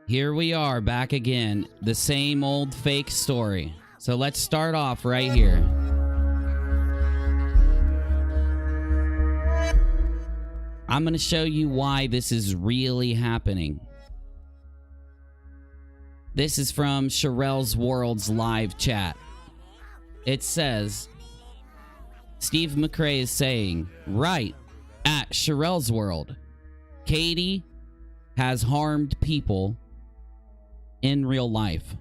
Here we are back again. The same old fake story. So let's start off right here. I'm going to show you why this is really happening. This is from Sharrell's World's live chat. It says, Steve McRae is saying, right, at Sharrell's World, Katie has harmed people in real life.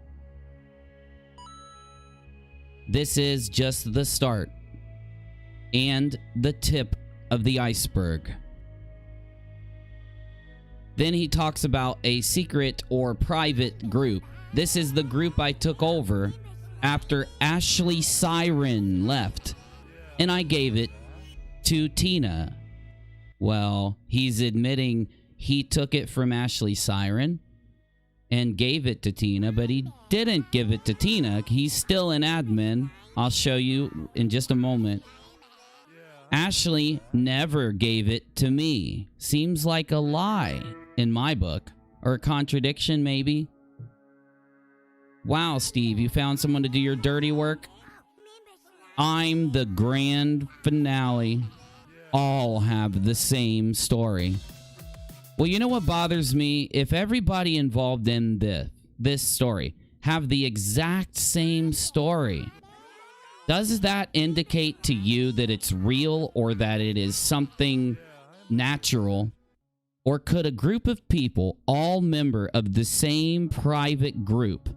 This is just the start and the tip of the iceberg. Then he talks about a secret or private group. This is the group I took over after Ashley Siren left, and I gave it to Tina. Well, he's admitting he took it from Ashley Siren and gave it to Tina, but he didn't give it to Tina. He's still an admin. I'll show you in just a moment. Ashley never gave it to me. Seems like a lie in my book, or a contradiction maybe. Wow, Steve, you found someone to do your dirty work? I'm the grand finale. All have the same story. Well, you know what bothers me? If everybody involved in this story have the exact same story, does that indicate to you that it's real or that it is something natural? Or could a group of people, all member of the same private group,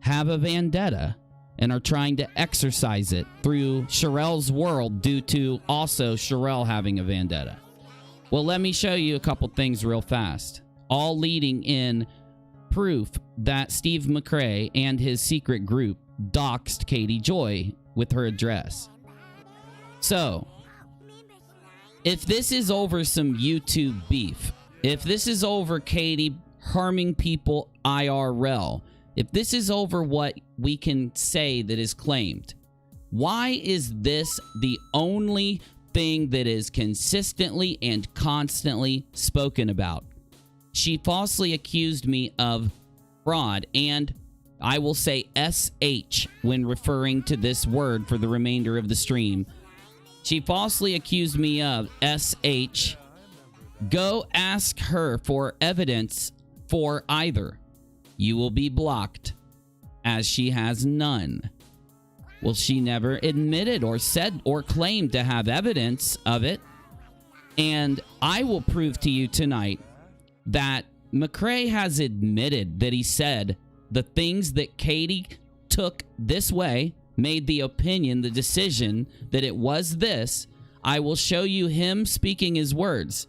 have a vendetta and are trying to exercise it through Sharrell's World due to also Shirelle having a vendetta? Well, let me show you a couple things real fast, all leading in proof that Steve McRae and his secret group doxed Katie Joy with her address. So, if this is over some YouTube beef, if this is over Katie harming people IRL, if this is over what we can say that is claimed, why is this the only thing that is consistently and constantly spoken about? She falsely accused me of fraud, and I will say SH when referring to this word for the remainder of the stream. She falsely accused me of SH. Go ask her for evidence for either. You will be blocked, as she has none. Well, she never admitted or said or claimed to have evidence of it. And I will prove to you tonight that McRae has admitted that he said the things that Katie took this way, made the opinion, the decision that it was this. I will show you him speaking his words,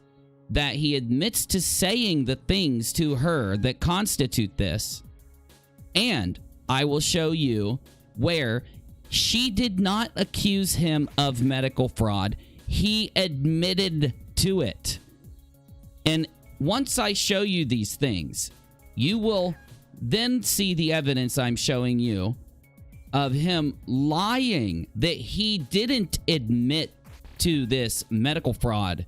that he admits to saying the things to her that constitute this. And I will show you where she did not accuse him of medical fraud. He admitted to it. And once I show you these things, you will then see the evidence I'm showing you of him lying that he didn't admit to this medical fraud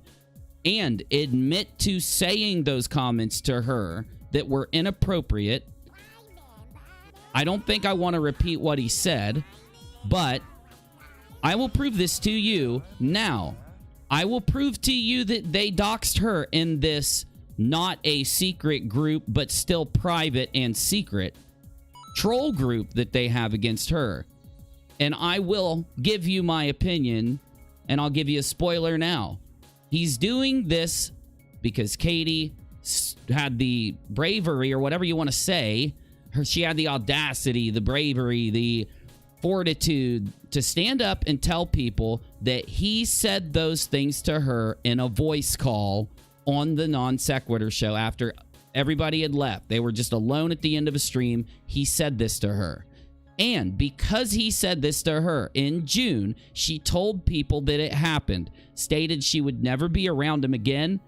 and admit to saying those comments to her that were inappropriate. I don't think I want to repeat what he said, but I will prove this to you now. I will prove to you that they doxed her in this not a secret group, but still private and secret troll group that they have against her. And I will give you my opinion, and I'll give you a spoiler now. He's doing this because Katie had the bravery, or whatever you want to say. She had the audacity, the bravery, the fortitude to stand up and tell people that he said those things to her in a voice call on the Non Sequitur show after everybody had left. They were just alone at the end of a stream. He said this to her. And because he said this to her in June, she told people that it happened, stated she would never be around him again.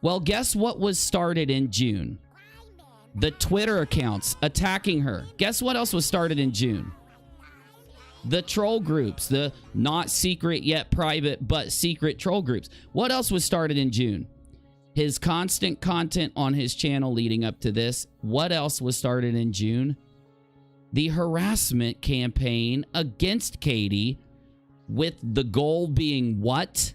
Well, guess what was started in June? The Twitter accounts attacking her. Guess what else was started in June? The troll groups, the not secret yet private but secret troll groups. What else was started in June? His constant content on his channel leading up to this. What else was started in June? The harassment campaign against Katie, with the goal being what?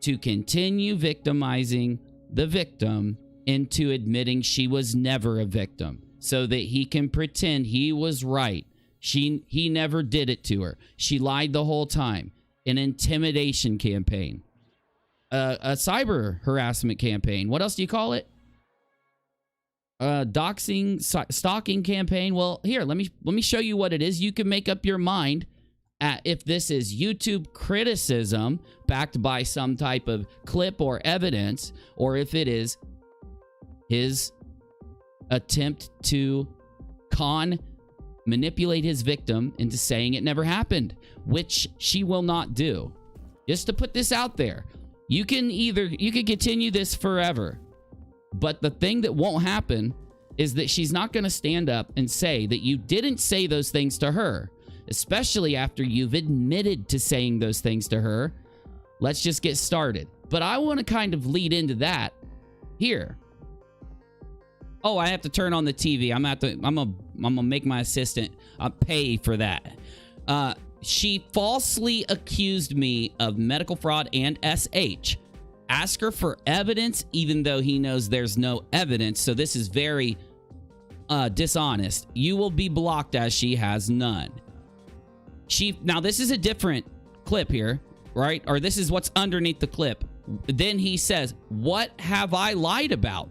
To continue victimizing the victim into admitting she was never a victim, so that he can pretend he was right. He never did it to her. She lied the whole time. An intimidation campaign. A cyber harassment campaign. What else do you call it? Doxing, stalking campaign. Well, here, let me show you what it is. You can make up your mind at if this is YouTube criticism backed by some type of clip or evidence, or if it is his attempt to manipulate his victim into saying it never happened, which she will not do. Just to put this out there, you can continue this forever, but the thing that won't happen is that she's not going to stand up and say that you didn't say those things to her, especially after you've admitted to saying those things to her. Let's just get started. But I want to kind of lead into that here. Oh, I have to turn on the TV. I'm gonna make my assistant pay for that. She falsely accused me of medical fraud and SH. Ask her for evidence, even though he knows there's no evidence. So this is very dishonest. You will be blocked as she has none. Now this is a different clip here, right? Or this is what's underneath the clip. Then he says, "What have I lied about?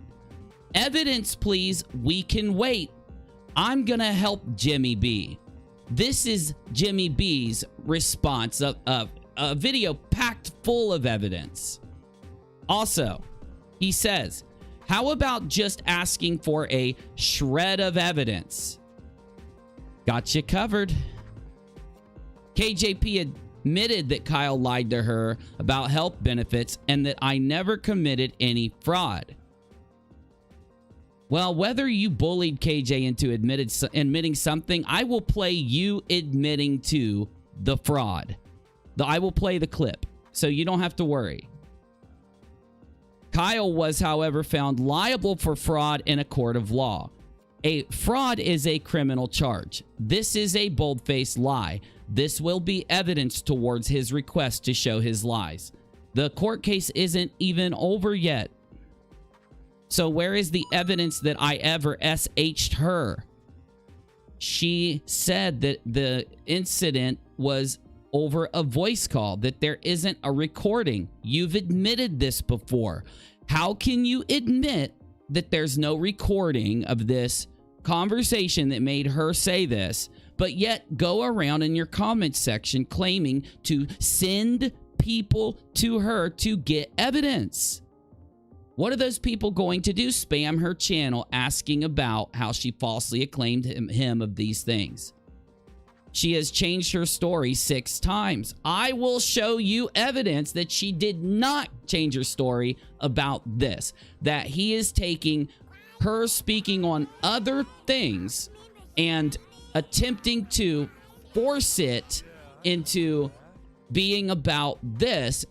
Evidence, please. We can wait. I'm gonna help Jimmy B." This is Jimmy B's response of a video packed full of evidence. Also, he says, "How about just asking for a shred of evidence?" Got you covered. KJP admitted that Kyle lied to her about health benefits and that I never committed any fraud. Well, whether you bullied KJ into admitting something, I will play you admitting to the fraud. I will play the clip, so you don't have to worry. Kyle was, however, found liable for fraud in a court of law. A fraud is a criminal charge. This is a bold-faced lie. This will be evidence towards his request to show his lies. The court case isn't even over yet. So where is the evidence that I ever SH'd her? She said that the incident was over a voice call, that there isn't a recording. You've admitted this before. How can you admit that there's no recording of this conversation that made her say this, but yet go around in your comment section claiming to send people to her to get evidence? What are those people going to do? Spam her channel asking about how she falsely acclaimed him of these things. She has changed her story 6 times. I will show you evidence that she did not change her story about this. That he is taking her speaking on other things and attempting to force it into being about this,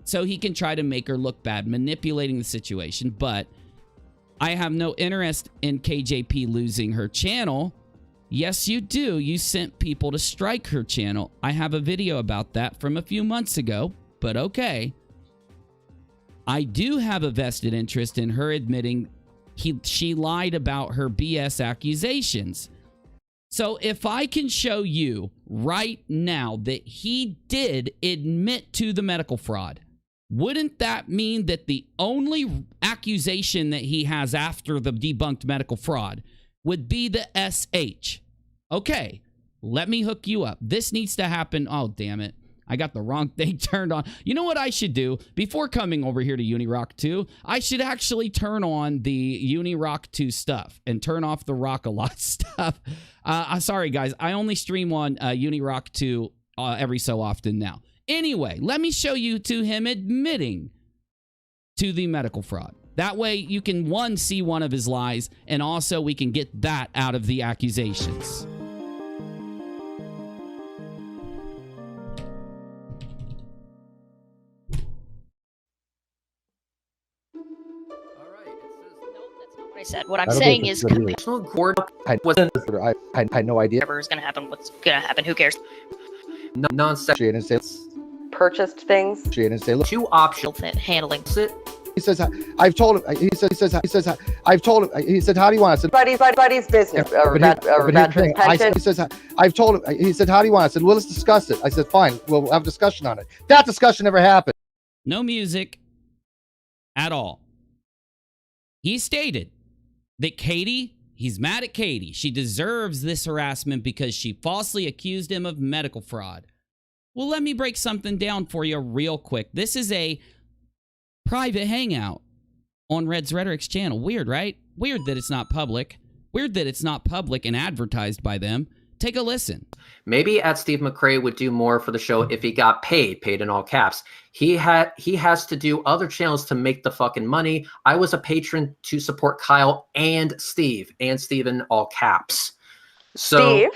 so he can try to make her look bad, manipulating the situation. But I have no interest in KJP losing her channel. Yes, you do. You sent people to strike her channel. I have a video about that from a few months ago, but okay. I do have a vested interest in her admitting she lied about her BS accusations. So if I can show you right now that he did admit to the medical fraud, wouldn't that mean that the only accusation that he has after the debunked medical fraud would be the SH? Okay, let me hook you up. This needs to happen. Oh, damn it. I got the wrong thing turned on. You know what I should do? Before coming over here to UNIRock 2, I should actually turn on the UNIRock 2 stuff and turn off the Rock-A-Lot stuff. Sorry, guys. I only stream on UNIRock 2 every so often now. Anyway, let me show you to him admitting to the medical fraud. That way you can, one, see one of his lies, and also we can get that out of the accusations. said. What I'm saying is, I had no idea. whatever is going to happen, what's going to happen, who cares? Non-sexual purchased things. Two options. Handling. He says, I've told him. He says, I've told him. He said, how do you want? I said, buddy's business. Veterans pension. He says, I've told him. He said, how do you want? I said, well, let's discuss it. I said, fine, we'll have a discussion on it. That discussion never happened. No music at all. He stated that he's mad at Katie. She deserves this harassment because she falsely accused him of medical fraud. Well, let me break something down for you real quick. This is a private hangout on Red's Rhetoric's channel. Weird, right? Weird that it's not public. Weird that it's not public and advertised by them. Take a listen. Maybe Steve McRae would do more for the show if he got paid in all caps. He has to do other channels to make the fucking money. I was a patron to support Kyle and Steve in all caps. So, Steve,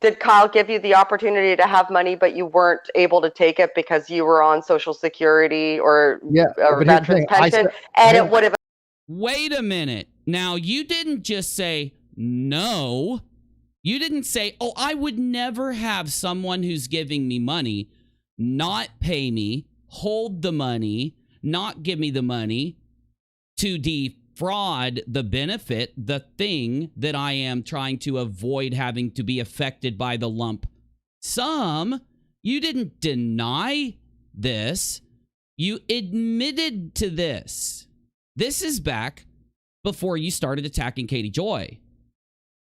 did Kyle give you the opportunity to have money, but you weren't able to take it because you were on Social Security or veterans pension? It would have. Wait a minute. Now, you didn't just say no. You didn't say, oh, I would never have someone who's giving me money not pay me, hold the money, not give me the money to defraud the benefit, the thing that I am trying to avoid having to be affected by the lump sum. You didn't deny this. You admitted to this. This is back before you started attacking Katie Joy.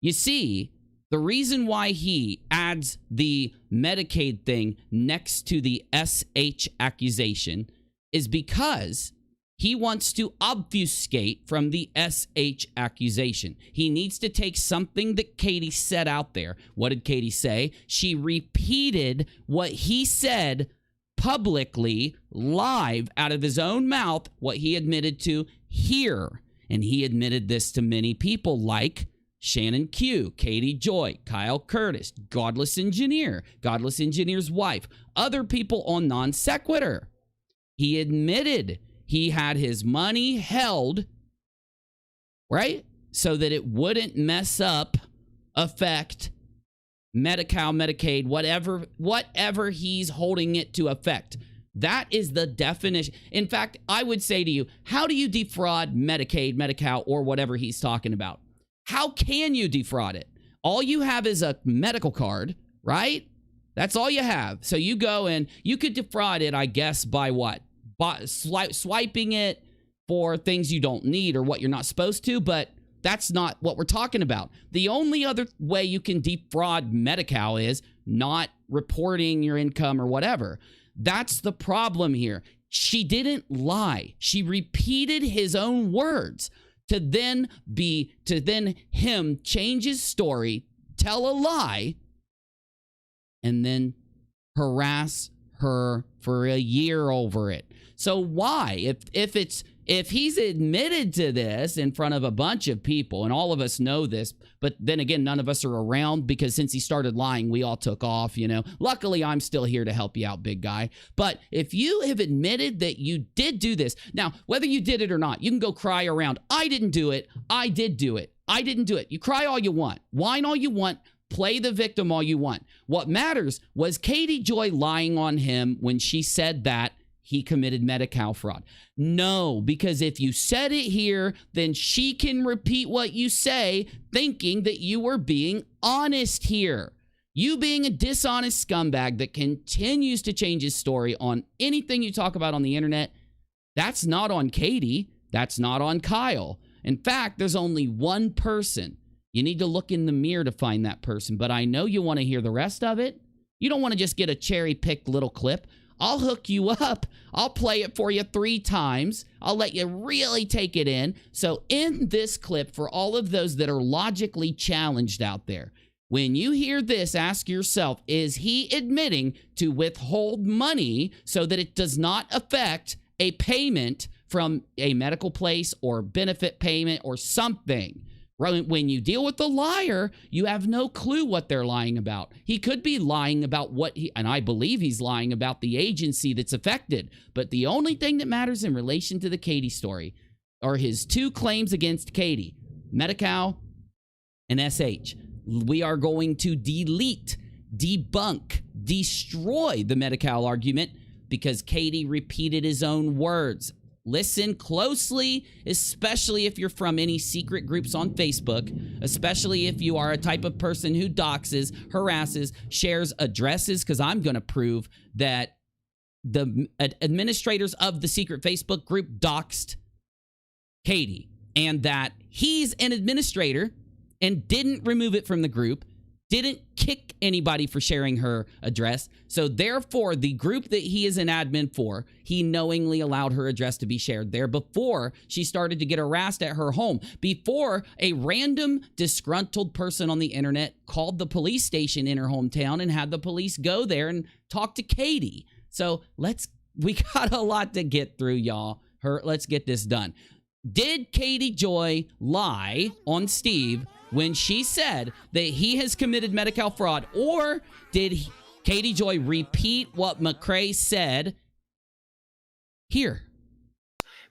You see, the reason why he adds the Medicaid thing next to the SH accusation is because he wants to obfuscate from the SH accusation. He needs to take something that Katie said out there. What did Katie say? She repeated what he said publicly, live, out of his own mouth, what he admitted to here. And he admitted this to many people like Shannon Q, Katie Joy, Kyle Curtis, Godless Engineer, Godless Engineer's wife, other people on Non Sequitur. He admitted he had his money held, right? So that it wouldn't mess up, affect Medi-Cal, Medicaid, whatever he's holding it to affect. That is the definition. In fact, I would say to you, how do you defraud Medicaid, Medi-Cal, or whatever he's talking about? How can you defraud it? All you have is a medical card, right? That's all you have. So you go and you could defraud it, I guess, by what? By swiping it for things you don't need or what you're not supposed to, but that's not what we're talking about. The only other way you can defraud Medi-Cal is not reporting your income or whatever. That's the problem here. She didn't lie. She repeated his own words. To then him change his story, tell a lie, and then harass her for a year over it. So why? If he's admitted to this in front of a bunch of people, and all of us know this, but then again, none of us are around because since he started lying, we all took off, you know. Luckily, I'm still here to help you out, big guy. But if you have admitted that you did do this, now, whether you did it or not, you can go cry around. I didn't do it. I did do it. I didn't do it. You cry all you want. Whine all you want. Play the victim all you want. What matters was Katie Joy lying on him when she said that he committed Medi-Cal fraud. No, because if you said it here, then she can repeat what you say, thinking that you were being honest here. You being a dishonest scumbag that continues to change his story on anything you talk about on the internet, that's not on Katie. That's not on Kyle. In fact, there's only one person. You need to look in the mirror to find that person, but I know you want to hear the rest of it. You don't want to just get a cherry-picked little clip. I'll hook you up. I'll play it for you 3 times. I'll let you really take it in. So in this clip, for all of those that are logically challenged out there, when you hear this, ask yourself, is he admitting to withhold money so that it does not affect a payment from a medical place or benefit payment or something? When you deal with a liar, you have no clue what they're lying about. He could be lying about and I believe he's lying about the agency that's affected. But the only thing that matters in relation to the Katie story are his 2 claims against Katie. Medi-Cal and SH. We are going to delete, debunk, destroy the Medi-Cal argument because Katie repeated his own words. Listen closely, especially if you're from any secret groups on Facebook, especially if you are a type of person who doxes, harasses, shares addresses, because I'm going to prove that the administrators of the secret Facebook group doxed Katie, and that he's an administrator and didn't remove it from the group, didn't kick anybody for sharing her address. So therefore, the group that he is an admin for, he knowingly allowed her address to be shared there before she started to get harassed at her home, before a random disgruntled person on the internet called the police station in her hometown and had the police go there and talk to Katie. So we got a lot to get through, y'all. Let's get this done. Did Katie Joy lie on Steve when she said that he has committed Medi-Cal fraud, or did Katie Joy repeat what McRae said here?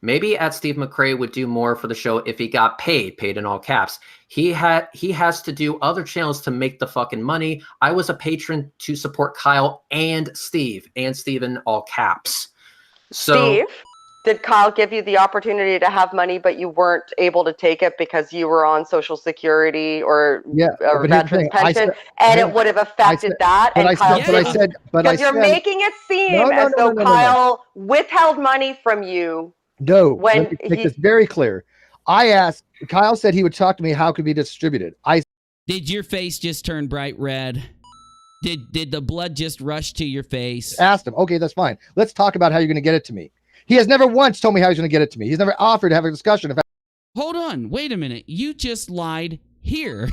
Maybe Steve McRae would do more for the show if he got paid in all caps. He has to do other channels to make the fucking money. I was a patron to support Kyle and Steve in all caps. So, Steve, did Kyle give you the opportunity to have money, but you weren't able to take it because you were on Social Security or veterans pension, and it would have affected that? But you're making it seem as though Kyle withheld money from you. No, let me make this very clear. I asked, Kyle said he would talk to me how it could be distributed. Did your face just turn bright red? Did the blood just rush to your face? Asked him, okay, that's fine. Let's talk about how you're going to get it to me. He has never once told me how he's going to get it to me. He's never offered to have a discussion. Hold on. Wait a minute. You just lied here.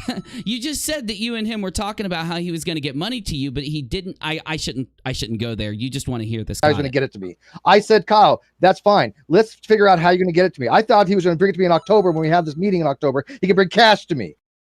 You just said that you and him were talking about how he was going to get money to you, but he didn't. I shouldn't go there. You just want to hear this. I was going to get it to me. I said, Kyle, that's fine. Let's figure out how you're going to get it to me. I thought he was going to bring it to me in October when we have this meeting in October. He could bring cash to me.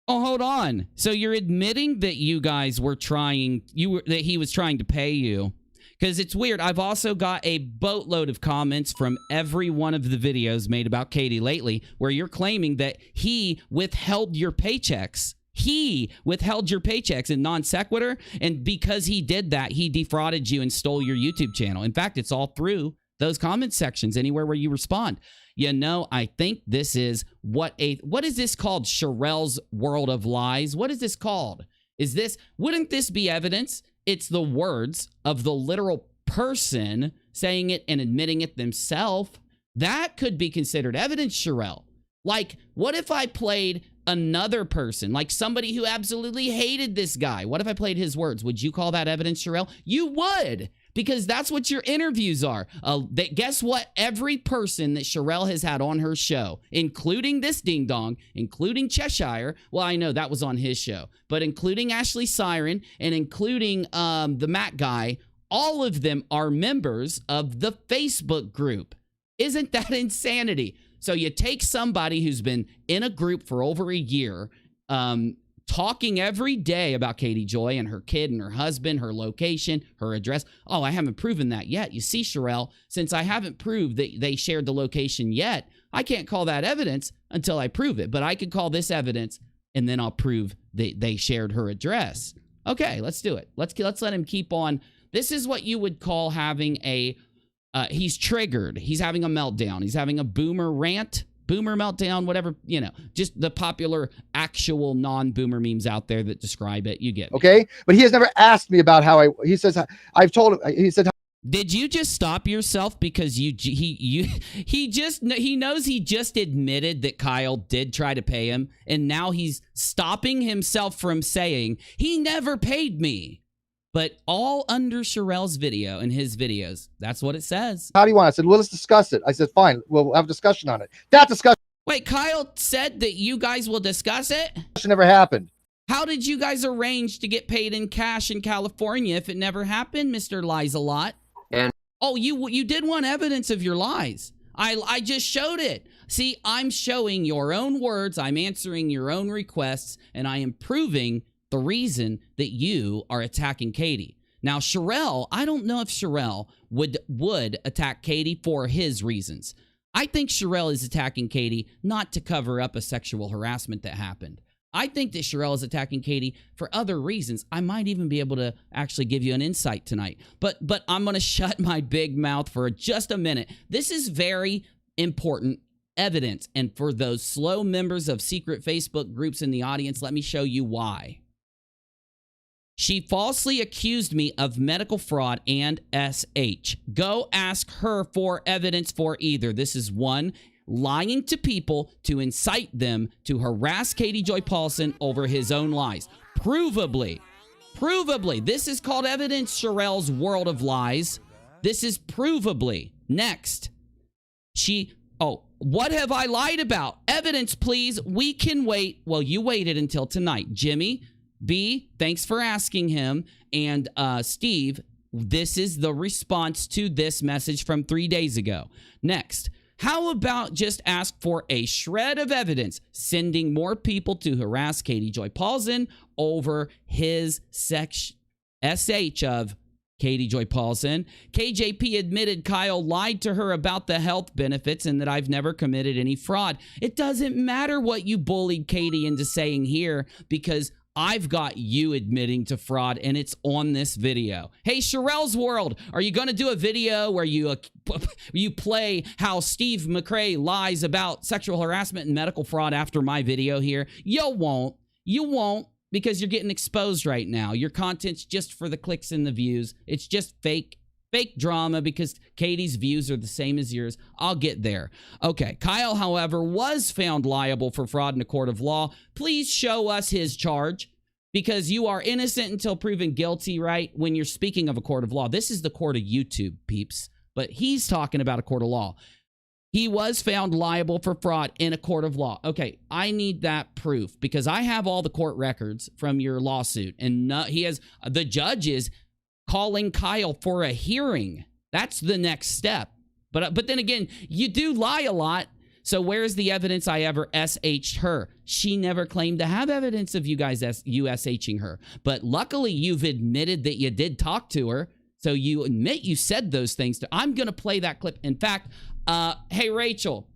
Oh, hold on. So you're admitting that you guys were trying, that he was trying to pay you. Because it's weird. I've also got a boatload of comments from every one of the videos made about Katie lately where you're claiming that he withheld your paychecks. He withheld your paychecks in non sequitur, and because he did that, he defrauded you and stole your YouTube channel. In fact, it's all through those comment sections, anywhere where you respond. You know, I think this is what is this called? Sharrell's World of Lies. What is this called? Wouldn't this be evidence? It's the words of the literal person saying it and admitting it themselves. That could be considered evidence, Shirelle. Like, what if I played another person, like somebody who absolutely hated this guy? What if I played his words? Would you call that evidence, Shirelle? You would, because that's what your interviews are. Guess what? Every person that Shirelle has had on her show, including this ding dong, including Cheshire, well, I know that was on his show, but including Ashley Siren and including the Matt guy, all of them are members of the Facebook group. Isn't that insanity? So you take somebody who's been in a group for over a year, talking every day about Katie Joy and her kid and her husband, her location, her address. Oh, I haven't proven that yet. You see, Shirelle, since I haven't proved that they shared the location yet, I can't call that evidence until I prove it. But I could call this evidence, and then I'll prove that they shared her address. Okay, let's do it. Let's let him keep on. This is what you would call having a... he's triggered. He's having a meltdown. He's having a boomer rant, boomer meltdown, whatever, you know, just the popular actual non-boomer memes out there that describe it. You get me. Okay. But he has never asked me about how he says, I've told him, he said, did you just stop yourself because he knows he just admitted that Kyle did try to pay him, and now he's stopping himself from saying he never paid me. But all under Sharrell's video and his videos. That's what it says. How do you want it? I said, well, let's discuss it. I said, fine. We'll have a discussion on it. That discussion. Wait, Kyle said that you guys will discuss it? Never happened. How did you guys arrange to get paid in cash in California if it never happened, Mr. Lies a Lot? And oh, you did want evidence of your lies. I just showed it. See, I'm showing your own words. I'm answering your own requests, and I am proving the reason that you are attacking Katie. Now, Shirelle, I don't know if Shirelle would attack Katie for his reasons. I think Shirelle is attacking Katie not to cover up a sexual harassment that happened. I think that Shirelle is attacking Katie for other reasons. I might even be able to actually give you an insight tonight. But I'm going to shut my big mouth for just a minute. This is very important evidence. And for those slow members of secret Facebook groups in the audience, let me show you why. She falsely accused me of medical fraud and SH. Go ask her for evidence for either. This is one, lying to people to incite them to harass Katie Joy Paulson over his own lies. Provably. This is called evidence, Sharrell's world of lies. This is provably. Next. What have I lied about? Evidence, please. We can wait. Well, you waited until tonight. Jimmy, B, thanks for asking him. And Steve, this is the response to this message from 3 days ago. Next. How about just ask for a shred of evidence, sending more people to harass Katie Joy Paulson over his SH of Katie Joy Paulson. KJP admitted Kyle lied to her about the health benefits and that I've never committed any fraud. It doesn't matter what you bullied Katie into saying here, because I've got you admitting to fraud, and it's on this video. Hey, Sharrell's World, are you going to do a video where you play how Steve McRae lies about sexual harassment and medical fraud after my video here? You won't. You won't, because you're getting exposed right now. Your content's just for the clicks and the views. It's just fake drama because Katie's views are the same as yours. I'll get there. Okay, Kyle, however, was found liable for fraud in a court of law. Please show us his charge, because you are innocent until proven guilty, right? When you're speaking of a court of law. This is the court of YouTube, peeps, but he's talking about a court of law. He was found liable for fraud in a court of law. Okay, I need that proof, because I have all the court records from your lawsuit, and the judge is calling Kyle for a hearing. That's the next step. But then again, you do lie a lot. So where's the evidence I ever SH'd her? She never claimed to have evidence of you guys SHing her. But luckily, you've admitted that you did talk to her. So you admit you said those things. I'm going to play that clip. In fact, hey, Rachel,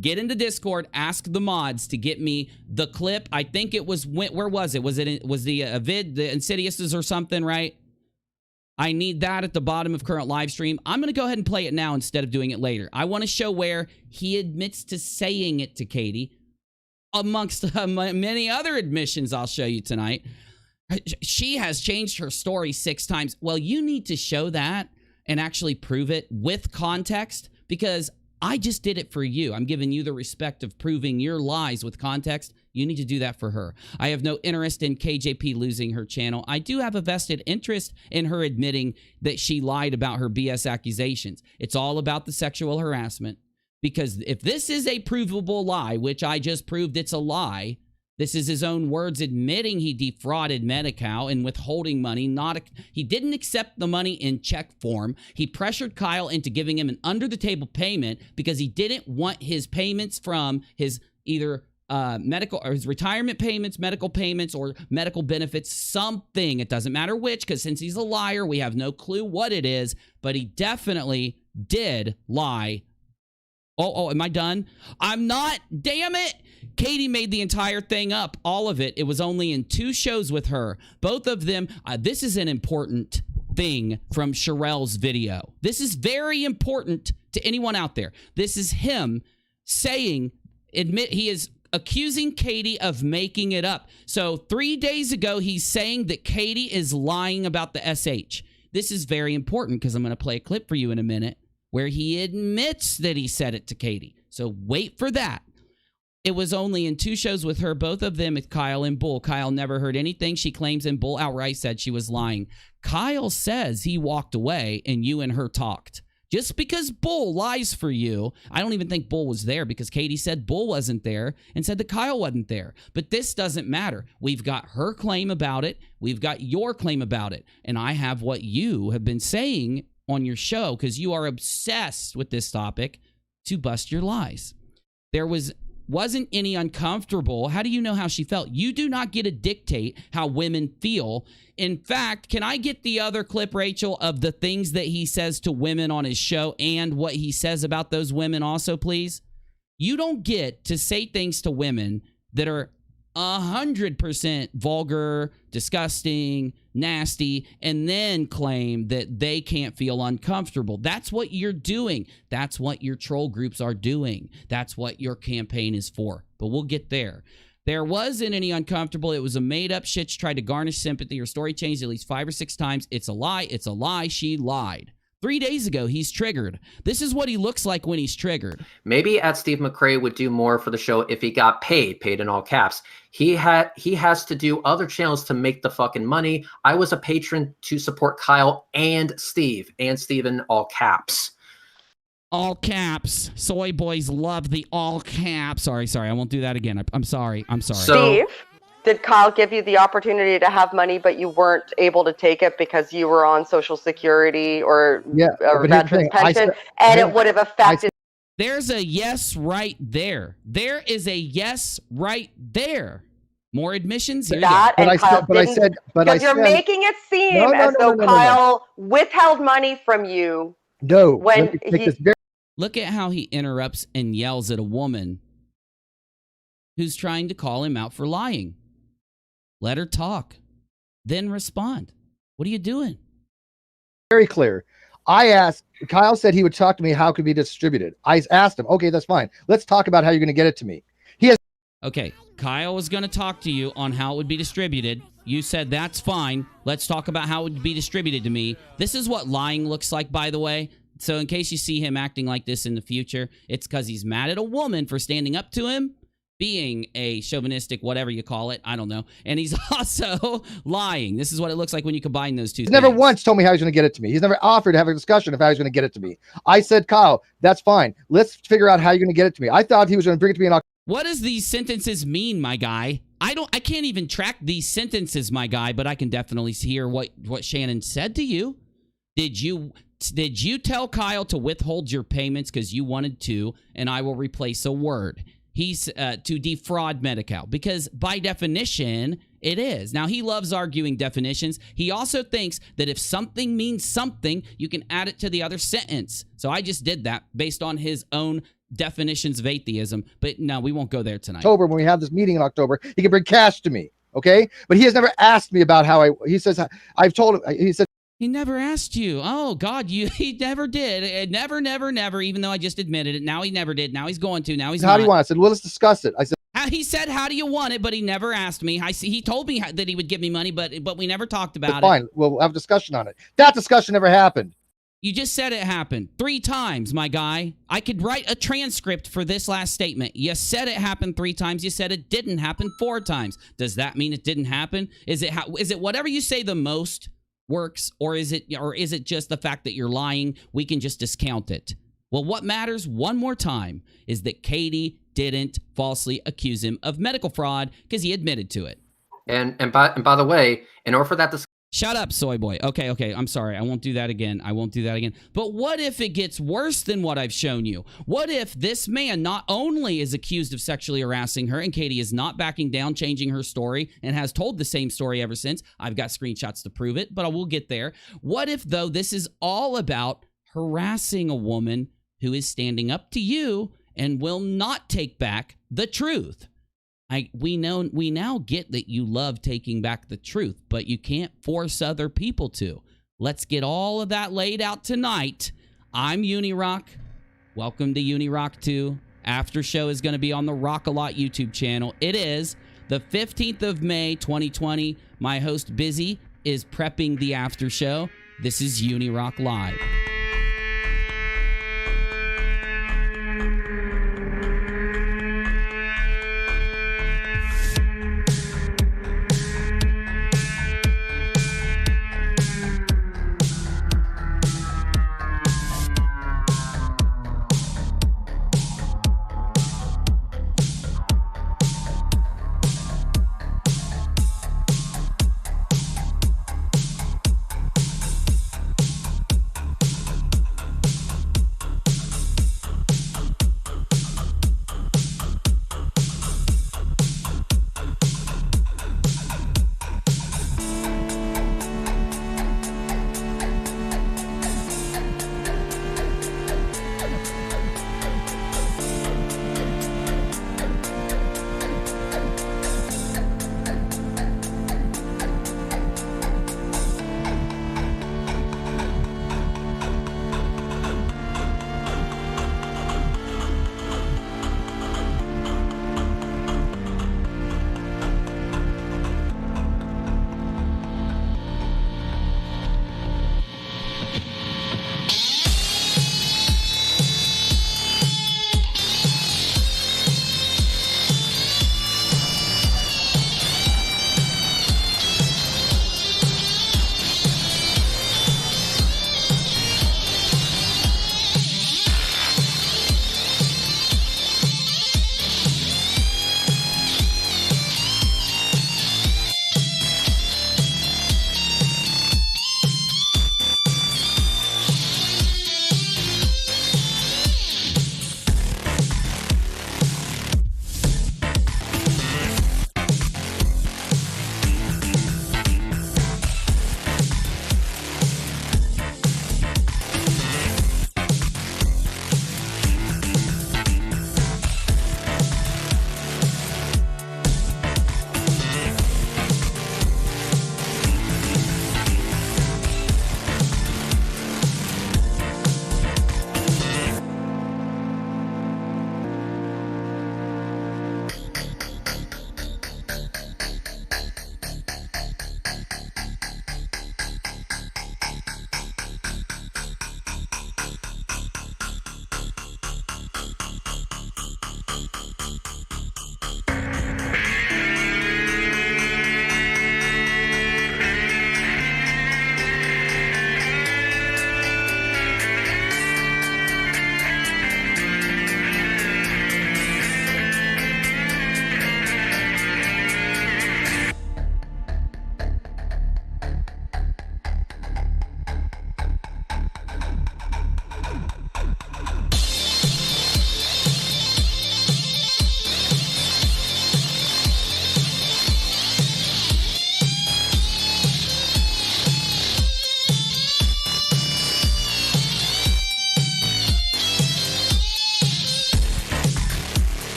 get into Discord, ask the mods to get me the clip. I think it was, where was it? Was the vid, the Insidiouses or something, right? I need that at the bottom of current live stream. I'm going to go ahead and play it now instead of doing it later. I want to show where he admits to saying it to Katie, amongst many other admissions I'll show you tonight. She has changed her story 6 times. Well, you need to show that and actually prove it with context, because I just did it for you. I'm giving you the respect of proving your lies with context. You need to do that for her. I have no interest in KJP losing her channel. I do have a vested interest in her admitting that she lied about her BS accusations. It's all about the sexual harassment, because if this is a provable lie, which I just proved it's a lie, this is his own words admitting he defrauded Medi-Cal and withholding money. He didn't accept the money in check form. He pressured Kyle into giving him an under-the-table payment because he didn't want his payments from his either medical or his retirement payments, medical payments, or medical benefits, something. It doesn't matter which, because since he's a liar, we have no clue what it is, but he definitely did lie. Oh, am I done? I'm not. Damn it. Katie made the entire thing up, all of it. It was only in 2 shows with her. Both of them. This is an important thing from Sharrell's video. This is very important to anyone out there. This is him saying, he is accusing Katie of making it up. So 3 days ago, he's saying that Katie is lying about the SH. This is very important, because I'm going to play a clip for you in a minute where he admits that he said it to Katie. So wait for that. It was only in 2 shows with her, both of them with Kyle and Bull. Kyle never heard anything she claims, and Bull outright said she was lying. Kyle says he walked away and you and her talked. Just because Bull lies for you, I don't even think Bull was there, because Katie said Bull wasn't there and said that Kyle wasn't there. But this doesn't matter. We've got her claim about it. We've got your claim about it. And I have what you have been saying on your show, because you are obsessed with this topic, to bust your lies. There was wasn't any uncomfortable, how do you know how she felt? You do not get to dictate how women feel. In fact, can I get the other clip, Rachel, of the things that he says to women on his show and what he says about those women also, please? You don't get to say things to women that are 100% vulgar, disgusting, nasty, and then claim that they can't feel uncomfortable. That's what you're doing. That's what your troll groups are doing. That's what your campaign is for. But we'll get there. There wasn't any uncomfortable. It was a made-up shit. She tried to garnish sympathy. Her story changed at least 5 or 6 times. It's a lie. It's a lie. She lied. 3 days ago, he's triggered. This is what he looks like when he's triggered. Maybe at Steve McRae would do more for the show if he got paid in all caps. He has to do other channels to make the fucking money. I was a patron to support Kyle and Steve in all caps. All caps. Soy boys love the all caps. Sorry. I won't do that again. I'm sorry. Steve, did Kyle give you the opportunity to have money, but you weren't able to take it because you were on Social Security or veterans pension, and it would have affected? There's a yes right there. There is a yes right there. More admissions here. Because you're making it seem as though Kyle withheld money from you. No. When look at how he interrupts and yells at a woman who's trying to call him out for lying. Let her talk, then respond. What are you doing? Very clear. I asked, Kyle said he would talk to me how it could be distributed. I asked him, okay, that's fine. Let's talk about how you're going to get it to me. Okay, Kyle was going to talk to you on how it would be distributed. You said, that's fine. Let's talk about how it would be distributed to me. This is what lying looks like, by the way. So in case you see him acting like this in the future, it's because he's mad at a woman for standing up to him, being a chauvinistic, whatever you call it, I don't know. And he's also lying. This is what it looks like when you combine those two things. He's never once told me how he's going to get it to me. He's never offered to have a discussion of how he's going to get it to me. I said, Kyle, that's fine. Let's figure out how you're going to get it to me. I thought he was going to bring it to me in October. What does these sentences mean, my guy? I can't even track these sentences, my guy, but I can definitely hear what Shannon said to you. Did you tell Kyle to withhold your payments because you wanted to, and I will replace a word? He's to defraud Medi-Cal, because by definition, it is. Now, he loves arguing definitions. He also thinks that if something means something, you can add it to the other sentence. So I just did that based on his own definitions of atheism. But no, we won't go there tonight. October, when we have this meeting in October, he can bring cash to me, okay? But he has never asked me about how he says, I've told him, he said, he never asked you. Oh, God, he never did. Never, even though I just admitted it. Now he never did. Now he's going to. Now he's not. How do you want it? I said, well, let's discuss it. I said, he said, how do you want it? But he never asked me. He told me that he would give me money, but we never talked about it. Fine, we'll have a discussion on it. That discussion never happened. You just said it happened 3 times, my guy. I could write a transcript for this last statement. You said it happened 3 times. You said it didn't happen 4 times. Does that mean it didn't happen? Is it whatever you say the most works, or is it just the fact that you're lying? We can just discount it. Well, what matters one more time is that Katie didn't falsely accuse him of medical fraud because he admitted to it. And by the way, in order for that to shut up, soy boy. Okay. I'm sorry. I won't do that again. But what if it gets worse than what I've shown you? What if this man not only is accused of sexually harassing her, and Katie is not backing down, changing her story, and has told the same story ever since? I've got screenshots to prove it, but I will get there. What if, though, this is all about harassing a woman who is standing up to you and will not take back the truth? We now get that you love taking back the truth, but you can't force other people to. Let's get all of that laid out tonight. I'm UNIRock. Welcome to UNIRock 2. After show is going to be on the Rock A Lot YouTube channel. It is the 15th of May, 2020. My host, Busy, is prepping the after show. This is UNIRock Live.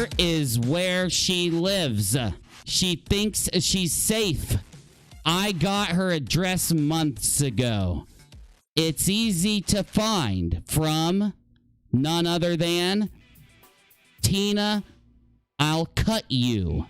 Here is where she lives. She thinks she's safe. I got her address months ago. It's easy to find from none other than Tina, I'll cut you.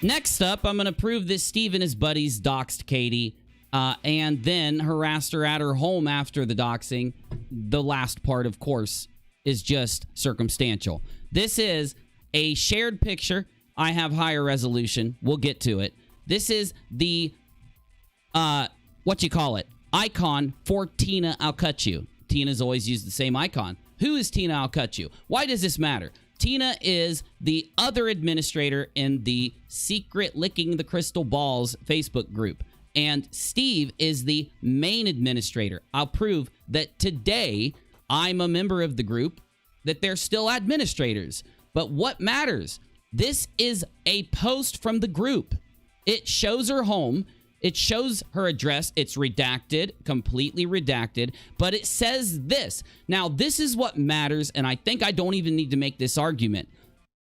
Next up, I'm going to prove that Steve and his buddies doxed Katie and then harassed her at her home after the doxing. The last part, of course, is just circumstantial. This is a shared picture. I have higher resolution. We'll get to it. This is the, icon for Tina, I'll cut you. Tina's always used the same icon. Who is Tina, I'll cut you? Why does this matter? Tina is the other administrator in the Secret Licking the Crystal Balls Facebook group. And Steve is the main administrator. I'll prove that today I'm a member of the group, that they're still administrators. But what matters? This is a post from the group. It shows her home. It shows her address. It's redacted, completely redacted, but it says this. Now, this is what matters, and I think I don't even need to make this argument.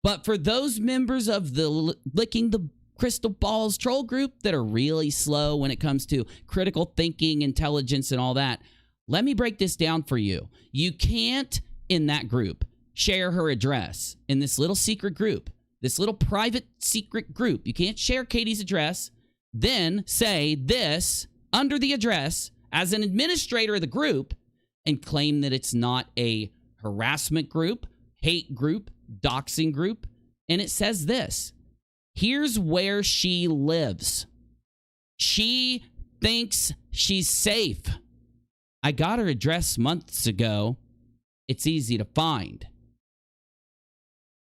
But for those members of the Licking the Crystal Balls troll group that are really slow when it comes to critical thinking, intelligence, and all that, let me break this down for you. You can't, in that group, share her address in this little secret group, this little private secret group. You can't share Katie's address, then say this under the address as an administrator of the group and claim that it's not a harassment group, hate group, doxing group. And it says this. Here's where she lives. She thinks she's safe. I got her address months ago. It's easy to find.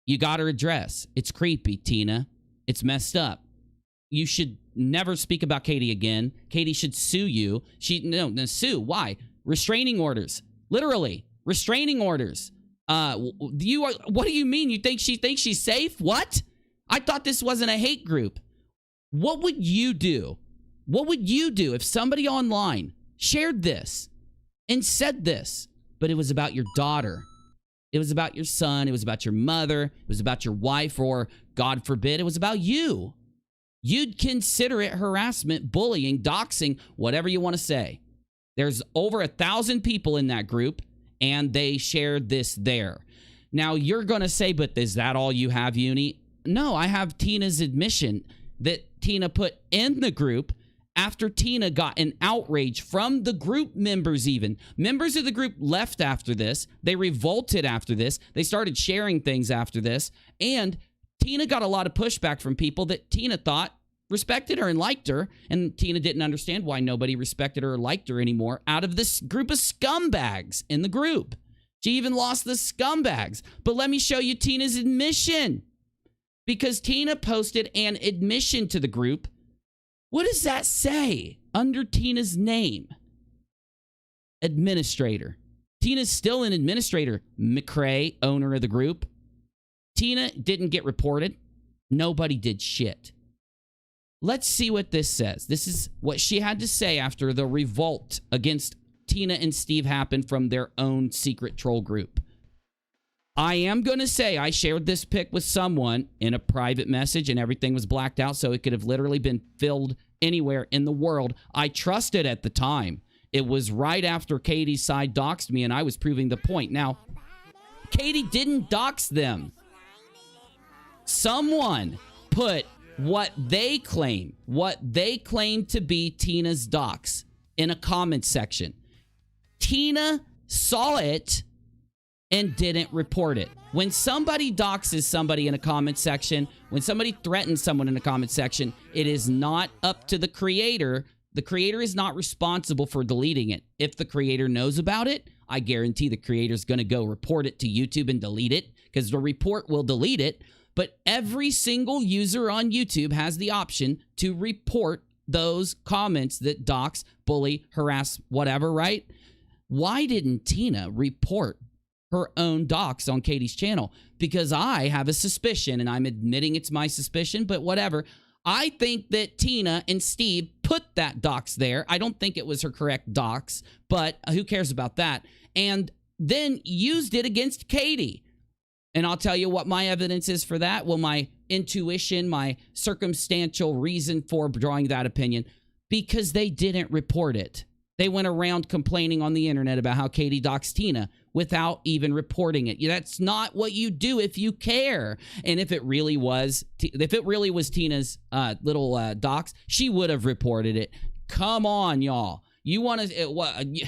You got her address. It's creepy, Tina. It's messed up. You should never speak about Katie again. Katie should sue you. No, sue. Why? Restraining orders. Literally, restraining orders. What do you mean? You think she thinks she's safe? What? I thought this wasn't a hate group. What would you do? What would you do if somebody online shared this and said this, but it was about your daughter? It was about your son. It was about your mother. It was about your wife, or God forbid, it was about you. You'd consider it harassment, bullying, doxing, whatever you want to say. There's over 1,000 people in that group, and they shared this there. Now, you're going to say, but is that all you have, Uni? No, I have Tina's admission that Tina put in the group after Tina got an outrage from the group members even. Members of the group left after this. They revolted after this. They started sharing things after this. And Tina got a lot of pushback from people that Tina thought respected her and liked her. And Tina didn't understand why nobody respected her or liked her anymore out of this group of scumbags in the group. She even lost the scumbags. But let me show you Tina's admission. Because Tina posted an admission to the group. What does that say under Tina's name? Administrator. Tina's still an administrator. McRae, owner of the group. Tina didn't get reported. Nobody did shit. Let's see what this says. This is what she had to say after the revolt against Tina and Steve happened from their own secret troll group. I am going to say I shared this pic with someone in a private message and everything was blacked out, so it could have literally been filled anywhere in the world. I trusted at the time. It was right after Katie's side doxed me and I was proving the point. Now, Katie didn't dox them. Someone put what they claim to be Tina's dox in a comment section. Tina saw it and didn't report it. When somebody doxes somebody in a comment section, when somebody threatens someone in a comment section, it is not up to the creator. The creator is not responsible for deleting it. If the creator knows about it, I guarantee the creator is going to go report it to YouTube and delete it, because the report will delete it. But every single user on YouTube has the option to report those comments that dox, bully, harass, whatever, right? Why didn't Tina report her own dox on Katie's channel? Because I have a suspicion, and I'm admitting it's my suspicion, but whatever. I think that Tina and Steve put that dox there. I don't think it was her correct dox, but who cares about that? And then used it against Katie. And I'll tell you what my evidence is for that. Well, my intuition, my circumstantial reason for drawing that opinion, because they didn't report it. They went around complaining on the internet about how Katie doxed Tina without even reporting it. That's not what you do if you care. And if it really was Tina's little dox, she would have reported it. Come on, y'all. You want to...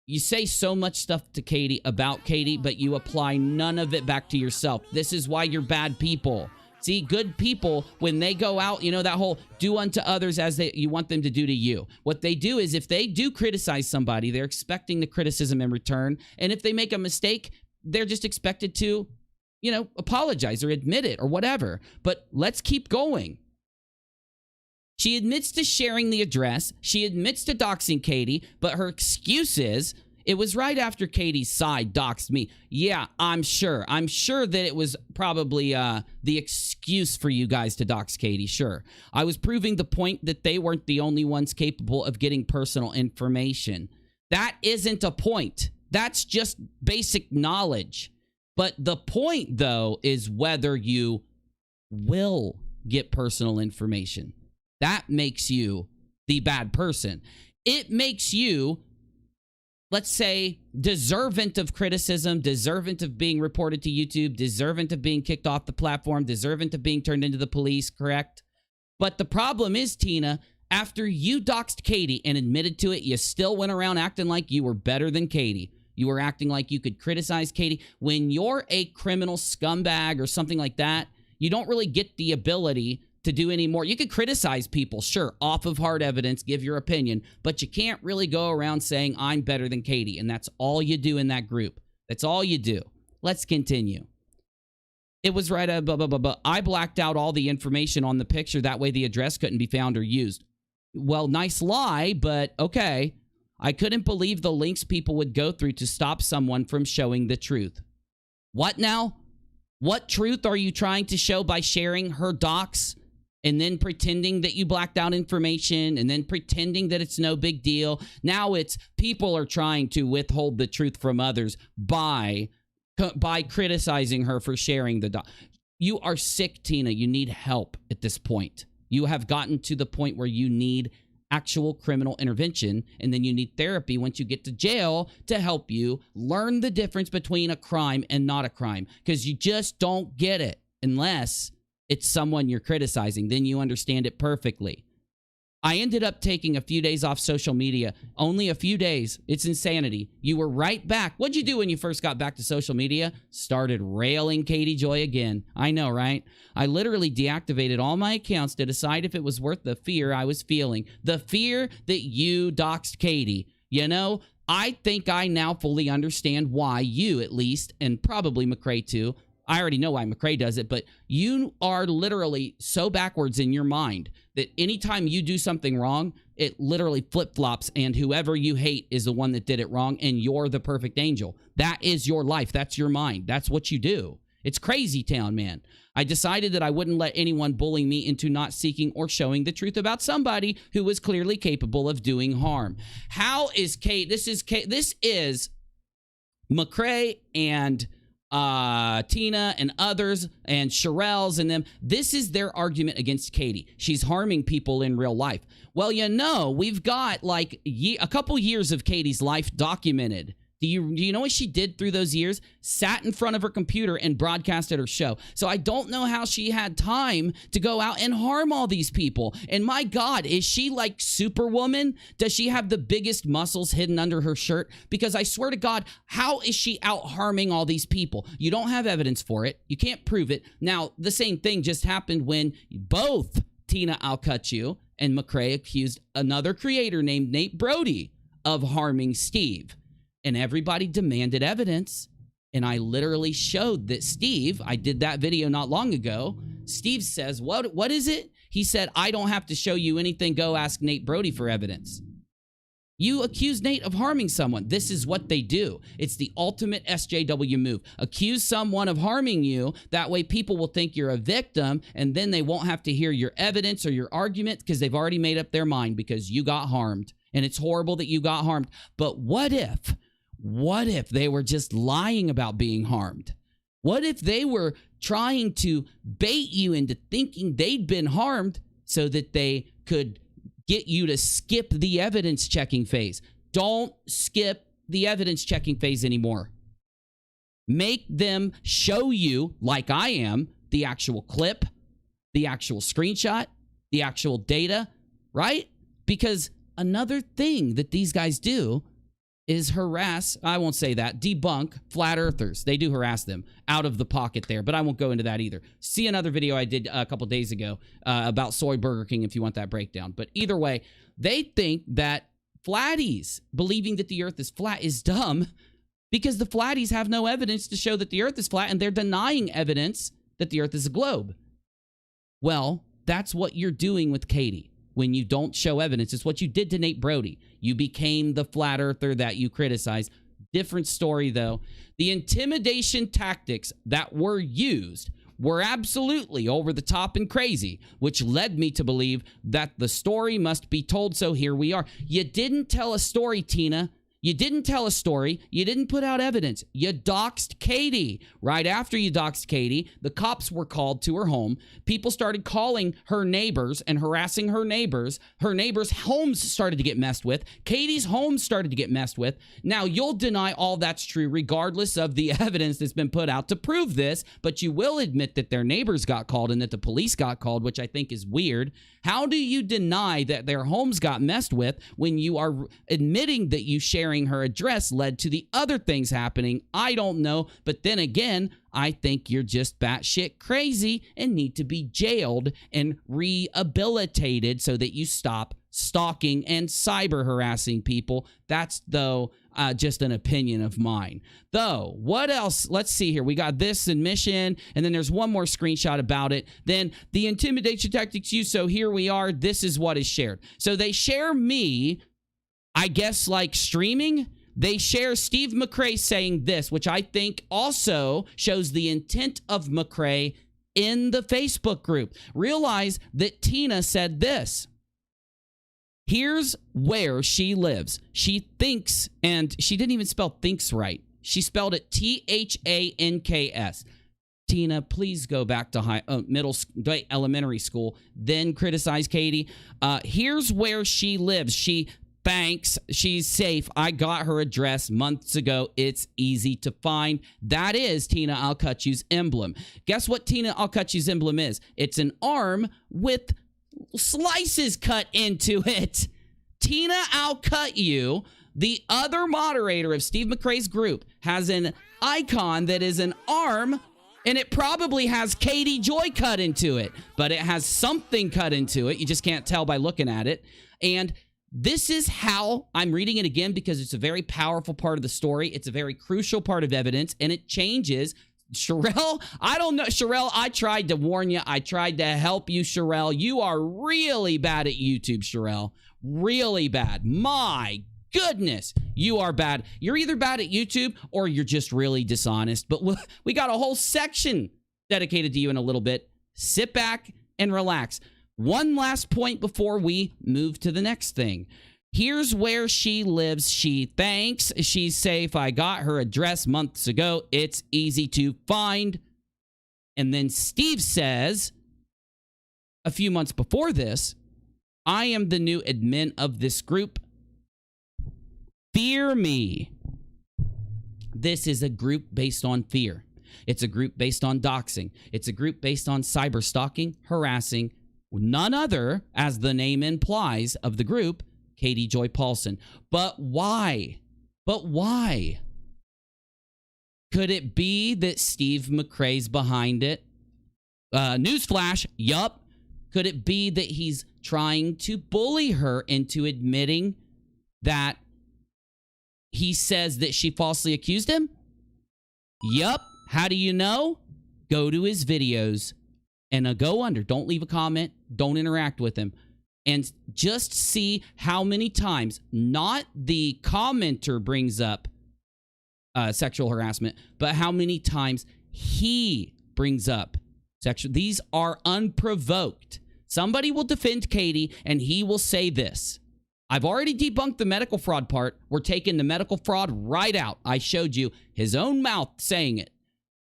You say so much stuff to Katie about Katie, but you apply none of it back to yourself. This is why you're bad people. See, good people, when they go out, you know, that whole do unto others as you want them to do to you. What they do is if they do criticize somebody, they're expecting the criticism in return. And if they make a mistake, they're just expected to, you know, apologize or admit it or whatever. But let's keep going. She admits to sharing the address. She admits to doxing Katie, but her excuse is, it was right after Katie's side doxed me. Yeah, I'm sure. I'm sure that it was probably the excuse for you guys to dox Katie, sure. I was proving the point that they weren't the only ones capable of getting personal information. That isn't a point. That's just basic knowledge. But the point, though, is whether you will get personal information. That makes you the bad person. It makes you, let's say, deserving of criticism, deserving of being reported to YouTube, deserving of being kicked off the platform, deserving of being turned into the police, correct? But the problem is, Tina, after you doxed Katie and admitted to it, you still went around acting like you were better than Katie. You were acting like you could criticize Katie. When you're a criminal scumbag or something like that, you don't really get the ability to do any more. You could criticize people, sure, off of hard evidence, give your opinion, but you can't really go around saying, I'm better than Katie, and that's all you do in that group. That's all you do. Let's continue. It was right, blah, blah, blah, blah. I blacked out all the information on the picture. That way the address couldn't be found or used. Well, nice lie, but okay. I couldn't believe the links people would go through to stop someone from showing the truth. What now? What truth are you trying to show by sharing her docs? And then pretending that you blacked out information, and then pretending that it's no big deal. Now it's people are trying to withhold the truth from others by criticizing her for sharing the doc. You are sick, Tina. You need help at this point. You have gotten to the point where you need actual criminal intervention, and then you need therapy once you get to jail to help you learn the difference between a crime and not a crime, because you just don't get it unless it's someone you're criticizing. Then you understand it perfectly. I ended up taking a few days off social media. Only a few days. It's insanity. You were right back. What'd you do when you first got back to social media? Started railing Katie Joy again. I know, right? I literally deactivated all my accounts to decide if it was worth the fear I was feeling. The fear that you doxed Katie. You know, I think I now fully understand why you, at least, and probably McRae too, I already know why McRae does it, but you are literally so backwards in your mind that anytime you do something wrong, it literally flip-flops, and whoever you hate is the one that did it wrong, and you're the perfect angel. That is your life. That's your mind. That's what you do. It's crazy town, man. I decided that I wouldn't let anyone bully me into not seeking or showing the truth about somebody who was clearly capable of doing harm. How is Kate? This is McRae and Tina and others and Sharrells and them. This is their argument against Katie. She's harming people in real life. Well, you know, we've got like a couple years of Katie's life documented. Do you know what she did through those years? Sat in front of her computer and broadcasted her show. So I don't know how she had time to go out and harm all these people. And my God, is she like Superwoman? Does she have the biggest muscles hidden under her shirt? Because I swear to God, how is she out harming all these people? You don't have evidence for it. You can't prove it. Now, the same thing just happened when both Tina I'll Cut You and McRae accused another creator named Nate Brody of harming Steve. And everybody demanded evidence. And I literally showed that Steve, I did that video not long ago. Steve says, what is it? He said, I don't have to show you anything. Go ask Nate Brody for evidence. You accuse Nate of harming someone. This is what they do. It's the ultimate SJW move. Accuse someone of harming you. That way people will think you're a victim, and then they won't have to hear your evidence or your argument because they've already made up their mind because you got harmed. And it's horrible that you got harmed. But what if they were just lying about being harmed? What if they were trying to bait you into thinking they'd been harmed so that they could get you to skip the evidence checking phase? Don't skip the evidence checking phase anymore. Make them show you, like I am, the actual clip, the actual screenshot, the actual data, right? Because another thing that these guys do is harass, I won't say that, debunk flat earthers. They do harass them out of the pocket there, but I won't go into that either. See another video I did a couple days ago about Soy Burger King if you want that breakdown. But either way, they think that flatties believing that the earth is flat is dumb because the flatties have no evidence to show that the earth is flat, and they're denying evidence that the earth is a globe. Well, that's what you're doing with Katie. When you don't show evidence, it's what you did to Nate Brody. You became the flat earther that you criticize. Different story, though. The intimidation tactics that were used were absolutely over the top and crazy, which led me to believe that the story must be told, so here we are. You didn't tell a story, Tina. You didn't tell a story. You didn't put out evidence. You doxed Katie. Right after you doxed Katie, the cops were called to her home. People started calling her neighbors and harassing her neighbors. Her neighbors' homes started to get messed with. Katie's home started to get messed with. Now, you'll deny all that's true regardless of the evidence that's been put out to prove this, but you will admit that their neighbors got called and that the police got called, which I think is weird. How do you deny that their homes got messed with when you are admitting that you sharing her address led to the other things happening? I don't know. But then again, I think you're just batshit crazy and need to be jailed and rehabilitated so that you stop stalking and cyber harassing people. That's, though, just an opinion of mine. Though, what else? Let's see here. We got this admission, and then there's one more screenshot about it. Then the intimidation tactics used. So here we are. This is what is shared. So they share me, I guess, like streaming. They share Steve McRae saying this, which I think also shows the intent of McRae in the Facebook group. Realize that Tina said this. Here's where she lives. She thinks, and she didn't even spell thinks right. She spelled it T-H-A-N-K-S. Tina, please go back to elementary school, then criticize Katie. Here's where she lives. She thanks. She's safe. I got her address months ago. It's easy to find. That is Tina Alcucci's emblem. Guess what Tina Alcucci's emblem is? It's an arm with slices cut into it. Tina Alcucci, the other moderator of Steve McRae's group, has an icon that is an arm, and it probably has Katie Joy cut into it, but it has something cut into it. You just can't tell by looking at it. And this is how I'm reading it again because it's a very powerful part of the story. It's a very crucial part of evidence, and it changes. Shirelle, I don't know. Shirelle, I tried to warn you. I tried to help you, Shirelle. You are really bad at YouTube, Shirelle. Really bad. My goodness, you are bad. You're either bad at YouTube or you're just really dishonest. But we got a whole section dedicated to you in a little bit. Sit back and relax. One last point before we move to the next thing. Here's where she lives. She thanks. She's safe. I got her address months ago. It's easy to find. And then Steve says, a few months before this, I am the new admin of this group. Fear me. This is a group based on fear. It's a group based on doxing. It's a group based on cyber stalking, harassing, none other, as the name implies, of the group, Katie Joy Paulson. But why? But why? Could it be that Steve McRae's behind it? Newsflash, yup. Could it be that he's trying to bully her into admitting that he says that she falsely accused him? Yup. How do you know? Go to his videos and go under. Don't leave a comment. Don't interact with him. and just see how many times, not the commenter brings up sexual harassment, but how many times he brings up sexual. These are unprovoked. Somebody will defend Katie and he will say this. I've already debunked the medical fraud part. We're taking the medical fraud right out. I showed you his own mouth saying it.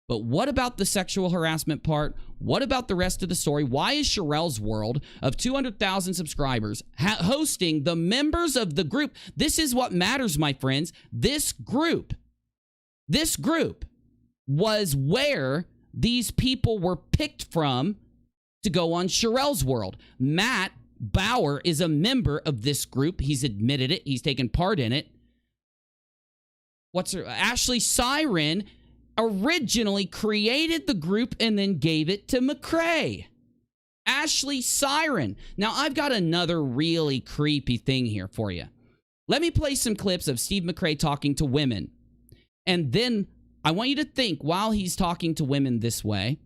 But what about the sexual harassment part? What about the rest of the story? Why is Sharrell's World of 200,000 subscribers hosting the members of the group? This is what matters, my friends. This group was where these people were picked from to go on Sharrell's World. Matt Bauer is a member of this group. He's admitted it. He's taken part in it. Ashley Siren originally created the group and then gave it to McRae. Ashley Siren. Now, I've got another really creepy thing here for you. Let me play some clips of Steve McRae talking to women. And then I want you to think, while he's talking to women this way,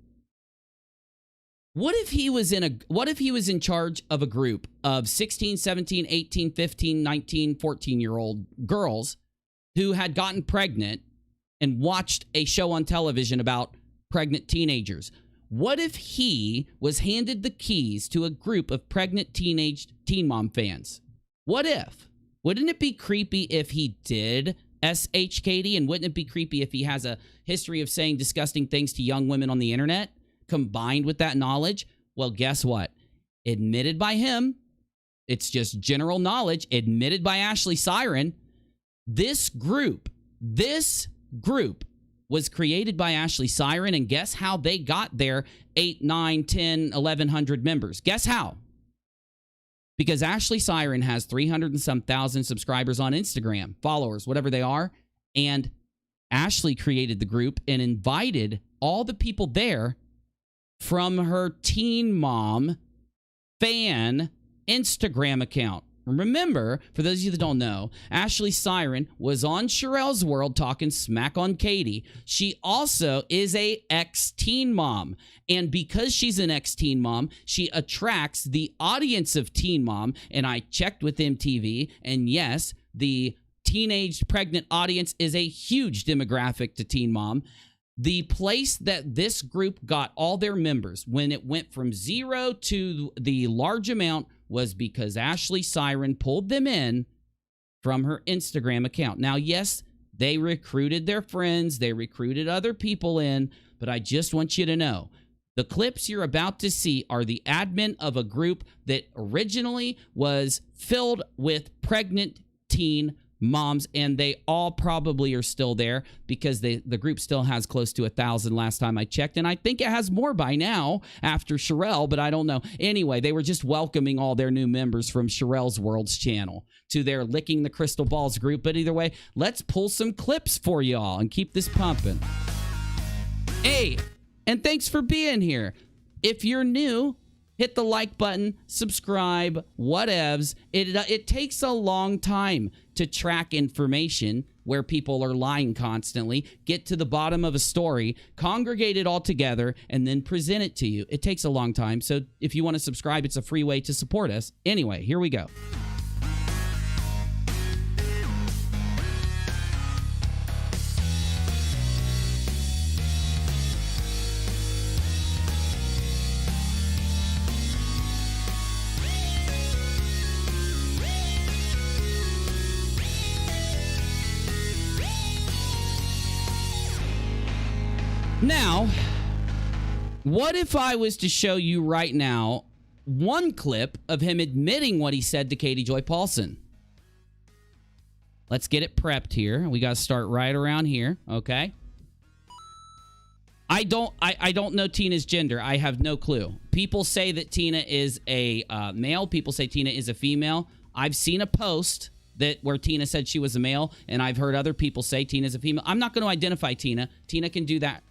what if he was in charge of a group of 16, 17, 18, 15, 19, 14-year-old girls who had gotten pregnant and watched a show on television about pregnant teenagers? What if he was handed the keys to a group of pregnant teen mom fans? What if? Wouldn't it be creepy if he did SH Katie? And wouldn't it be creepy if he has a history of saying disgusting things to young women on the internet combined with that knowledge? Well, guess what? Admitted by him. It's just general knowledge. Admitted by Ashley Siren. This group was created by Ashley Siren, and guess how they got their 8, 9, 10, 1,100 members? Guess how? Because Ashley Siren has 300 and some thousand subscribers on Instagram, followers, whatever they are, and Ashley created the group and invited all the people there from her teen mom fan Instagram account. Remember, for those of you that don't know, Ashley Siren was on Sharrell's World talking smack on Katie. She also is a ex-teen mom. And because she's an ex-teen mom, she attracts the audience of teen mom. And I checked with MTV, and yes, the teenage pregnant audience is a huge demographic to teen mom. The place that this group got all their members when it went from 0 to the large amount was because Ashley Siren pulled them in from her Instagram account. Now, yes, they recruited their friends. They recruited other people in. But I just want you to know, the clips you're about to see are the admin of a group that originally was filled with pregnant teen moms, and they all probably are still there because the group still has close to 1,000 last time I checked, and I think it has more by now after Shirelle, but I don't know. Anyway, they were just welcoming all their new members from Sharrell's World's channel to their Licking the Crystal Balls group. But either way, let's pull some clips for y'all and keep this pumping. Hey, and thanks for being here. If you're new, hit the like button, subscribe, whatevs. It takes a long time to track information where people are lying constantly, get to the bottom of a story, congregate it all together, and then present it to you. It takes a long time, so if you want to subscribe, it's a free way to support us. Anyway, here we go. Now, what if I was to show you right now one clip of him admitting what he said to Katie Joy Paulson? Let's get it prepped here. We got to start right around here, okay? I don't know Tina's gender. I have no clue. People say that Tina is a male. People say Tina is a female. I've seen a post where Tina said she was a male, and I've heard other people say Tina's a female. I'm not going to identify Tina. Tina can do that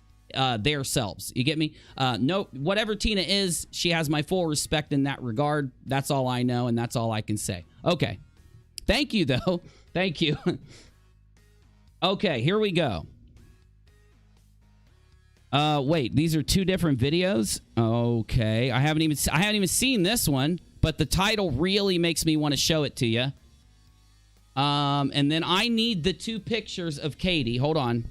their selves. You get me? No, whatever Tina is, she has my full respect in that regard. That's all I know, and that's all I can say. Okay. Thank you, though. Thank you. Okay, here we go. Wait, these are two different videos? Okay. I haven't even seen this one, but the title really makes me want to show it to you. And then I need the 2 pictures of Katie. Hold on.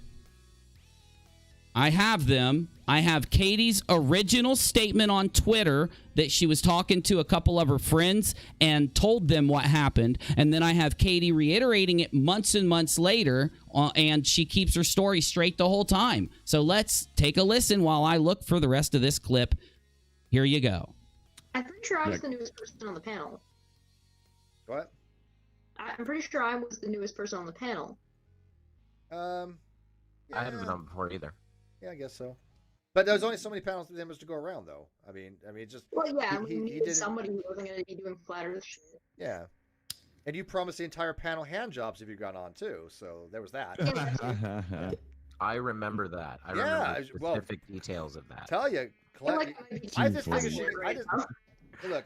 I have them. I have Katie's original statement on Twitter that she was talking to a couple of her friends and told them what happened. And then I have Katie reiterating it months and months later, and she keeps her story straight the whole time. So let's take a listen while I look for the rest of this clip. Here you go. I'm pretty sure I was the newest person on the panel. What? I'm pretty sure I was the newest person on the panel. Yeah. I haven't been on before either. Yeah, I guess so. But there's only so many panels there was to go around, though. I mean, just. Well, yeah, he we needed did somebody who wasn't going to be doing flat Earth shit. Yeah, and you promised the entire panel hand jobs if you got on too, so there was that. I remember that. I remember specific details of that. Tell you, I just figured look.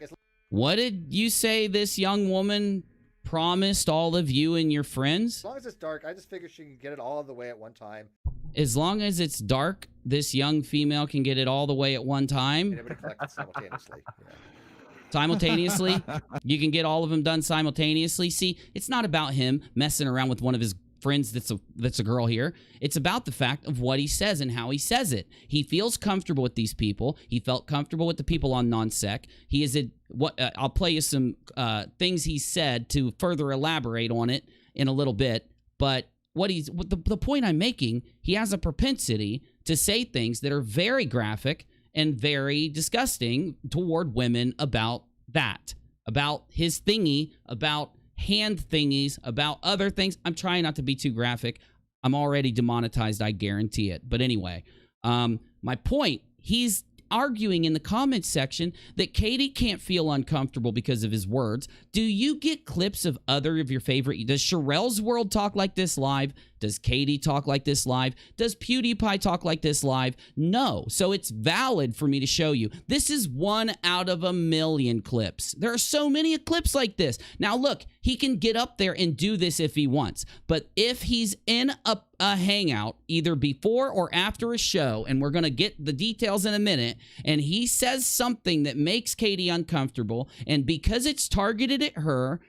What did you say this young woman promised all of you and your friends? As long as it's dark, I just figured she could get it all the way at one time. As long as it's dark, this young female can get it all the way at one time. And everybody collected simultaneously. Yeah. Simultaneously? You can get all of them done simultaneously? See, it's not about him messing around with one of his friends that's a girl here. It's about the fact of what he says and how he says it. He feels comfortable with these people. He felt comfortable with the people on non-sec. He is I'll play you some things he said to further elaborate on it in a little bit, but the point I'm making, he has a propensity to say things that are very graphic and very disgusting toward women about that, about his thingy, about hand thingies, about other things. I'm trying not to be too graphic. I'm already demonetized, I guarantee it. But anyway, my point, he's arguing in the comments section that Katie can't feel uncomfortable because of his words. Do you get clips of other of your favorite? Does Sharrell's World talk like this live? Does Katie talk like this live? Does PewDiePie talk like this live? No. So it's valid for me to show you. This is 1 out of a million clips. There are so many clips like this. Now look, he can get up there and do this if he wants. But if he's in a hangout, either before or after a show, and we're going to get the details in a minute, and he says something that makes Katie uncomfortable, and because it's targeted at her,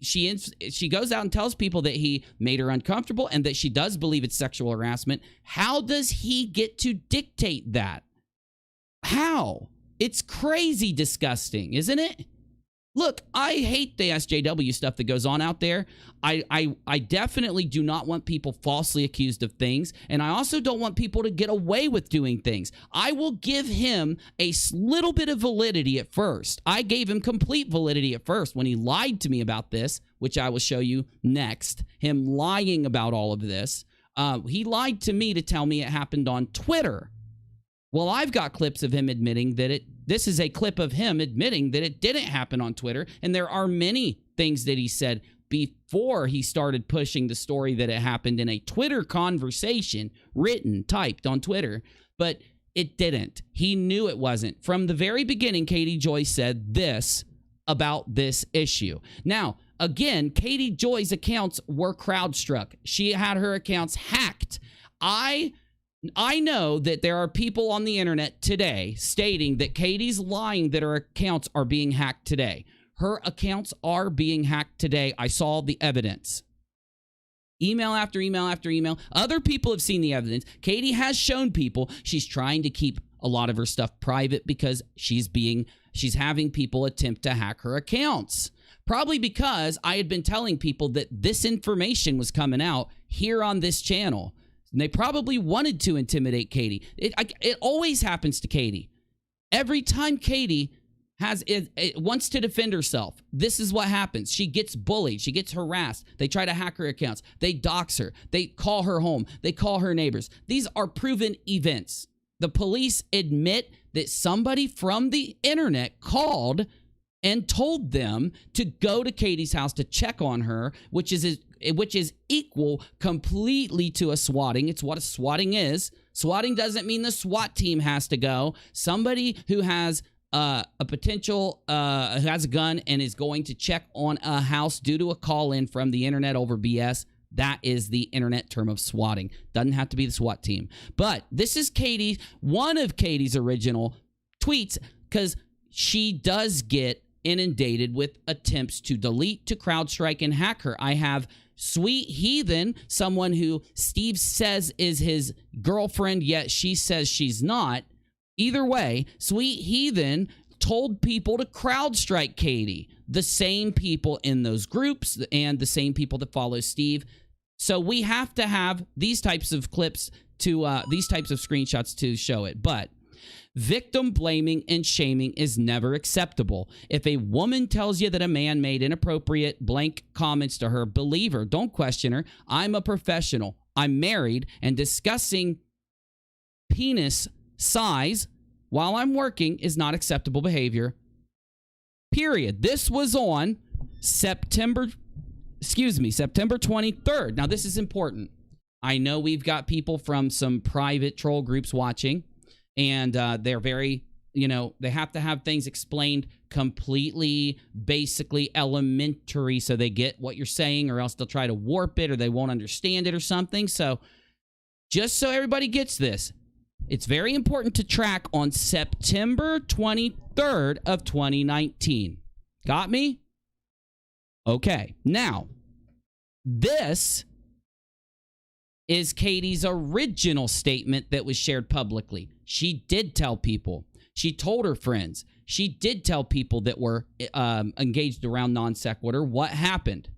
she goes out and tells people that he made her uncomfortable and that she does believe it's sexual harassment. How does he get to dictate that? How? It's crazy disgusting, isn't it? Look, I hate the SJW stuff that goes on out there. I definitely do not want people falsely accused of things, and I also don't want people to get away with doing things. I will give him a little bit of validity at first. I gave him complete validity at first when he lied to me about this, which I will show you next, him lying about all of this. He lied to me to tell me it happened on Twitter. Well, I've got clips of him admitting that this is a clip of him admitting that it didn't happen on Twitter, and there are many things that he said before he started pushing the story that it happened in a Twitter conversation, written, typed on Twitter, but it didn't. He knew it wasn't. From the very beginning, Katie Joy said this about this issue. Now, again, Katie Joy's accounts were CrowdStrike. She had her accounts hacked. I know that there are people on the internet today stating that Katie's lying that her accounts are being hacked today. Her accounts are being hacked today. I saw the evidence. Email after email after email. Other people have seen the evidence. Katie has shown people she's trying to keep a lot of her stuff private because she's having people attempt to hack her accounts. Probably because I had been telling people that this information was coming out here on this channel. And they probably wanted to intimidate Katie. It always happens to Katie. Every time Katie wants to defend herself, this is what happens. She gets bullied. She gets harassed. They try to hack her accounts. They dox her. They call her home. They call her neighbors. These are proven events. The police admit that somebody from the internet called and told them to go to Katie's house to check on her, which is equal completely to a swatting. It's what a swatting is. Swatting doesn't mean the SWAT team has to go. Somebody who has a potential, who has a gun and is going to check on a house due to a call-in from the internet over BS, that is the internet term of swatting. Doesn't have to be the SWAT team. But this is one of Katie's original tweets, because she does get inundated with attempts to delete, to CrowdStrike, and hack her. I have Sweet Heathen, someone who Steve says is his girlfriend, yet she says she's not. Either way, Sweet Heathen told people to CrowdStrike Katie, the same people in those groups and the same people that follow Steve. So we have to have these types of clips to these types of screenshots to show it. But victim blaming and shaming is never acceptable. If a woman tells you that a man made inappropriate blank comments to her, believe her. Don't question her. I'm a professional. I'm married, and discussing penis size while I'm working is not acceptable behavior. Period. This was on September 23rd. Now, this is important. I know we've got people from some private troll groups watching, and they're very, they have to have things explained completely, basically elementary, so they get what you're saying, or else they'll try to warp it, or they won't understand it or something. So just so everybody gets this, it's very important to track on September 23rd of 2019. Got me? Okay. Now, this is Katie's original statement that was shared publicly. She did tell people. She told her friends. She did tell people that were engaged around non sequitur what happened.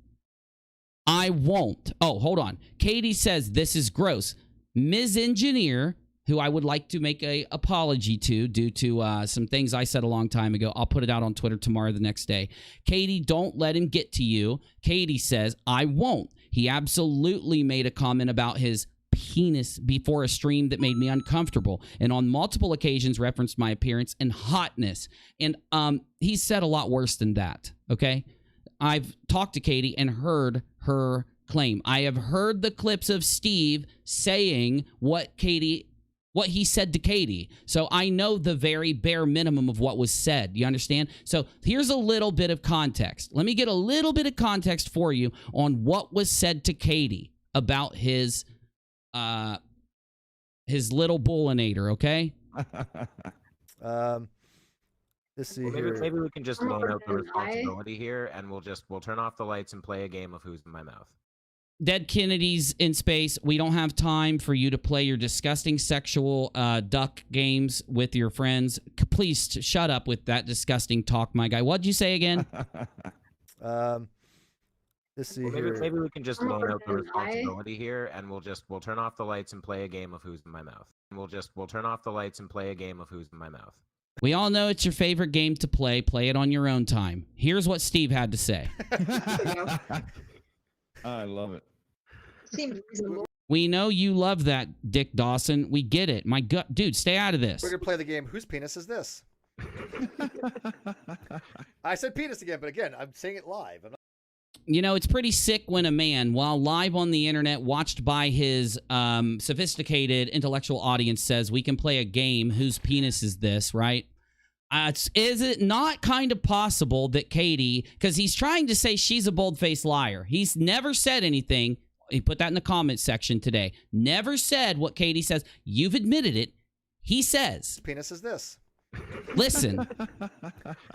I won't. Oh, hold on. Katie says this is gross. Ms. Engineer, who I would like to make an apology to due to some things I said a long time ago. I'll put it out on Twitter tomorrow, the next day. Katie, don't let him get to you. Katie says, I won't. He absolutely made a comment about his penis before a stream that made me uncomfortable, and on multiple occasions referenced my appearance and hotness. And he said a lot worse than that, okay? I've talked to Katie and heard her claim. I have heard the clips of Steve saying what he said to Katie. So I know the very bare minimum of what was said. You understand? So here's a little bit of context. Let me get a little bit of context for you on what was said to Katie about his little bullinator, okay? Let's see well, here. maybe we can just loan out the responsibility here, and we'll turn off the lights and play a game of Who's in My Mouth. Dead Kennedys in space. We don't have time for you to play your disgusting sexual duck games with your friends. Please shut up with that disgusting talk, my guy. What'd you say again? Let's see well, here. Maybe we can just loan out the responsibility here, and we'll turn off the lights and play a game of Who's in My Mouth. We'll turn off the lights and play a game of Who's in My Mouth. We all know it's your favorite game to play. Play it on your own time. Here's what Steve had to say. I love it. Seems reasonable. We know you love that, Dick Dawson. We get it. My gut, dude, stay out of this. We're gonna play the game. Whose penis is this? I said penis again, but again, I'm saying it live. It's pretty sick when a man, while live on the internet, watched by his sophisticated intellectual audience, says we can play a game. Whose penis is this? Right? Is it not kind of possible that Katie, because he's trying to say she's a bold-faced liar. He's never said anything. He put that in the comments section today. Never said what Katie says. You've admitted it. He says. Penis is this. Listen.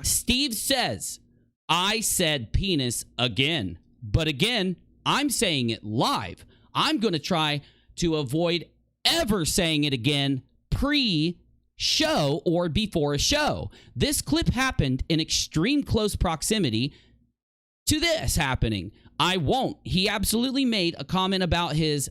Steve says, I said penis again. But again, I'm saying it live. I'm going to try to avoid ever saying it again pre-show or before a show. This clip happened in extreme close proximity to this happening. I won't. He absolutely made a comment about his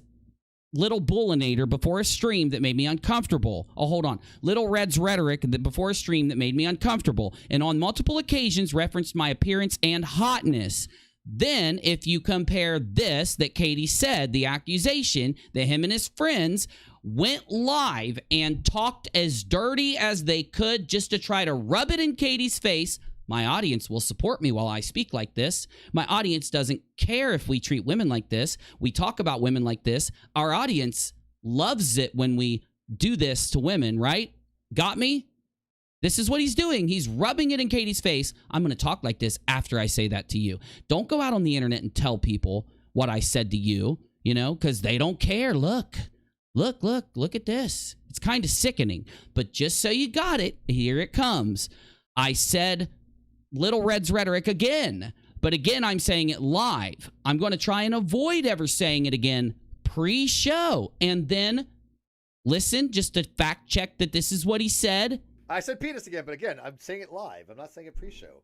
little bullinator before a stream that made me uncomfortable. Oh, hold on. Little Red's rhetoric before a stream that made me uncomfortable. And on multiple occasions referenced my appearance and hotness. Then, if you compare this that Katie said, the accusation that him and his friends went live and talked as dirty as they could just to try to rub it in Katie's face. My audience will support me while I speak like this. My audience doesn't care if we treat women like this. We talk about women like this. Our audience loves it when we do this to women, right? Got me? This is what he's doing. He's rubbing it in Katie's face. I'm going to talk like this after I say that to you. Don't go out on the internet and tell people what I said to you, because they don't care. Look at this. It's kind of sickening. But just so you got it, here it comes. I said Little Red's rhetoric again. But again, I'm saying it live. I'm going to try and avoid ever saying it again pre-show. And then listen, just to fact check that this is what he said. I said penis again, but again, I'm saying it live. I'm not saying it pre-show.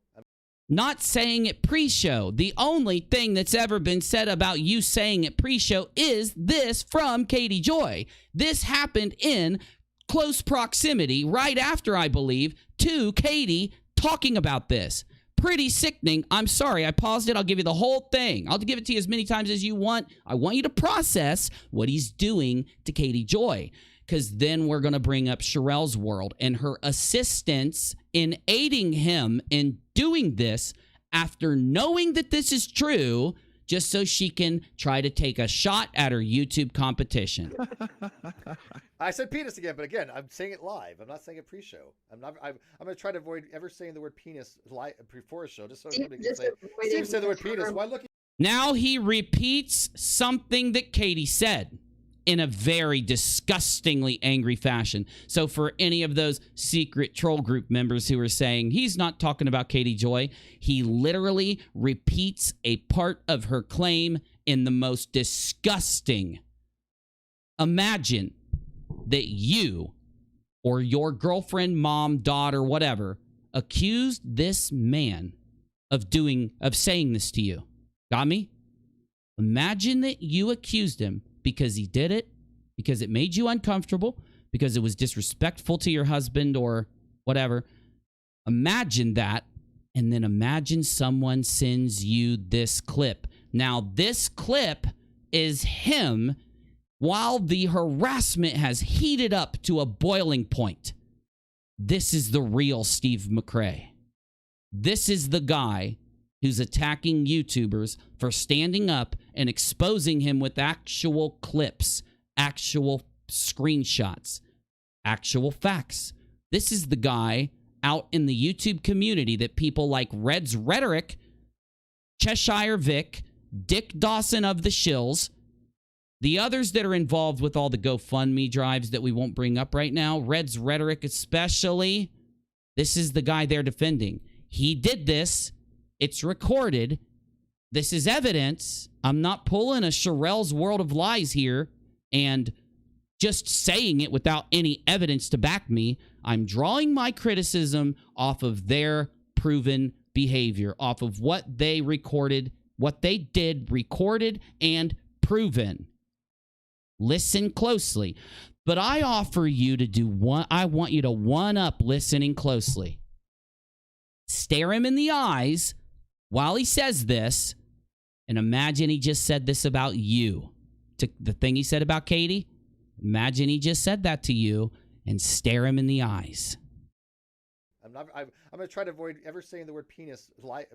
Not saying it pre-show. The only thing that's ever been said about you saying it pre-show is this from Katie Joy. This happened in close proximity right after, I believe, to Katie talking about this. Pretty sickening. I'm sorry. I paused it. I'll give you the whole thing. I'll give it to you as many times as you want. I want you to process what he's doing to Katie Joy, because then we're going to bring up Sharrell's world and her assistance in aiding him in doing this after knowing that this is true, just so she can try to take a shot at her YouTube competition. I said penis again, but again, I'm saying it live. I'm not saying it pre-show. I'm going to try to avoid ever saying the word penis live before a show, just so somebody can say, Steve said the word penis. Why look? Now he repeats something that Katie said in a very disgustingly angry fashion. So for any of those secret troll group members who are saying he's not talking about Katie Joy, he literally repeats a part of her claim in the most disgusting. Imagine that you or your girlfriend, mom, daughter, whatever, accused this man of saying this to you. Got me? Imagine that you accused him because he did it, because it made you uncomfortable, because it was disrespectful to your husband or whatever. Imagine that, and then imagine someone sends you this clip. Now, this clip is him while the harassment has heated up to a boiling point. This is the real Steve McRae. This is the guy who's attacking YouTubers for standing up and exposing him with actual clips, actual screenshots, actual facts. This is the guy out in the YouTube community that people like Red's Rhetoric, Cheshire Vic, Dick Dawson of the Shills, the others that are involved with all the GoFundMe drives that we won't bring up right now, Red's Rhetoric especially, this is the guy they're defending. He did this. It's recorded. This is evidence. I'm not pulling a Sharrell's World of Lies here and just saying it without any evidence to back me. I'm drawing my criticism off of their proven behavior, off of what they recorded, what they did, recorded and proven. Listen closely. But I offer you to do one. I want you to one up listening closely. Stare him in the eyes while he says this, and imagine he just said this about you. The thing he said about Katie, imagine he just said that to you, and stare him in the eyes. I'm going to try to avoid ever saying the word penis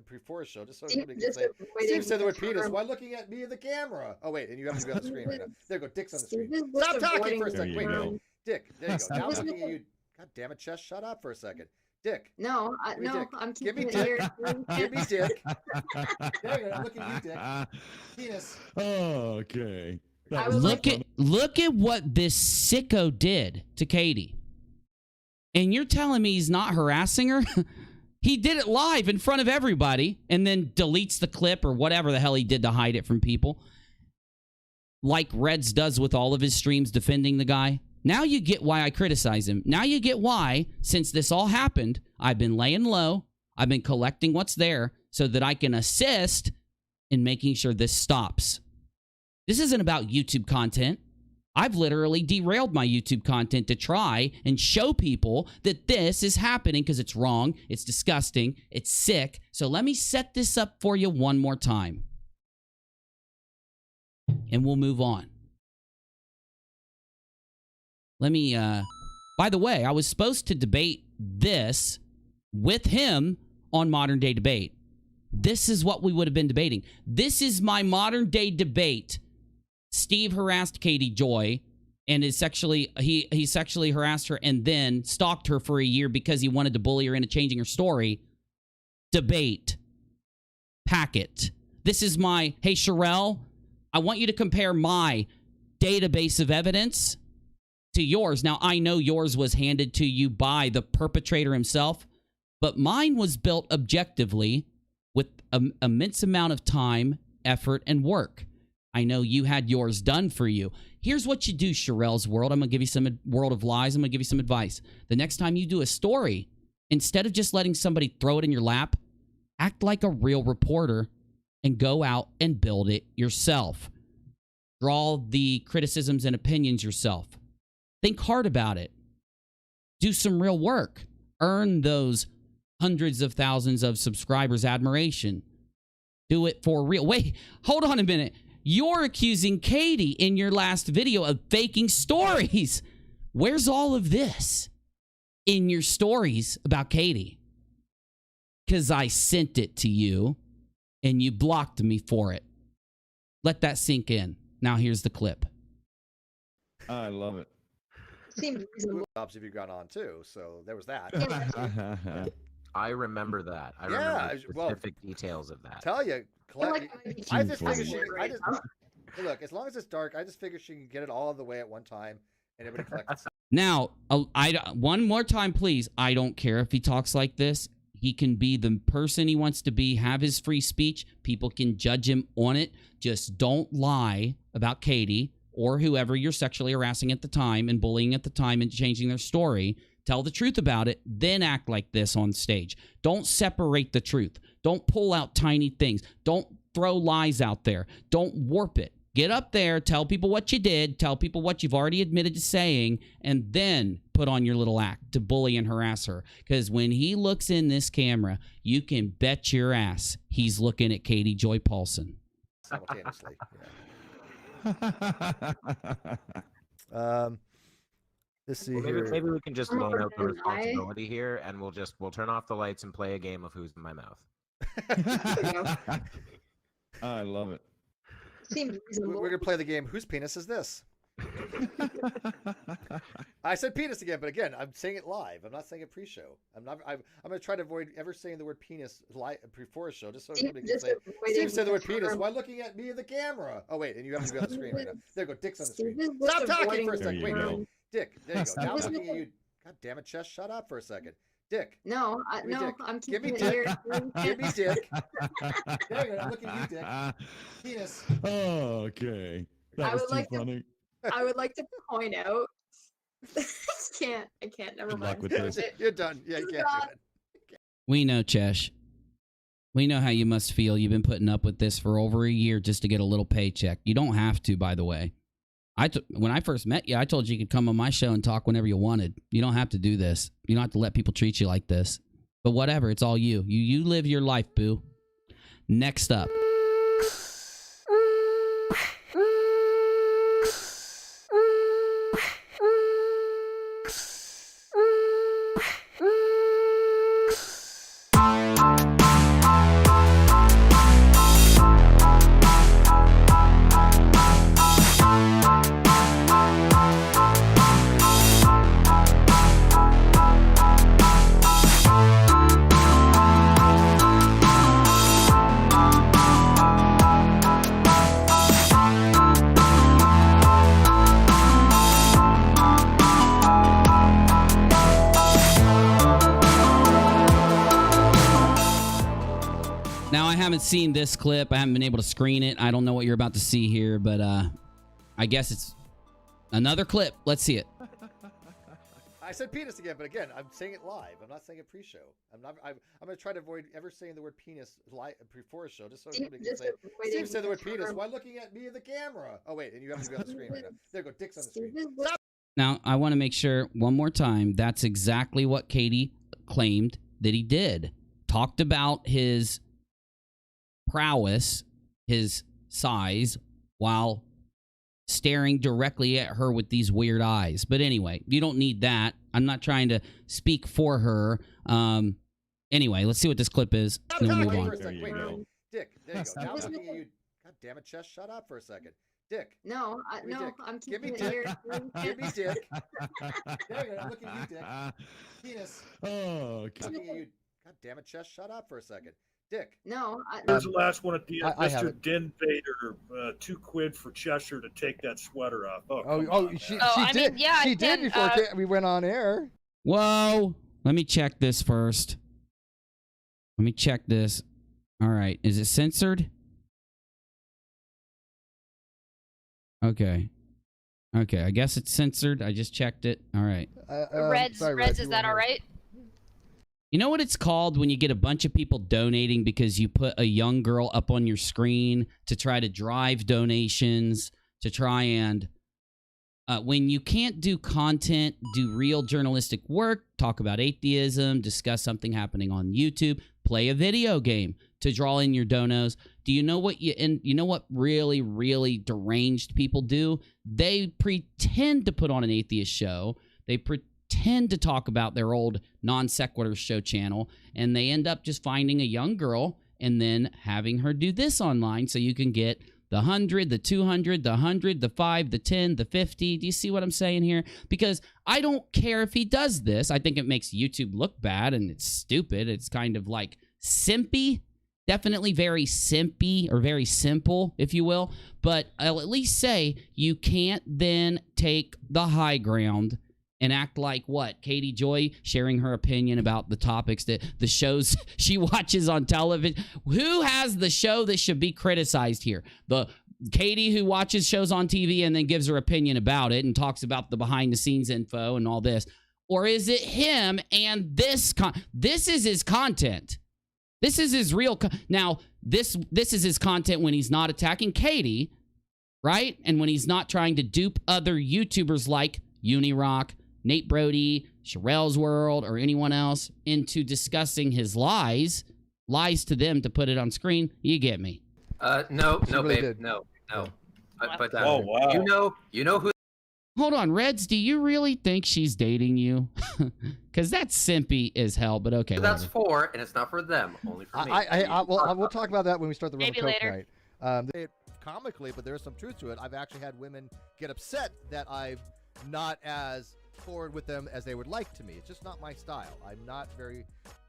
before a show, just so somebody can say, Steve said the word penis. Why looking at me in the camera? Oh, wait, and you have to be on the screen right now. There you go, Dick's on the screen. Stop talking for a second. Wait, no. Dick, there you go. Now I'm looking at you. God damn it, Chess, shut up for a second. Dick. No, Dick. I'm Give me keeping Dick. it Give me Dick. There you go. I'm looking at you, Dick. Penis. Oh, okay. Look at what this sicko did to Katie. And you're telling me he's not harassing her? He did it live in front of everybody and then deletes the clip or whatever the hell he did to hide it from people. Like Reds does with all of his streams defending the guy. Now you get why I criticize him. Now you get why, since this all happened, I've been laying low. I've been collecting what's there so that I can assist in making sure this stops. This isn't about YouTube content. I've literally derailed my YouTube content to try and show people that this is happening because it's wrong, it's disgusting, it's sick. So let me set this up for you one more time. And we'll move on. Let me, by the way, I was supposed to debate this with him on Modern Day Debate. This is what we would have been debating. This is my modern day debate. Steve harassed Katie Joy and he sexually harassed her and then stalked her for a year because he wanted to bully her into changing her story. Debate. Packet. This is my, hey, Shirelle, I want you to compare my database of evidence to yours. Now, I know yours was handed to you by the perpetrator himself, But mine was built objectively with an immense amount of time, effort, and work. I know you had yours done for you. Here's what you do, Sharrell's World. I'm going to give you some World of Lies. I'm going to give you some advice. The next time you do a story, instead of just letting somebody throw it in your lap, act like a real reporter and go out and build it yourself. Draw the criticisms and opinions yourself. Think hard about it. Do some real work. Earn those hundreds of thousands of subscribers' admiration. Do it for real. Wait, hold on a minute. You're accusing Katie in your last video of faking stories. Where's all of this in your stories about Katie? Because I sent it to you and you blocked me for it. Let that sink in. Now here's the clip. I love it. Seems reasonable. Jobs have you gone on too, so there was that. I remember that. I remember specific details of that. Tell you, Like, I just figure look, as long as it's dark, I just figure she can get it all the way at one time and everybody collects it. Now, one more time, please. I don't care if he talks like this. He can be the person he wants to be, have his free speech. People can judge him on it. Just don't lie about Katie or whoever you're sexually harassing at the time and bullying at the time and changing their story. Tell the truth about it, then act like this on stage. Don't separate the truth. Don't pull out tiny things. Don't throw lies out there. Don't warp it. Get up there, tell people what you did, tell people what you've already admitted to saying, and then put on your little act to bully and harass her. Because when he looks in this camera, you can bet your ass he's looking at Katie Joy Paulson. Simultaneously. Let's see here. Maybe we can just loan out the responsibility here, and we'll turn off the lights and play a game of Who's in My Mouth. I love it. Seems reasonable. We're gonna play the game. Whose penis is this? I said penis again, but again, I'm saying it live. I'm not saying it pre-show. I'm gonna try to avoid ever saying the word penis live before a show, just so somebody can say, Steve said the word penis. Why looking at me in the camera? Oh wait, and you have to be on the screen right now. There you go. Dick's on the screen. Stop talking for a second. Wait, no. Dick. There you go. Now I'm looking at you. God damn it, Chess. Shut up for a second. Dick. No, Dick. I'm Give me keeping it Dick. here. Give me Dick. There you go. I'm looking at you, Dick. Penis. Okay. That was too funny. I would like to point out. I can't. Never Good mind. luck with this. You're done. Yeah, you can't do it. We know, Chesh. We know how you must feel. You've been putting up with this for over a year just to get a little paycheck. You don't have to, by the way. When I first met you, I told you you could come on my show and talk whenever you wanted. You don't have to do this. You don't have to let people treat you like this. But whatever, it's all you. You live your life, boo. Next up. Seen this clip. I haven't been able to screen it. I don't know what you're about to see here, but I guess it's another clip. Let's see it. I said penis again, but again, I'm saying it live. I'm not saying it pre-show. I'm gonna try to avoid ever saying the word penis live before a show, just so somebody can say, Steve said the word penis. Why looking at me in the camera? Oh wait, and you have to be on the screen right now. There you go. Dick's on the screen. Now, I want to make sure one more time. That's exactly what Katie claimed that he did. Talked about his prowess, his size, while staring directly at her with these weird eyes. But anyway, you don't need that. I'm not trying to speak for her. Anyway, let's see what this clip is, and then we'll move on. There you go. Dick, there you go. Now I'm looking at you. God damn it, Chess. Shut up for a second. Dick. No, I'm keeping it here. Give me Dick. There you go. I'm looking at you, Dick. Penis. Oh, okay. I'm looking at you. God damn it, Chess. Shut up for a second. Dick. No. Here's the last one at the end. Mr. Dinvader, £2 for Cheshire to take that sweater off. She did. She did before we went on air. Whoa. Let me check this first. Let me check this. All right. Is it censored? Okay. Okay. I guess it's censored. I just checked it. All right. Reds, Reds, is that all right? You know what it's called when you get a bunch of people donating because you put a young girl up on your screen to try to drive donations, to try and, when you can't do content, do real journalistic work, talk about atheism, discuss something happening on YouTube, play a video game to draw in your donos. Do you know what you know what really, really deranged people do? They pretend to put on an atheist show. They pretend to talk about their old non sequitur show channel, and they end up just finding a young girl and then having her do this online so you can get the 100, the 200, the 100, the 5, the 10, the 50. Do you see what I'm saying here? Because I don't care if he does this. I think it makes YouTube look bad, and it's stupid. It's kind of like simpy. Definitely very simpy, or very simple, if you will. But I'll at least say you can't then take the high ground and act like what? Katie Joy sharing her opinion about the topics that the shows she watches on television. Who has the show that should be criticized here? The Katie who watches shows on TV and then gives her opinion about it and talks about the behind the scenes info and all this? Or is it him and this is his content? This is his real now this is his content when he's not attacking Katie, right? And when he's not trying to dupe other YouTubers like UNIRock, Nate Brody, Sharrells World, or anyone else into discussing his lies to them to put it on screen. You get me? No, really babe, did. no. But Oh, wow. you know who? Hold on, Reds, do you really think she's dating you? Because that's simpy as hell, but okay. That's whatever. for, and it's not for them, only for me. We'll talk about that when we start the Rum and Maybe Coke later. night. Comically, but there's some truth to it. I've actually had women get upset that I've not as forward with them as they would like to me. It's just not my style. I'm not very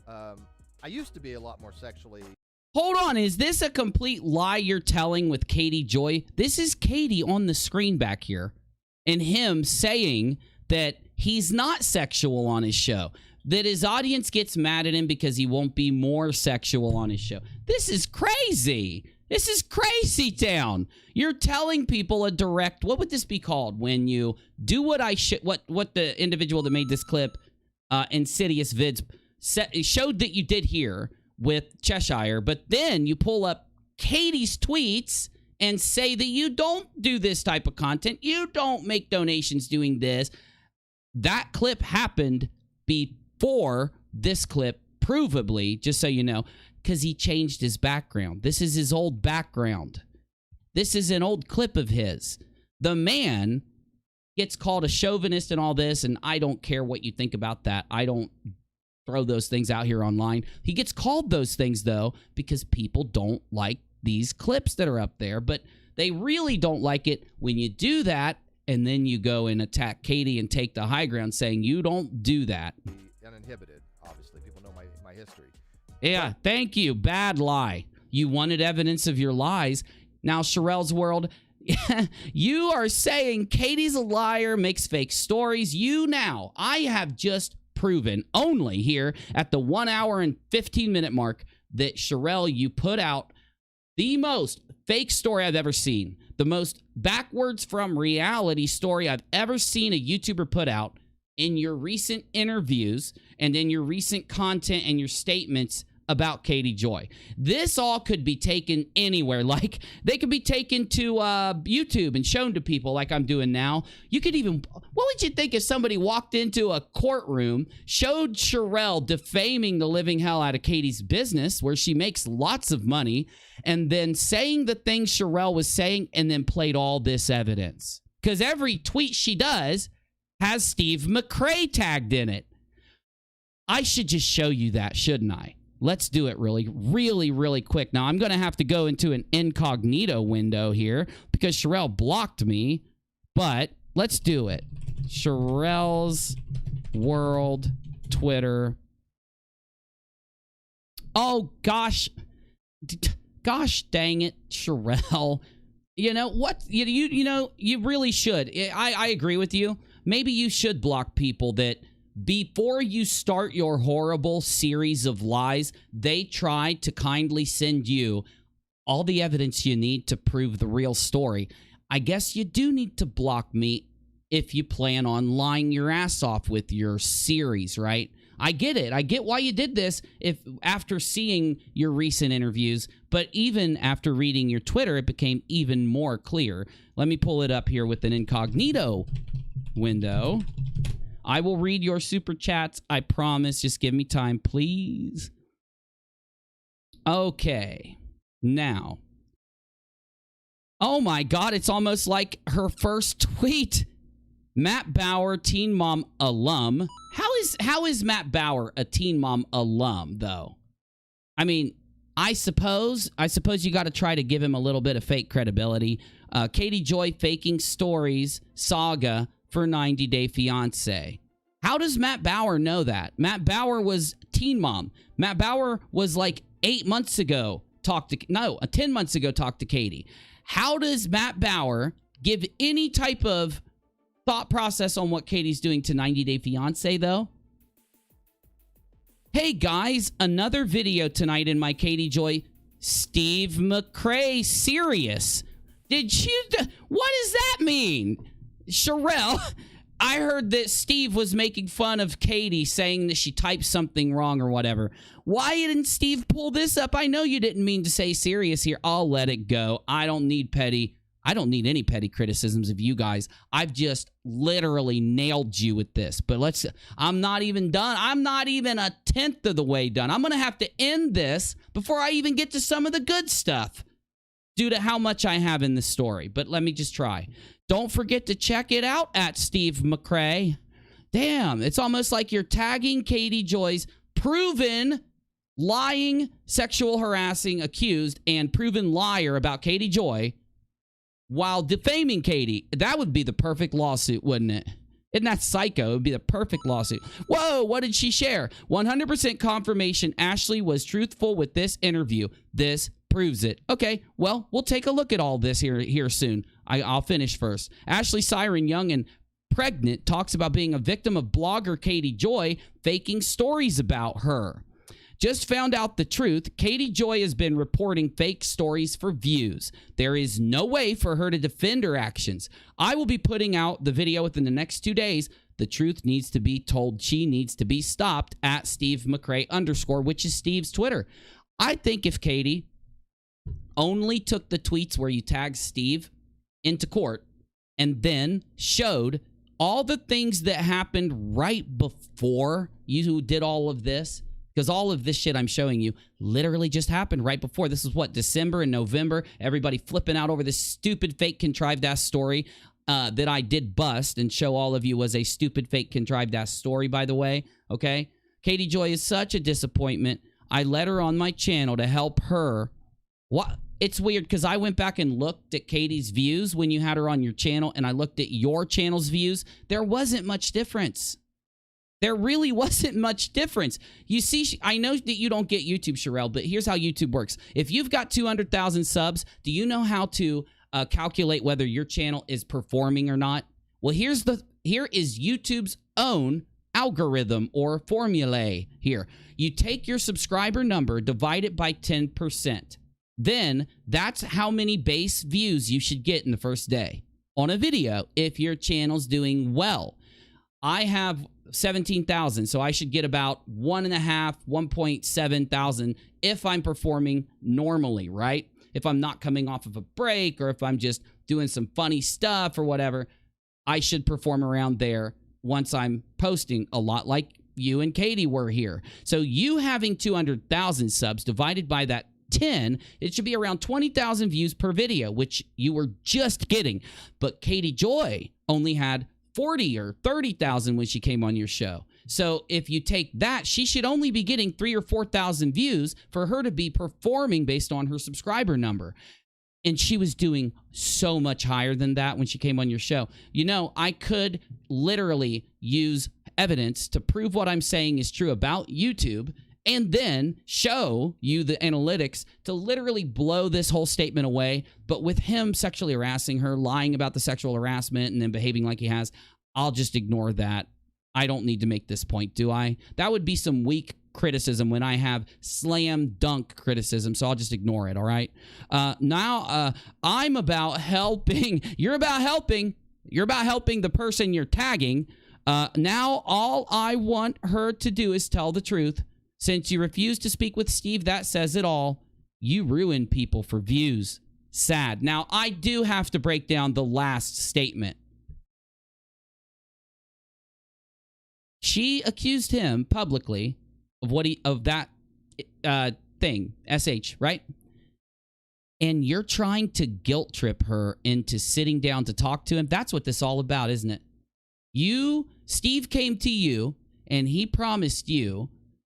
I used to be a lot more sexually. Hold on, is this a complete lie you're telling with Katie Joy? This is Katie on the screen back here, and him saying that he's not sexual on his show, that his audience gets mad at him because he won't be more sexual on his show. This is crazy. This is crazy town. You're telling people a direct, what would this be called? When you do what I should, what the individual that made this clip, Insidious Vids, showed that you did here with Cheshire, but then you pull up Katie's tweets and say that you don't do this type of content. You don't make donations doing this. That clip happened before this clip, provably, just so you know, because he changed his background. This is his old background. This is an old clip of his. The man gets called a chauvinist and all this, and I don't care what you think about that. I don't throw those things out here online. He gets called those things, though, because people don't like these clips that are up there, but they really don't like it when you do that, and then you go and attack Katie and take the high ground saying you don't do that. Uninhibited, obviously. People know my history. Yeah, thank you. Bad lie. You wanted evidence of your lies. Now, Sharrells World, you are saying Katie's a liar, makes fake stories. I have just proven only here at the 1 hour and 15 minute mark that Shirelle, you put out the most fake story I've ever seen. The most backwards from reality story I've ever seen a YouTuber put out in your recent interviews and in your recent content and your statements about Katie Joy. This all could be taken anywhere. Like, they could be taken to YouTube and shown to people like I'm doing now. You could even, what would you think if somebody walked into a courtroom, showed Shirelle defaming the living hell out of Katie's business, where she makes lots of money, and then saying the things Shirelle was saying, and then played all this evidence? Because every tweet she does has Steve McRae tagged in it. I should just show you that, shouldn't I? Let's do it really quick. Now, I'm going to have to go into an incognito window here because Shirelle blocked me, but let's do it. Sharrells World Twitter. Oh, gosh. Gosh dang it, Shirelle. You know what? You know, you really should. I agree with you. Maybe you should block people that before you start your horrible series of lies, they try to kindly send you all the evidence you need to prove the real story. I guess you do need to block me if you plan on lying your ass off with your series, right? I get it. I get why you did this if after seeing your recent interviews, but even after reading your Twitter, it became even more clear. Let me pull it up here with an incognito window. I will read your super chats. I promise. Just give me time, please. Okay. Now. Oh my God, it's almost like her first tweet. Matt Bauer, Teen Mom alum. How is Matt Bauer a Teen Mom alum, though? I mean, I suppose you got to try to give him a little bit of fake credibility. Katie Joy faking stories saga for 90 Day Fiancé. How does Matt Bauer know that? Matt Bauer was Teen Mom. Matt Bauer was like 10 months ago talked to Katie. How does Matt Bauer give any type of thought process on what Katie's doing to 90 Day Fiancé, though? Hey, guys, another video tonight in my Katie Joy. Steve McRae serious. What does that mean? Shirelle, I heard that Steve was making fun of Katie, saying that she typed something wrong or whatever. Why didn't Steve pull this up? I know you didn't mean to say serious here. I'll let it go. I don't need any petty criticisms of you guys. I've just literally nailed you with this. But I'm not even done. I'm not even a 10th of the way done. I'm going to have to end this before I even get to some of the good stuff due to how much I have in the story. But let me just try. Don't forget to check it out at Steve McRae. Damn, it's almost like you're tagging Katie Joy's proven lying, sexual harassing accused and proven liar about Katie Joy while defaming Katie. That would be the perfect lawsuit, wouldn't it? Isn't that psycho? It would be the perfect lawsuit. Whoa, what did she share? 100% confirmation Ashley was truthful with this interview. This proves it. Okay, well, we'll take a look at all this here soon. I'll finish first. Ashley Siren, young and pregnant, talks about being a victim of blogger Katie Joy faking stories about her. Just found out the truth. Katie Joy has been reporting fake stories for views. There is no way for her to defend her actions. I will be putting out the video within the next 2 days. The truth needs to be told. She needs to be stopped at Steve McRae _, which is Steve's Twitter. I think if Katie only took the tweets where you tagged Steve into court and then showed all the things that happened right before you did all of this, because all of this shit I'm showing you literally just happened right before. This is what, December and November? Everybody flipping out over this stupid, fake, contrived-ass story that I did bust and show all of you was a stupid, fake, contrived-ass story, by the way, okay? Katie Joy is such a disappointment. I let her on my channel to help her. What? It's weird because I went back and looked at Katie's views when you had her on your channel, and I looked at your channel's views. There wasn't much difference. There really wasn't much difference. You see, I know that you don't get YouTube, Shirelle, but here's how YouTube works. If you've got 200,000 subs, do you know how to calculate whether your channel is performing or not? Well, here is YouTube's own algorithm or formulae here. You take your subscriber number, divide it by 10%. Then that's how many base views you should get in the first day on a video if your channel's doing well. I have 17,000, so I should get about 1.7 thousand if I'm performing normally, right? If I'm not coming off of a break or if I'm just doing some funny stuff or whatever, I should perform around there once I'm posting a lot like you and Katie were here. So you having 200,000 subs divided by that 10, it should be around 20,000 views per video, which you were just getting. But Katie Joy only had 40 or 30,000 when she came on your show. So if you take that, she should only be getting 3,000 or 4,000 views for her to be performing based on her subscriber number. And she was doing so much higher than that when she came on your show. You know, I could literally use evidence to prove what I'm saying is true about YouTube and then show you the analytics to literally blow this whole statement away. But with him sexually harassing her, lying about the sexual harassment, and then behaving like he has, I'll just ignore that. I don't need to make this point, do I? That would be some weak criticism when I have slam dunk criticism, so I'll just ignore it, all right? Now, I'm about helping. You're about helping. You're about helping the person you're tagging. Now, all I want her to do is tell the truth. Since you refuse to speak with Steve, that says it all. You ruin people for views. Sad. Now, I do have to break down the last statement. She accused him publicly of that thing, SH, right? And you're trying to guilt trip her into sitting down to talk to him. That's what this is all about, isn't it? Steve came to you and he promised you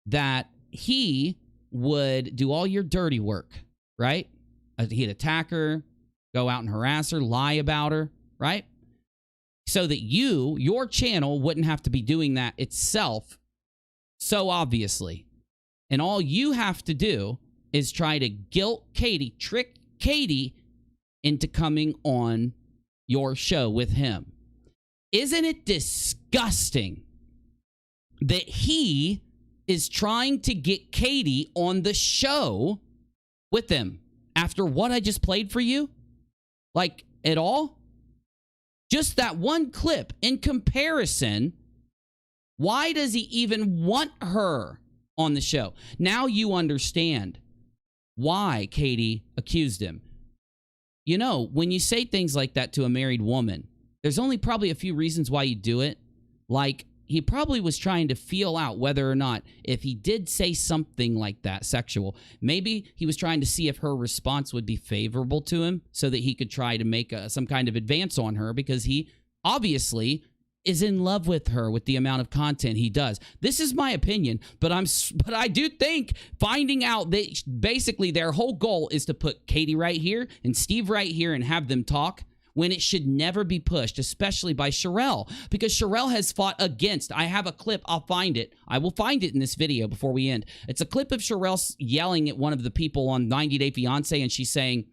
that he would do all your dirty work, right? He'd attack her, go out and harass her, lie about her, right? So that your channel wouldn't have to be doing that itself so obviously. And all you have to do is try to trick Katie into coming on your show with him. Isn't it disgusting that he is trying to get Katie on the show with him after what I just played for you? Like, at all? Just that one clip in comparison. Why does he even want her on the show? Now you understand why Katie accused him. You know, when you say things like that to a married woman, there's only probably a few reasons why you do it. Like, he probably was trying to feel out whether or not, if he did say something like that, sexual, maybe he was trying to see if her response would be favorable to him so that he could try to make some kind of advance on her, because he obviously is in love with her with the amount of content he does. This is my opinion, but I do think finding out that basically their whole goal is to put Katie right here and Steve right here and have them talk, when it should never be pushed, especially by Shirelle, because Shirelle has fought against. I have a clip. I'll find it. I will find it in this video before we end. It's a clip of Shirelle yelling at one of the people on 90 Day Fiancé, and she's saying,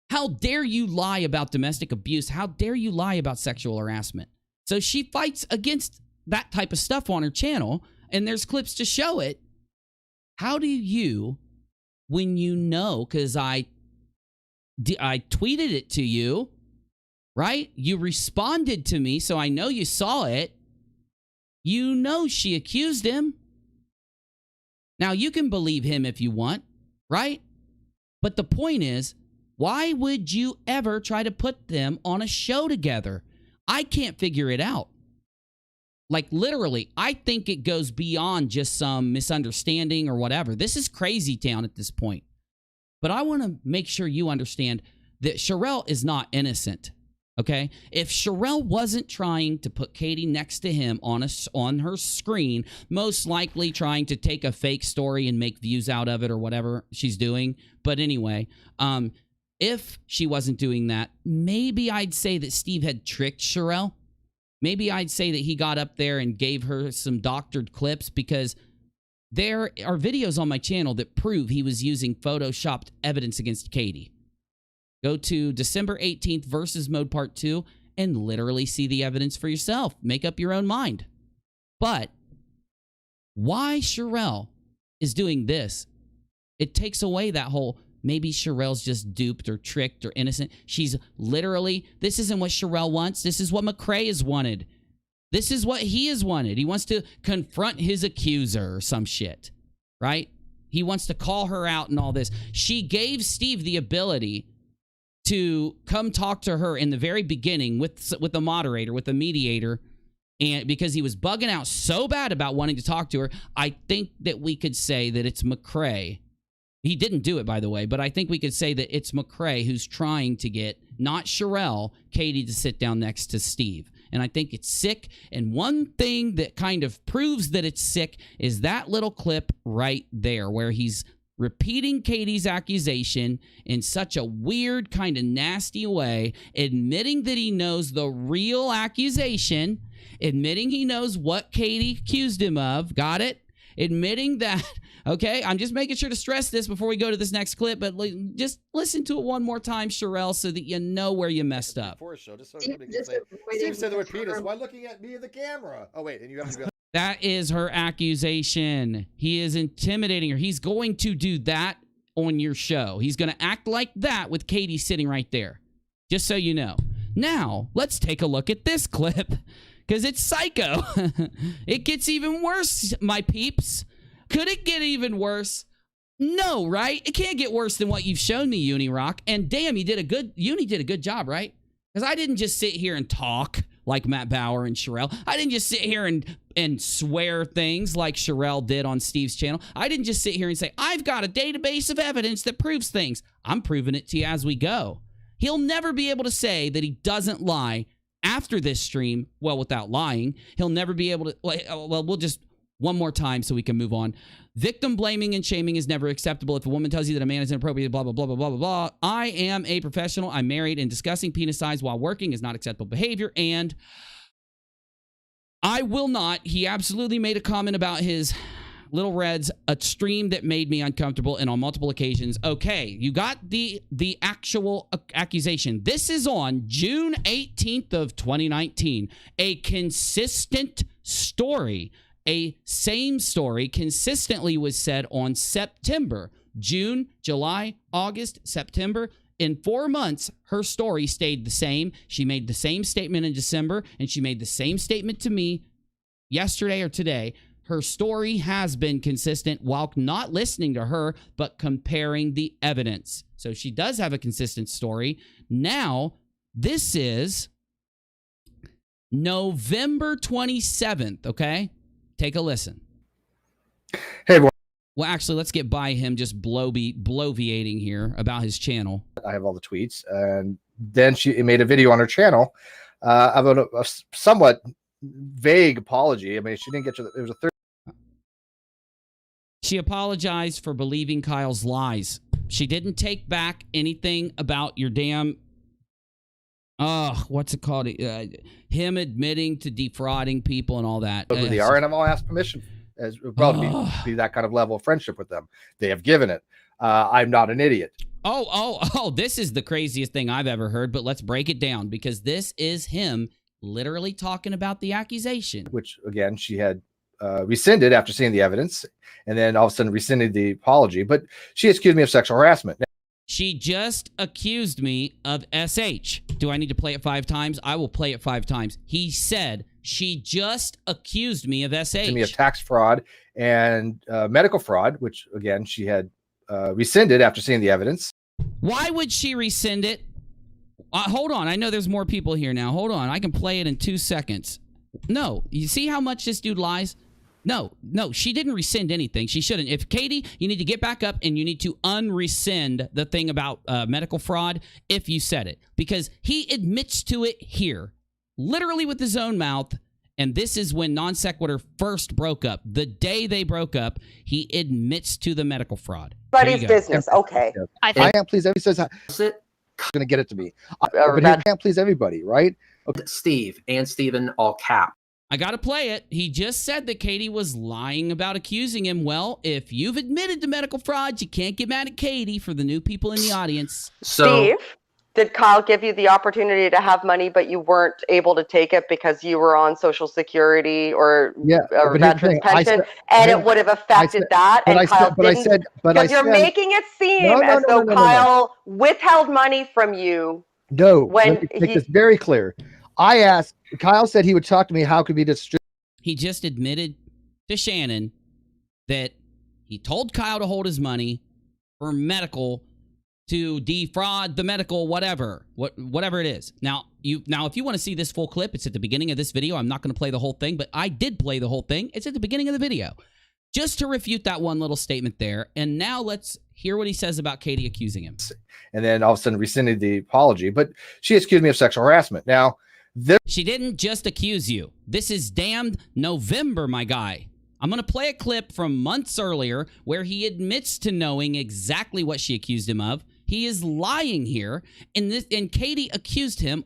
"How dare you lie about domestic abuse? How dare you lie about sexual harassment?" So she fights against that type of stuff on her channel, and there's clips to show it. How do you, when you know, because I tweeted it to you, right? You responded to me, so I know you saw it. You know she accused him. Now, you can believe him if you want, right? But the point is, why would you ever try to put them on a show together? I can't figure it out. Like, literally, I think it goes beyond just some misunderstanding or whatever. This is crazy town at this point. But I want to make sure you understand that Shirelle is not innocent, okay? If Shirelle wasn't trying to put Katie next to him on her screen, most likely trying to take a fake story and make views out of it or whatever she's doing. But anyway, if she wasn't doing that, maybe I'd say that Steve had tricked Shirelle. Maybe I'd say that he got up there and gave her some doctored clips, because there are videos on my channel that prove he was using photoshopped evidence against Katie. Go to December 18th versus mode part 2 and literally see the evidence for yourself. Make up your own mind. But why Shirelle is doing this, it takes away that whole, maybe Shirelle's just duped or tricked or innocent. She's literally, this isn't what Shirelle wants. This is what McRae has wanted. This is what he has wanted. He wants to confront his accuser or some shit, right? He wants to call her out and all this. She gave Steve the ability to come talk to her in the very beginning with a moderator, with a mediator, and because he was bugging out so bad about wanting to talk to her, I think that we could say that it's McRae. He didn't do it, by the way, but I think we could say that it's McRae who's trying to get, not Shirelle, Katie to sit down next to Steve. And I think it's sick. And one thing that kind of proves that it's sick is that little clip right there where he's repeating Katie's accusation in such a weird, kind of nasty way, admitting that he knows the real accusation, admitting he knows what Katie accused him of, got it? admitting that, okay? I'm just making sure to stress this before we go to this next clip, but just listen to it one more time, Shirelle, so that you know where you messed up. Steve said the word penis. Why looking at me in the camera? Oh, wait, and you have to go. That is her accusation. He is intimidating her. He's going to do that on your show. He's going to act like that with Katie sitting right there, just so you know. Now, let's take a look at this clip, because it's psycho. It gets even worse, my peeps. Could it get even worse? No, right? It can't get worse than what you've shown me, UNIRock. And damn, Uni did a good job, right? Because I didn't just sit here and talk like Matt Bauer and Shirelle. I didn't just sit here and swear things like Shirelle did on Steve's channel. I didn't just sit here and say, I've got a database of evidence that proves things. I'm proving it to you as we go. He'll never be able to say that he doesn't lie after this stream, well, without lying. He'll never be able to, well, we'll just, one more time so we can move on. Victim blaming and shaming is never acceptable. If a woman tells you that a man is inappropriate, blah, blah, blah, blah, blah, blah, blah. I am a professional. I'm married, and discussing penis size while working is not acceptable behavior. And I will not. He absolutely made a comment about his Little Reds, a stream that made me uncomfortable, and on multiple occasions. Okay, you got the actual accusation. This is on June 18th of 2019. A consistent story. A same story consistently was said on September, June, July, August, September. In 4 months, her story stayed the same. She made the same statement in December, and she made the same statement to me yesterday or today. Her story has been consistent while not listening to her, but comparing the evidence. So she does have a consistent story. Now, this is November 27th, okay? Take a listen. Hey, everyone. Well, actually, let's get by him just bloviating here about his channel. I have all the tweets. And then she made a video on her channel about a somewhat vague apology. I mean, she didn't get to it was a third. She apologized for believing Kyle's lies. She didn't take back anything about your damn... what's it called? Him admitting to defrauding people and all that. They are, and I'm all asked permission as well to be that kind of level of friendship with them. They have given it. I'm not an idiot. Oh, this is the craziest thing I've ever heard, but let's break it down, because this is him literally talking about the accusation. Which, again, she had rescinded after seeing the evidence, and then all of a sudden rescinded the apology. But she accused me of sexual harassment. She just accused me of SH. Do I need to play it 5 times? I will play it 5 times. He said, she just accused me of SH. Me of tax fraud and medical fraud, which, again, she had rescinded after seeing the evidence. Why would she rescind it? Hold on. I know there's more people here now. Hold on. I can play it in 2 seconds. No. You see how much this dude lies? No, she didn't rescind anything. She shouldn't. If Katie, you need to get back up and you need to unrescind the thing about medical fraud if you said it, because he admits to it here, literally with his own mouth. And this is when Non Sequitur first broke up. The day they broke up, he admits to the medical fraud. Buddy's business. Okay. I can't please everybody. Says going to get it to me. I can't please everybody, right? Okay. Steve and Steven all cap. I got to play it. He just said that Katie was lying about accusing him. Well, if you've admitted to medical fraud, you can't get mad at Katie. For the new people in the audience. Steve, did Kyle give you the opportunity to have money, but you weren't able to take it because you were on Social Security or veterans pension, and it would have affected that? And Kyle didn't, because you're making it seem as though Kyle withheld money from you. No, let me make this very clear. I asked, Kyle said he would talk to me. How could we distribute? He just admitted to Shannon that he told Kyle to hold his money for medical, to defraud the medical, whatever it is. Now, if you want to see this full clip, it's at the beginning of this video. I'm not going to play the whole thing, but I did play the whole thing. It's at the beginning of the video, just to refute that one little statement there. And now let's hear what he says about Katie accusing him. And then all of a sudden rescinded the apology, but she accused me of sexual harassment. Now, she didn't just accuse you. This is damned November, my guy. I'm going to play a clip from months earlier where he admits to knowing exactly what she accused him of. He is lying here, and Katie accused him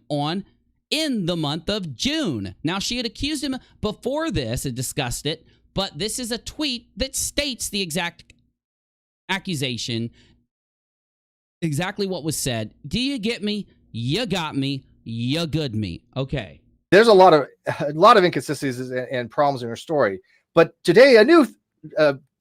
in the month of June. Now, she had accused him before this and discussed it, but this is a tweet that states the exact accusation, exactly what was said. Do you get me? You got me. You good me. Okay. There's a lot of inconsistencies and problems in her story, but today a new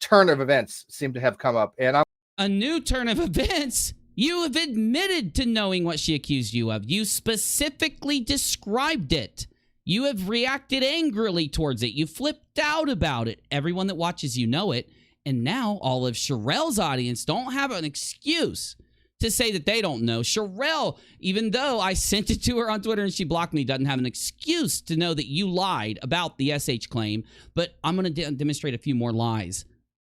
turn of events seem to have come up, and a new turn of events. You have admitted to knowing what she accused you of. You specifically described it. You have reacted angrily towards it. You flipped out about it. Everyone that watches you know it. And now all of Sharrell's audience don't have an excuse to say that they don't know. Shirelle, even though I sent it to her on Twitter and she blocked me, doesn't have an excuse to know that you lied about the SH claim. But I'm going to demonstrate a few more lies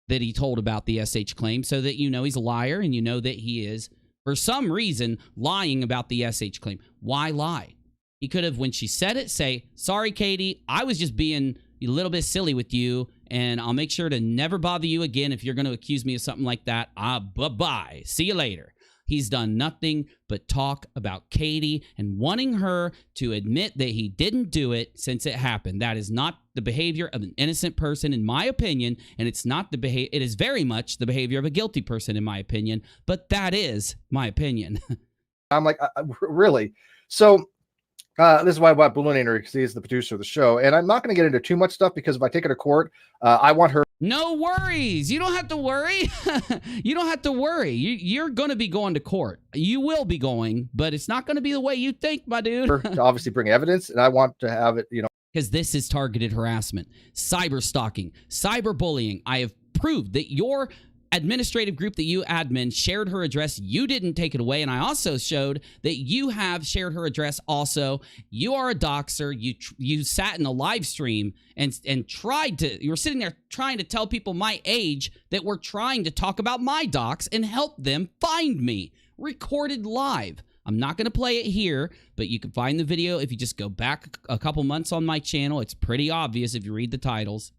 that he told about the SH claim so that you know he's a liar and you know that he is, for some reason, lying about the SH claim. Why lie? He could have, when she said it, say, sorry, Katie, I was just being a little bit silly with you, and I'll make sure to never bother you again if you're going to accuse me of something like that. Bye-bye. See you later. He's done nothing but talk about Katie and wanting her to admit that he didn't do it since it happened. That is not the behavior of an innocent person, in my opinion, and it's not the behavior. It is very much the behavior of a guilty person, in my opinion, but that is my opinion. I'm like, really? So this is why I bought Balloonator, because he's the producer of the show, and I'm not going to get into too much stuff because if I take her to court, I want her. No worries. You don't have to worry. You don't have to worry. You're going to be going to court. You will be going, but it's not going to be the way you think, my dude. To obviously bring evidence, and I want to have it, because this is targeted harassment, cyber stalking, cyber bullying. I have proved that your administrative group that you admin shared her address. You didn't take it away. And I also showed that you have shared her address also. You are a doxer. You sat in a live stream and tried to, you were sitting there trying to tell people my age that were trying to talk about my docs and help them find me. Recorded live. I'm not going to play it here, but you can find the video if you just go back a couple months on my channel. It's pretty obvious if you read the titles.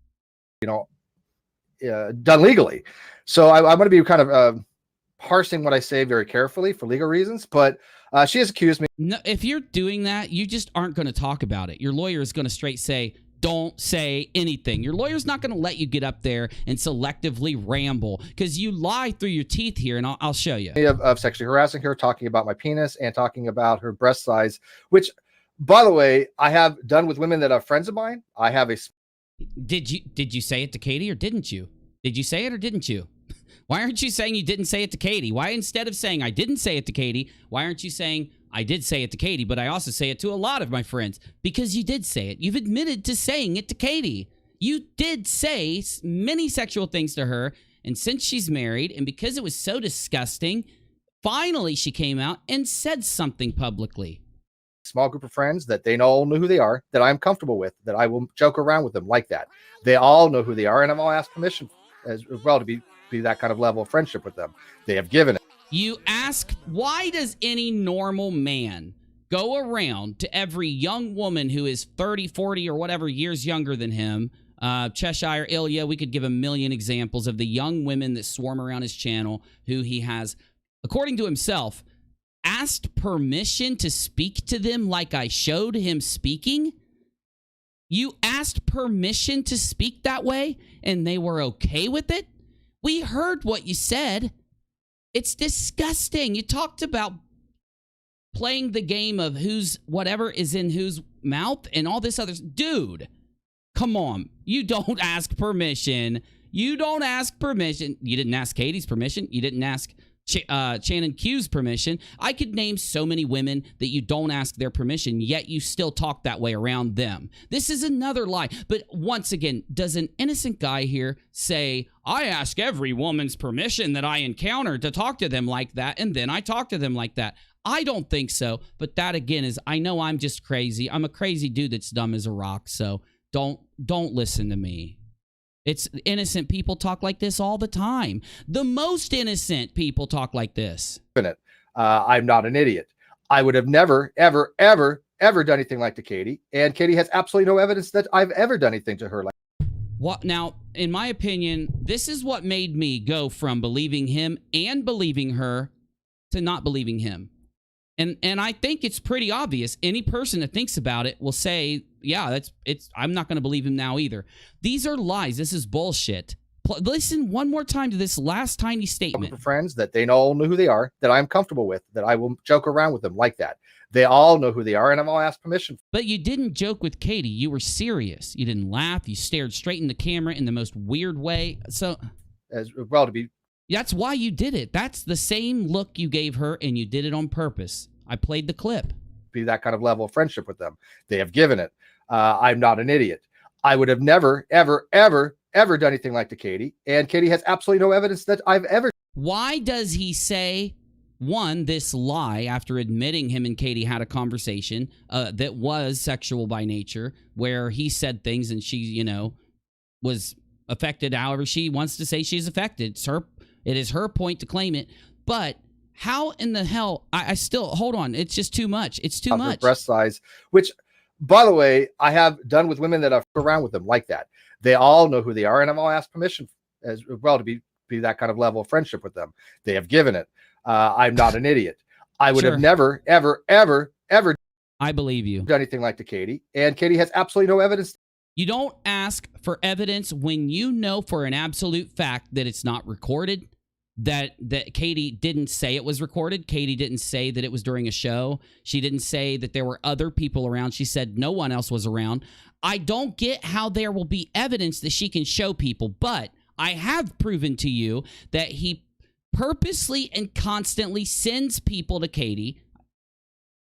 Done legally. So I'm going to be kind of parsing what I say very carefully for legal reasons, but she has accused me. No, if you're doing that, you just aren't going to talk about it. Your lawyer is going to straight say, don't say anything. Your lawyer's not going to let you get up there and selectively ramble because you lie through your teeth here, and I'll show you. Of sexually harassing her, talking about my penis and talking about her breast size, which, by the way, I have done with women that are friends of mine. I have a... Did you say it to Katie or didn't you? Did you say it or didn't you? Why aren't you saying you didn't say it to Katie? Why, instead of saying I didn't say it to Katie, why aren't you saying I did say it to Katie, but I also say it to a lot of my friends? Because you did say it. You've admitted to saying it to Katie. You did say many sexual things to her, and since she's married, and because it was so disgusting, finally she came out and said something publicly. Small group of friends that they all know who they are, that I'm comfortable with, that I will joke around with them like that. They all know who they are, and I've all asked permission as well to be that kind of level of friendship with them. They have given it. You ask, why does any normal man go around to every young woman who is 30, 40, or whatever years younger than him, Cheshire, Ilya, we could give a million examples of the young women that swarm around his channel who he has, according to himself, asked permission to speak to them like I showed him speaking? You asked permission to speak that way, and they were okay with it? We heard what you said. It's disgusting. You talked about playing the game of who's whatever is in whose mouth and all this other... Dude, come on. You don't ask permission. You don't ask permission. You didn't ask Katie's permission. You didn't ask Shannon Q's permission. I could name so many women that you don't ask their permission, yet you still talk that way around them. This is another lie. But once again, does an innocent guy here say, I ask every woman's permission that I encounter to talk to them like that, and then I talk to them like that? I don't think so. But that, again, is, I know I'm just crazy. I'm a crazy dude that's dumb as a rock, so don't listen to me. It's innocent people talk like this all the time. The most innocent people talk like this. I'm not an idiot. I would have never, ever, ever, ever done anything like to Katie. And Katie has absolutely no evidence that I've ever done anything to her. What now, in my opinion, this is what made me go from believing him and believing her to not believing him. And I think it's pretty obvious. Any person that thinks about it will say, yeah, I'm not going to believe him now either. These are lies. This is bullshit. Listen one more time to this last tiny statement. Friends that they all know who they are, that I'm comfortable with, that I will joke around with them like that. They all know who they are, and I've all asked permission. But you didn't joke with Katie. You were serious. You didn't laugh. You stared straight in the camera in the most weird way. So, as well, to be. That's why you did it. That's the same look you gave her, and you did it on purpose. I played the clip. Be that kind of level of friendship with them. They have given it. I'm not an idiot. I would have never, ever, ever, ever done anything like to Katie, and Katie has absolutely no evidence that I've ever. Why does he say, one, this lie after admitting him and Katie had a conversation that was sexual by nature, where he said things and she, you know, was affected however she wants to say she's affected. It is her point to claim it. But how in the hell, I still, hold on, it's just too much. It's too much. Breast size, which, by the way, I have done with women that I've around with them like that. They all know who they are, and I've all asked permission as well to be that kind of level of friendship with them. They have given it. I'm not an idiot. I would have never, ever, ever, ever. I believe you. Done anything like to Katie, and Katie has absolutely no evidence. You don't ask for evidence when you know for an absolute fact that it's not recorded, that Katie didn't say it was recorded. Katie didn't say that it was during a show. She didn't say that there were other people around. She said no one else was around. I don't get how there will be evidence that she can show people, but I have proven to you that he purposely and constantly sends people to Katie.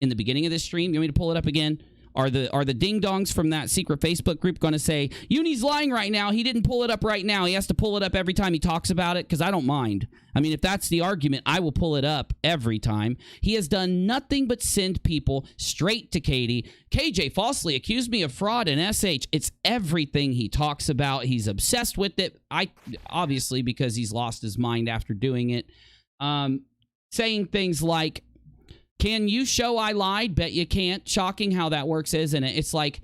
In the beginning of this stream, you want me to pull it up again? Are the ding-dongs from that secret Facebook group going to say, Uni's lying right now, he didn't pull it up right now, he has to pull it up every time he talks about it? Because I don't mind. I mean, if that's the argument, I will pull it up every time. He has done nothing but send people straight to Katie. KJ falsely accused me of fraud and SH. It's everything he talks about. He's obsessed with it. Obviously, because he's lost his mind after doing it. Saying things like, can you show I lied? Bet you can't. Shocking how that works, isn't it? It's like,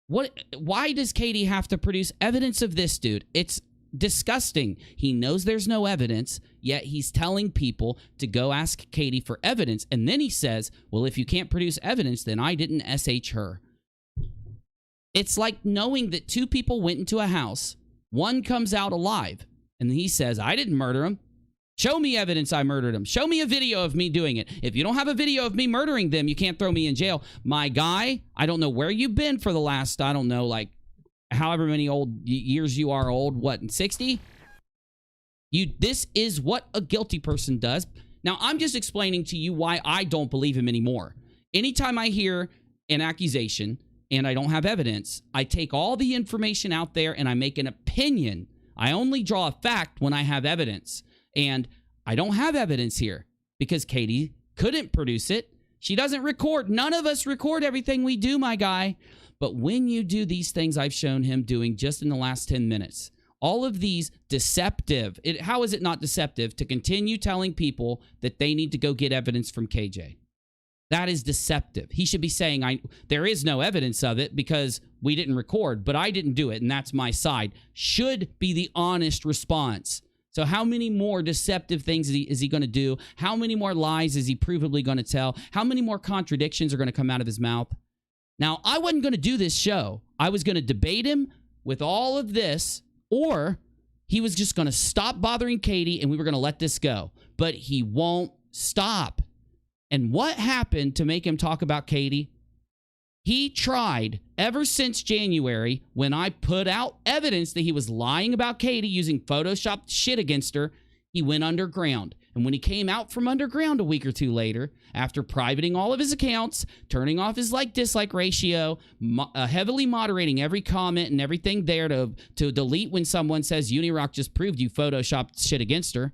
what? Why does Katie have to produce evidence of this dude? It's disgusting. He knows there's no evidence, yet he's telling people to go ask Katie for evidence. And then he says, well, if you can't produce evidence, then I didn't SH her. It's like knowing that two people went into a house. One comes out alive, and he says, I didn't murder him. Show me evidence I murdered him. Show me a video of me doing it. If you don't have a video of me murdering them, you can't throw me in jail. My guy, I don't know where you've been for the last, I don't know, like, however many old years you are old. What, 60? This is what a guilty person does. Now, I'm just explaining to you why I don't believe him anymore. Anytime I hear an accusation and I don't have evidence, I take all the information out there and I make an opinion. I only draw a fact when I have evidence. And I don't have evidence here because Katie couldn't produce it. She doesn't record. None of us record everything we do, my guy. But when you do these things I've shown him doing just in the last 10 minutes, all of these deceptive, how is it not deceptive to continue telling people that they need to go get evidence from KJ? That is deceptive. He should be saying, there is no evidence of it because we didn't record, but I didn't do it, and that's my side. Should be the honest response. So how many more deceptive things is he going to do? How many more lies is he provably going to tell? How many more contradictions are going to come out of his mouth? Now, I wasn't going to do this show. I was going to debate him with all of this, or he was just going to stop bothering Katie and we were going to let this go. But he won't stop. And what happened to make him talk about Katie? He tried ever since January when I put out evidence that he was lying about Katie using Photoshopped shit against her. He went underground. And when he came out from underground a week or two later, after privating all of his accounts, turning off his like-dislike ratio, heavily moderating every comment and everything there to delete when someone says UNIRock just proved you Photoshopped shit against her,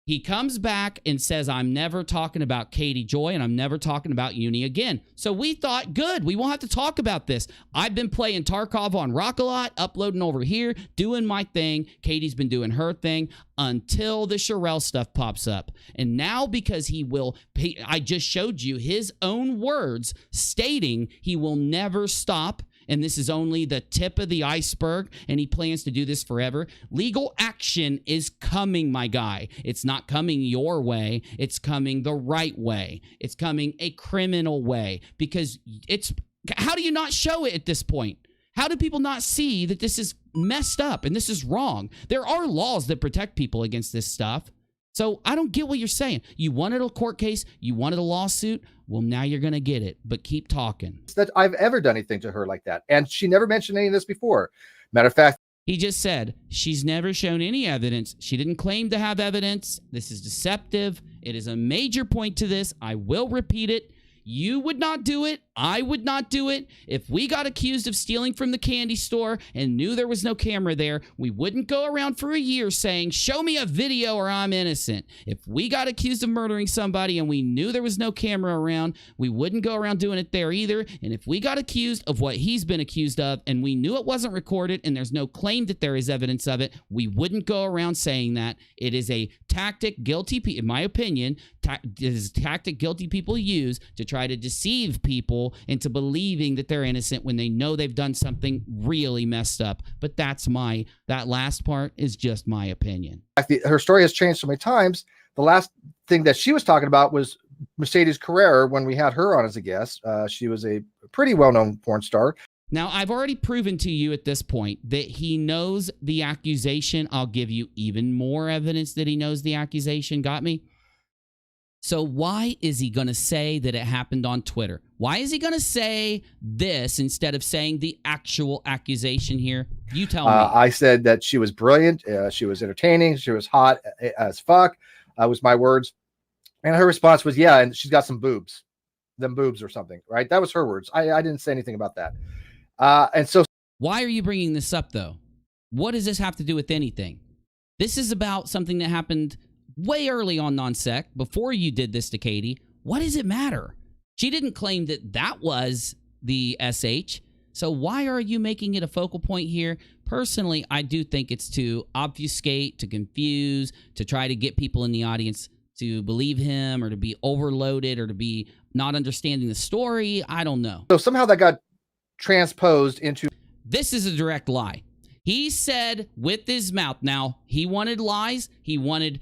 he comes back and says, I'm never talking about Katie Joy and I'm never talking about Uni again. So we thought, good, we won't have to talk about this. I've been playing Tarkov on Rock a lot, uploading over here, doing my thing. Katie's been doing her thing until the Shirelle stuff pops up. And now because I just showed you his own words stating he will never stop and this is only the tip of the iceberg, and he plans to do this forever. Legal action is coming, my guy. It's not coming your way. It's coming the right way. It's coming a criminal way, because it's, how do you not show it at this point? How do people not see that this is messed up and this is wrong? There are laws that protect people against this stuff. So I don't get what you're saying. You wanted a court case. You wanted a lawsuit. Well, now you're going to get it, but keep talking. That I've ever done anything to her like that. And she never mentioned any of this before. Matter of fact, he just said she's never shown any evidence. She didn't claim to have evidence. This is deceptive. It is a major point to this. I will repeat it. You would not do it. I would not do it. If we got accused of stealing from the candy store and knew there was no camera there, we wouldn't go around for a year saying, show me a video or I'm innocent. If we got accused of murdering somebody and we knew there was no camera around, we wouldn't go around doing it there either. And if we got accused of what he's been accused of and we knew it wasn't recorded and there's no claim that there is evidence of it, we wouldn't go around saying that. It is a tactic in my opinion, tactic guilty people use to try to deceive people into believing that they're innocent when they know they've done something really messed up. But that last part is just my opinion. Her story has changed so many times. The last thing that she was talking about was Mercedes Carrera when we had her on as a guest. She was a pretty well-known porn star. Now, I've already proven to you at this point that he knows the accusation. I'll give you even more evidence that he knows the accusation. Got me? So why is he going to say that it happened on Twitter? Why is he going to say this instead of saying the actual accusation here? You tell me. I said that she was brilliant. She was entertaining. She was hot as fuck, was my words. And her response was, yeah, and she's got some boobs. Them boobs or something, right? That was her words. I didn't say anything about that. And so why are you bringing this up, though? What does this have to do with anything? This is about something that happened way early on non-sec, before you did this to Katie. What does it matter? She didn't claim that that was the SH. So why are you making it a focal point here? Personally, I do think it's to obfuscate, to confuse, to try to get people in the audience to believe him or to be overloaded or to be not understanding the story. I don't know. So somehow that got transposed into... This is a direct lie. He said with his mouth. Now, he wanted lies. He wanted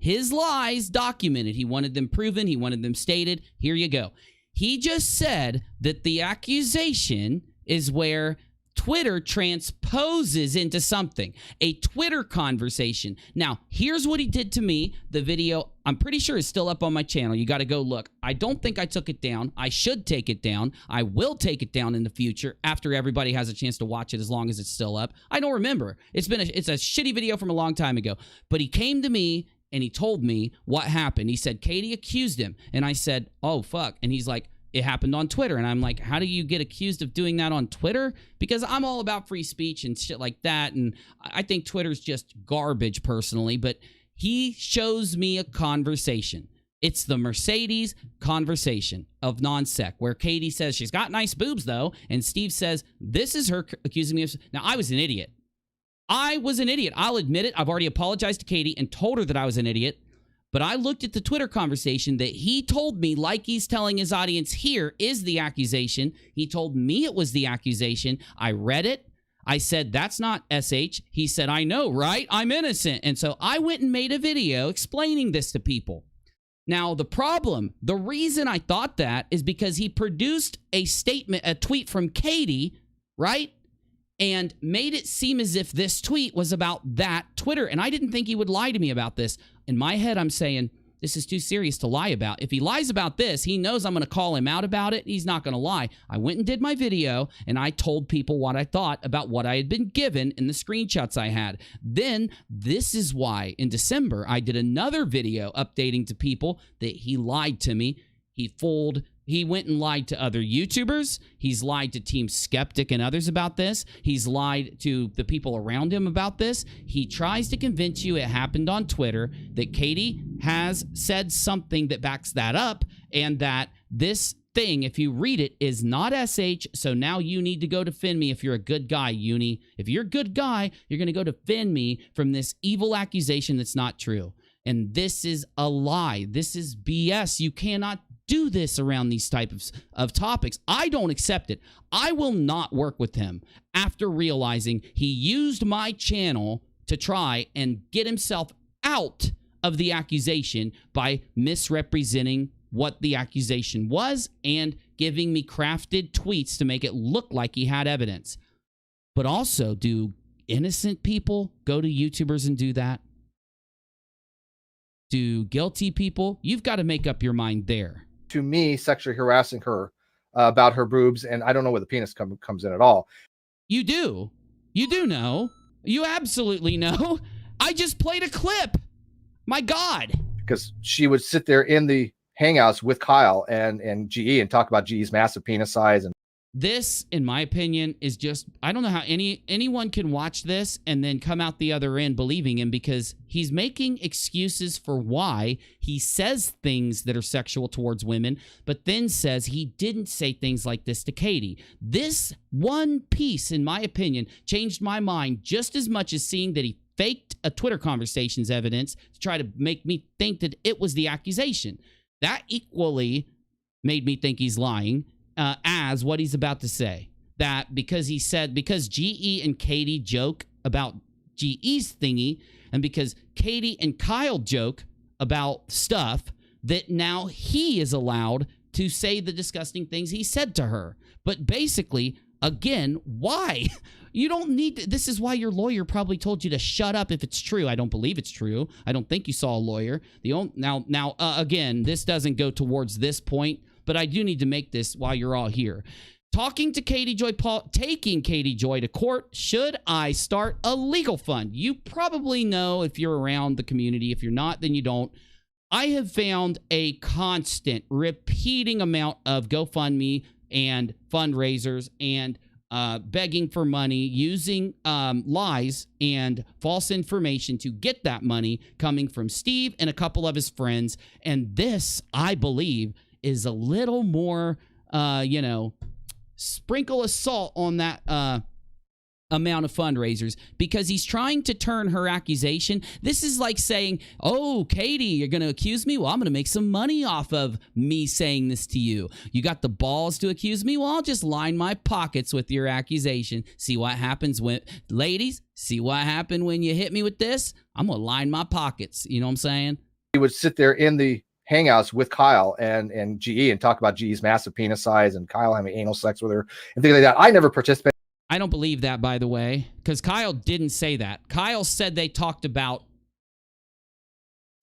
his lies documented. He wanted them proven. He wanted them stated. Here you go. He just said that the accusation is where Twitter transposes into something, a Twitter conversation. Now, here's what he did to me. The video, I'm pretty sure, is still up on my channel. You got to go look. I don't think I took it down. I should take it down. I will take it down in the future after everybody has a chance to watch it, as long as it's still up. I don't remember. It's a shitty video from a long time ago. But he came to me and he told me what happened. He said Katie accused him. And I said, oh, fuck. And he's like, it happened on Twitter. And I'm like, how do you get accused of doing that on Twitter? Because I'm all about free speech and shit like that. And I think Twitter's just garbage personally. But he shows me a conversation. It's the Mercedes conversation of non-sec, where Katie says she's got nice boobs, though. And Steve says, this is her accusing me of... Now, I was an idiot. I'll admit it. I've already apologized to Katie and told her that I was an idiot. But I looked at the Twitter conversation that he told me, like he's telling his audience here, is the accusation. He told me it was the accusation. I read it. I said, that's not SH. He said, I know, right? I'm innocent. And so I went and made a video explaining this to people. Now, the reason I thought that is because he produced a tweet from Katie, right? And made it seem as if this tweet was about that Twitter. And I didn't think he would lie to me about this. In my head, I'm saying, this is too serious to lie about. If he lies about this, he knows I'm going to call him out about it. He's not going to lie. I went and did my video, and I told people what I thought about what I had been given in the screenshots I had. Then, this is why, in December, I did another video updating to people that he lied to me. He went and lied to other YouTubers. He's lied to Team Skeptic and others about this. He's lied to the people around him about this. He tries to convince you it happened on Twitter, that Katie has said something that backs that up, and that this thing, if you read it, is not SH, so now you need to go defend me if you're a good guy, Uni. If you're a good guy, you're going to go defend me from this evil accusation that's not true. And this is a lie. This is BS. You cannot do this around these types of topics. I don't accept it. I will not work with him after realizing he used my channel to try and get himself out of the accusation by misrepresenting what the accusation was and giving me crafted tweets to make it look like he had evidence. But also, do innocent people go to YouTubers and do that? Do guilty people? You've got to make up your mind there. To me, sexually harassing her about her boobs, and I don't know where the penis comes in at all. You do. You do know. You absolutely know. I just played a clip. My God. Because she would sit there in the hangouts with Kyle and GE and talk about GE's massive penis size. And this, in my opinion, is just, I don't know how anyone can watch this and then come out the other end believing him, because he's making excuses for why he says things that are sexual towards women, but then says he didn't say things like this to Katie. This one piece, in my opinion, changed my mind just as much as seeing that he faked a Twitter conversation's evidence to try to make me think that it was the accusation. That equally made me think he's lying as what he's about to say. That because GE and Katie joke about GE's thingy, and because Katie and Kyle joke about stuff, that now he is allowed to say the disgusting things he said to her. But basically, again, why? You don't need to, this is why your lawyer probably told you to shut up if it's true. I don't believe it's true. I don't think you saw a lawyer. Again, this doesn't go towards this point, but I do need to make this while you're all here. Talking to Katie Joy, taking Katie Joy to court. Should I start a legal fund? You probably know if you're around the community. If you're not, then you don't. I have found a constant, repeating amount of GoFundMe and fundraisers and begging for money, using lies and false information to get that money, coming from Steve and a couple of his friends. And this, I believe, is a little more, sprinkle of salt on that amount of fundraisers, because he's trying to turn her accusation. This is like saying, oh, Katie, you're going to accuse me? Well, I'm going to make some money off of me saying this to you. You got the balls to accuse me? Well, I'll just line my pockets with your accusation. See what happens when, ladies, see what happened when you hit me with this? I'm going to line my pockets. You know what I'm saying? He would sit there in the hangouts with Kyle and GE and talk about GE's massive penis size and Kyle having anal sex with her and things like that. I never participated. I don't believe that, by the way, because Kyle didn't say that. Kyle said they talked about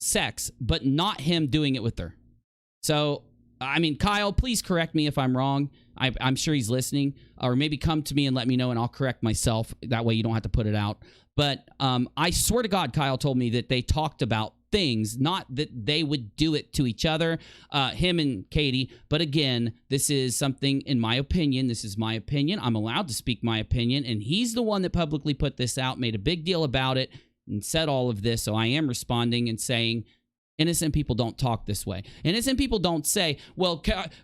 sex, but not him doing it with her. So, I mean, Kyle, please correct me if I'm wrong. I'm sure he's listening. Or maybe come to me and let me know, and I'll correct myself. That way you don't have to put it out. But I swear to God, Kyle told me that they talked about things, not that they would do it to each other, him and Katie. But again, this is something, in my opinion, this is my opinion. I'm allowed to speak my opinion, and he's the one that publicly put this out, made a big deal about it, and said all of this. So I am responding and saying, innocent people don't talk this way. Innocent people don't say, well,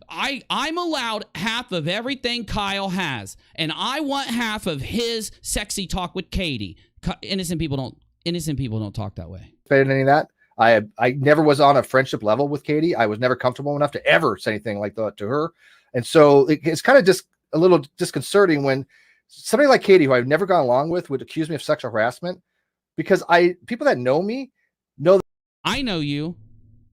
I'm allowed half of everything Kyle has, and I want half of his sexy talk with Katie. Innocent people don't talk that way. Any of that. I never was on a friendship level with Katie. I was never comfortable enough to ever say anything like that to her. And so it's kind of just a little disconcerting when somebody like Katie, who I've never gone along with, would accuse me of sexual harassment, because people that know me know that I know you,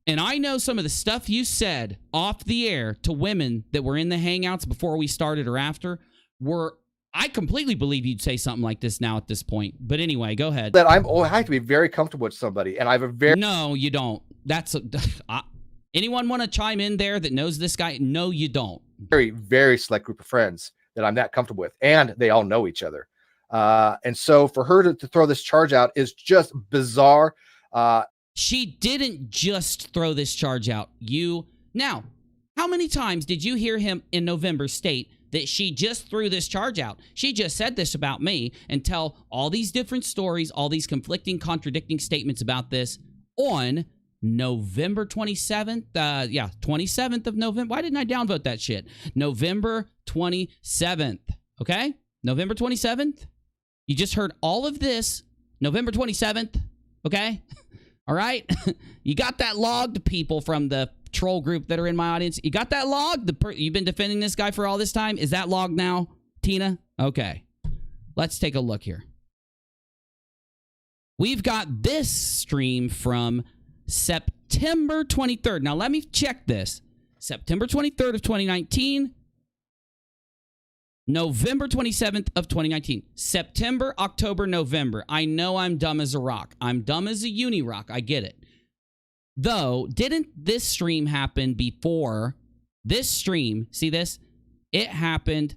and I know some of the stuff you said off the air to women that were in the hangouts before we started or after were, I completely believe you'd say something like this now at this point. But anyway, go ahead. That I have to be very comfortable with somebody, and I have a very... No, you don't. Anyone want to chime in there that knows this guy? No, you don't. Very, very select group of friends that I'm that comfortable with, and they all know each other. And so for her to throw this charge out is just bizarre. She didn't just throw this charge out. Now, how many times did you hear him in November state that she just threw this charge out? She just said this about me, and tell all these different stories, all these conflicting, contradicting statements about this on November 27th. 27th of November. Why didn't I downvote that shit? November 27th. Okay? November 27th. You just heard all of this November 27th. Okay? All right? You got that logged, people, from the troll group that are in my audience. You got that log? You've been defending this guy for all this time? Is that log now, Tina? Okay. Let's take a look here. We've got this stream from September 23rd. Now, let me check this. September 23rd of 2019. November 27th of 2019. September, October, November. I know I'm dumb as a rock. I'm dumb as a UNIRock. I get it. Though, didn't this stream happen before this stream? See this? It happened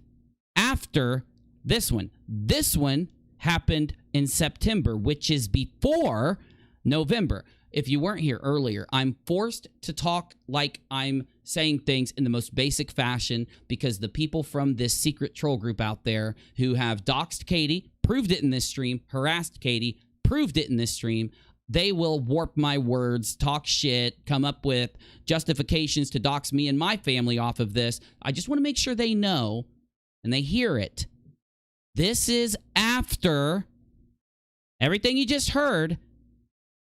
after this one. This one happened in September, which is before November. If you weren't here earlier, I'm forced to talk like I'm saying things in the most basic fashion because the people from this secret troll group out there who have doxed Katie, proved it in this stream, harassed Katie, proved it in this stream, they will warp my words, talk shit, come up with justifications to dox me and my family off of this. I just want to make sure they know and they hear it. This is after everything you just heard.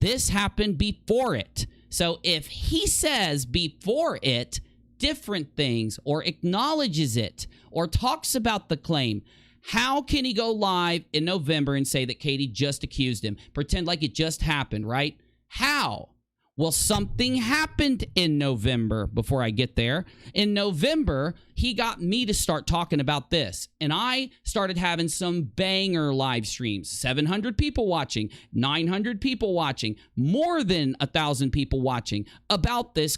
This happened before it. So if he says before it different things or acknowledges it or talks about the claim, how can he go live in November and say that Katie just accused him? Pretend like it just happened, right? How? Well, something happened in November before I get there. In November, he got me to start talking about this. And I started having some banger live streams. 700 people watching, 900 people watching, more than 1,000 people watching about this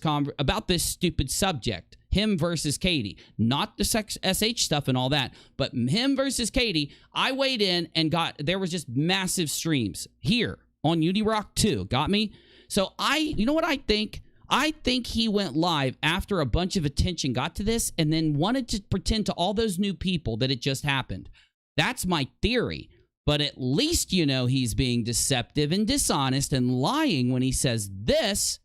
stupid subject. Him versus Katie. Not the SH stuff and all that, but him versus Katie. I weighed in and there was just massive streams here on UNIRock 2. Got me? So you know what I think? I think he went live after a bunch of attention got to this and then wanted to pretend to all those new people that it just happened. That's my theory. But at least you know he's being deceptive and dishonest and lying when he says this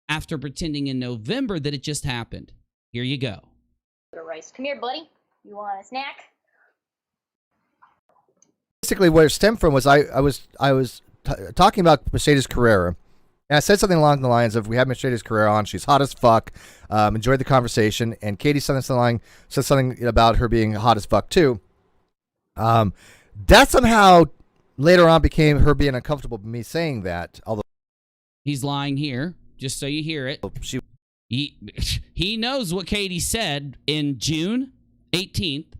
after pretending in November that it just happened. Here you go. Rice. Come here, buddy. You want a snack? Basically, where it stemmed from was I was talking about Mercedes Carrera. And I said something along the lines of, we have Mercedes Carrera on. She's hot as fuck. Enjoyed the conversation. And Katie said something about her being hot as fuck, too. That somehow later on became her being uncomfortable with me saying that. Although he's lying here, just so you hear it. He knows what Katie said in June 18th.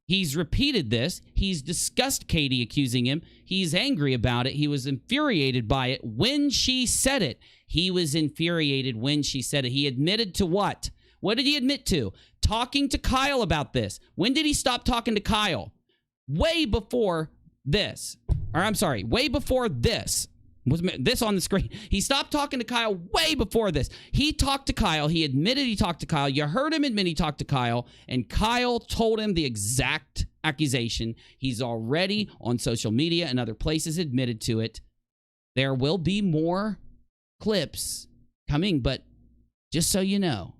He's repeated this. He's discussed Katie accusing him. He's angry about it. He was infuriated by it when she said it. He was infuriated when she said it. He admitted to what? What did he admit to? Talking to Kyle about this. When did he stop talking to Kyle? Way before this. Or I'm sorry, way before this. Was this on the screen? He stopped talking to Kyle way before this. He talked to Kyle. He admitted he talked to Kyle. You heard him admit he talked to Kyle, and Kyle told him the exact accusation. He's already on social media and other places admitted to it. There will be more clips coming, but just so you know,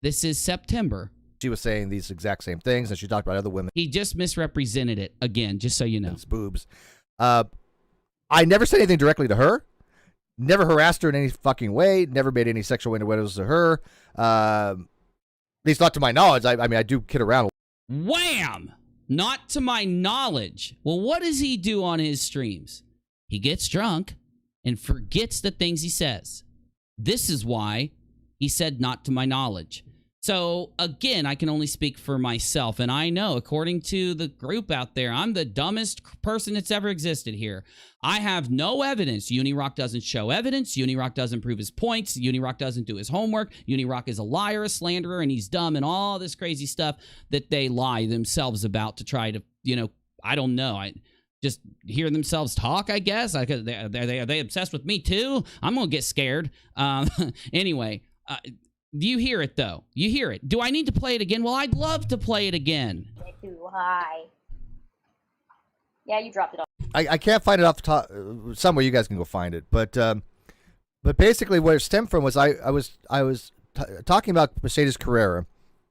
this is September. She was saying these exact same things, and she talked about other women. He just misrepresented it again, just so you know. Boobs. I never said anything directly to her. Never harassed her in any fucking way. Never made any sexual innuendos to her. At least not to my knowledge. I mean, I do kid around. Wham! Not to my knowledge. Well, what does he do on his streams? He gets drunk and forgets the things he says. This is why he said not to my knowledge. So, again, I can only speak for myself, and I know, according to the group out there, I'm the dumbest person that's ever existed here. I have no evidence. UNIRock doesn't show evidence. UNIRock doesn't prove his points. UNIRock doesn't do his homework. UNIRock is a liar, a slanderer, and he's dumb, and all this crazy stuff that they lie themselves about to try to, I don't know. I just hear themselves talk, I guess. Are they obsessed with me, too? I'm going to get scared. Anyway, you hear it, though. You hear it. Do I need to play it again? Well, I'd love to play it again. Too high. Yeah, you dropped it off. I can't find it off the top. Somewhere you guys can go find it. But basically, where it stemmed from was I was talking about Mercedes Carrera,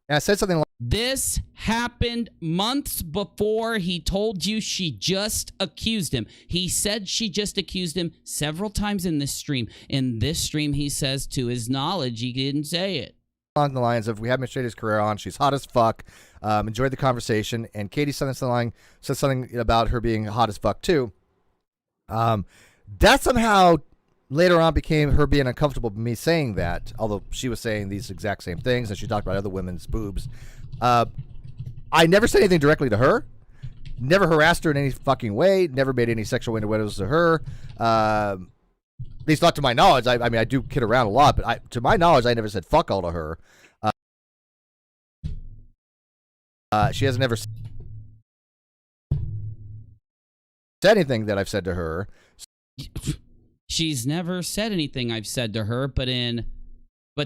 and I said something like, This happened months before he told you she just accused him. He said she just accused him several times in this stream. In this stream, he says, to his knowledge, he didn't say it. Along the lines of, we have Mercedes Carrera on. She's hot as fuck. Enjoyed the conversation. And Katie said something about her being hot as fuck too. That somehow later on became her being uncomfortable with me saying that, although she was saying these exact same things, and she talked about other women's boobs. I never said anything directly to her. Never harassed her in any fucking way. Never made any sexual innuendos to her. At least not to my knowledge. I mean, I do kid around a lot, but to my knowledge, I never said fuck all to her. She hasn't ever said anything that I've said to her. She's never said anything I've said to her, but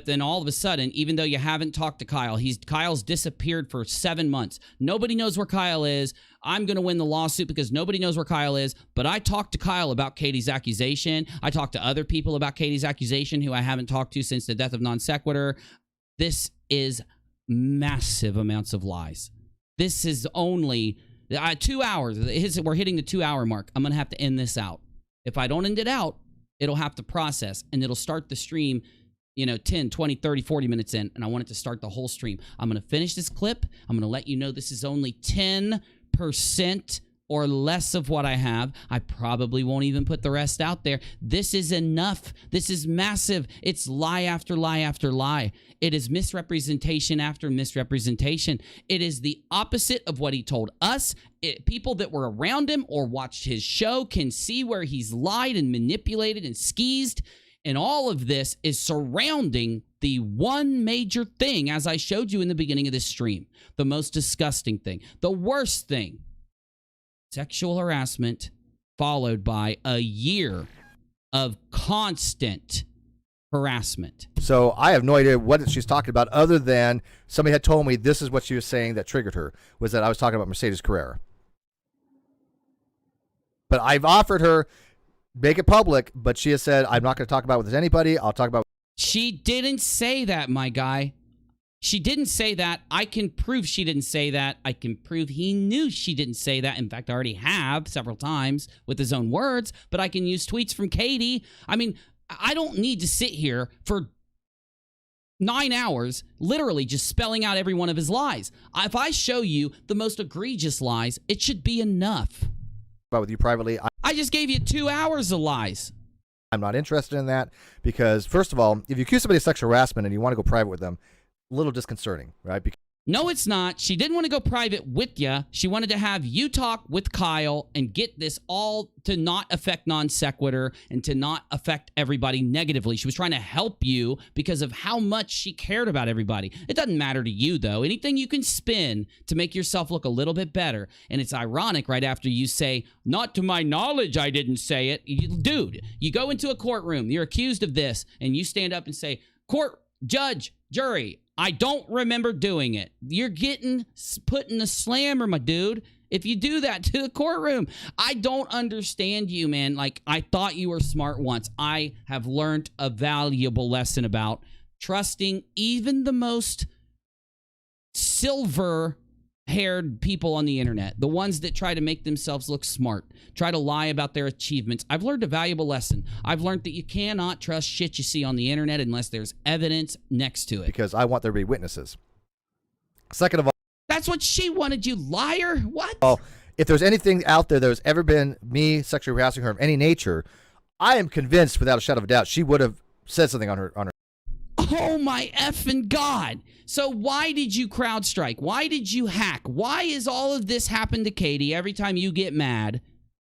then all of a sudden, even though you haven't talked to Kyle, Kyle's disappeared for 7 months. Nobody knows where Kyle is. I'm going to win the lawsuit because nobody knows where Kyle is. But I talked to Kyle about Katie's accusation. I talked to other people about Katie's accusation who I haven't talked to since the death of Non Sequitur. This is massive amounts of lies. This is only 2 hours. We're hitting the 2 hour mark. I'm going to have to end this out. If I don't end it out, it'll have to process and it'll start the stream 10, 20, 30, 40 minutes in, and I want it to start the whole stream. I'm going to finish this clip. I'm going to let you know this is only 10% or less of what I have. I probably won't even put the rest out there. This is enough. This is massive. It's lie after lie after lie. It is misrepresentation after misrepresentation. It is the opposite of what he told us. People that were around him or watched his show can see where he's lied and manipulated and skeezed. And all of this is surrounding the one major thing, as I showed you in the beginning of this stream, the most disgusting thing, the worst thing, sexual harassment, followed by a year of constant harassment. So I have no idea what she's talking about other than somebody had told me this is what she was saying that triggered her, was that I was talking about Mercedes Carrera. But I've offered her, make it public, but she has said, I'm not going to talk about it with anybody. I'll talk about. She didn't say that, my guy. She didn't say that. I can prove she didn't say that. I can prove he knew she didn't say that. In fact, I already have several times with his own words, but I can use tweets from Katie. I mean, I don't need to sit here for 9 hours, literally just spelling out every one of his lies. If I show you the most egregious lies, it should be enough. With you privately. I just gave you 2 hours of lies. I'm not interested in that because, first of all, if you accuse somebody of sexual harassment and you want to go private with them, a little disconcerting, right? Because no, it's not. She didn't want to go private with you. She wanted to have you talk with Kyle and get this all to not affect Non Sequitur and to not affect everybody negatively. She was trying to help you because of how much she cared about everybody. It doesn't matter to you, though. Anything you can spin to make yourself look a little bit better. And it's ironic right after you say, not to my knowledge, I didn't say it. Dude, you go into a courtroom, you're accused of this, and you stand up and say, court, judge, jury, I don't remember doing it. You're getting put in the slammer, my dude. If you do that to the courtroom, I don't understand you, man. Like, I thought you were smart once. I have learned a valuable lesson about trusting even the most silver-haired people on the internet, the ones that try to make themselves look smart, try to lie about their achievements. I've learned a valuable lesson. I've learned that you cannot trust shit you see on the internet unless there's evidence next to it. Because I want there to be witnesses. Second of all, that's what she wanted, you liar. What? Well, if there's anything out there that's ever been me sexually harassing her of any nature, I am convinced without a shadow of a doubt she would have said something on her. Oh my effing God. So why did you crowd strike? Why did you hack? Why is all of this happen to Katie every time you get mad?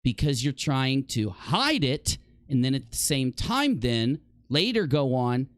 Because you're trying to hide it and then at the same time then later go on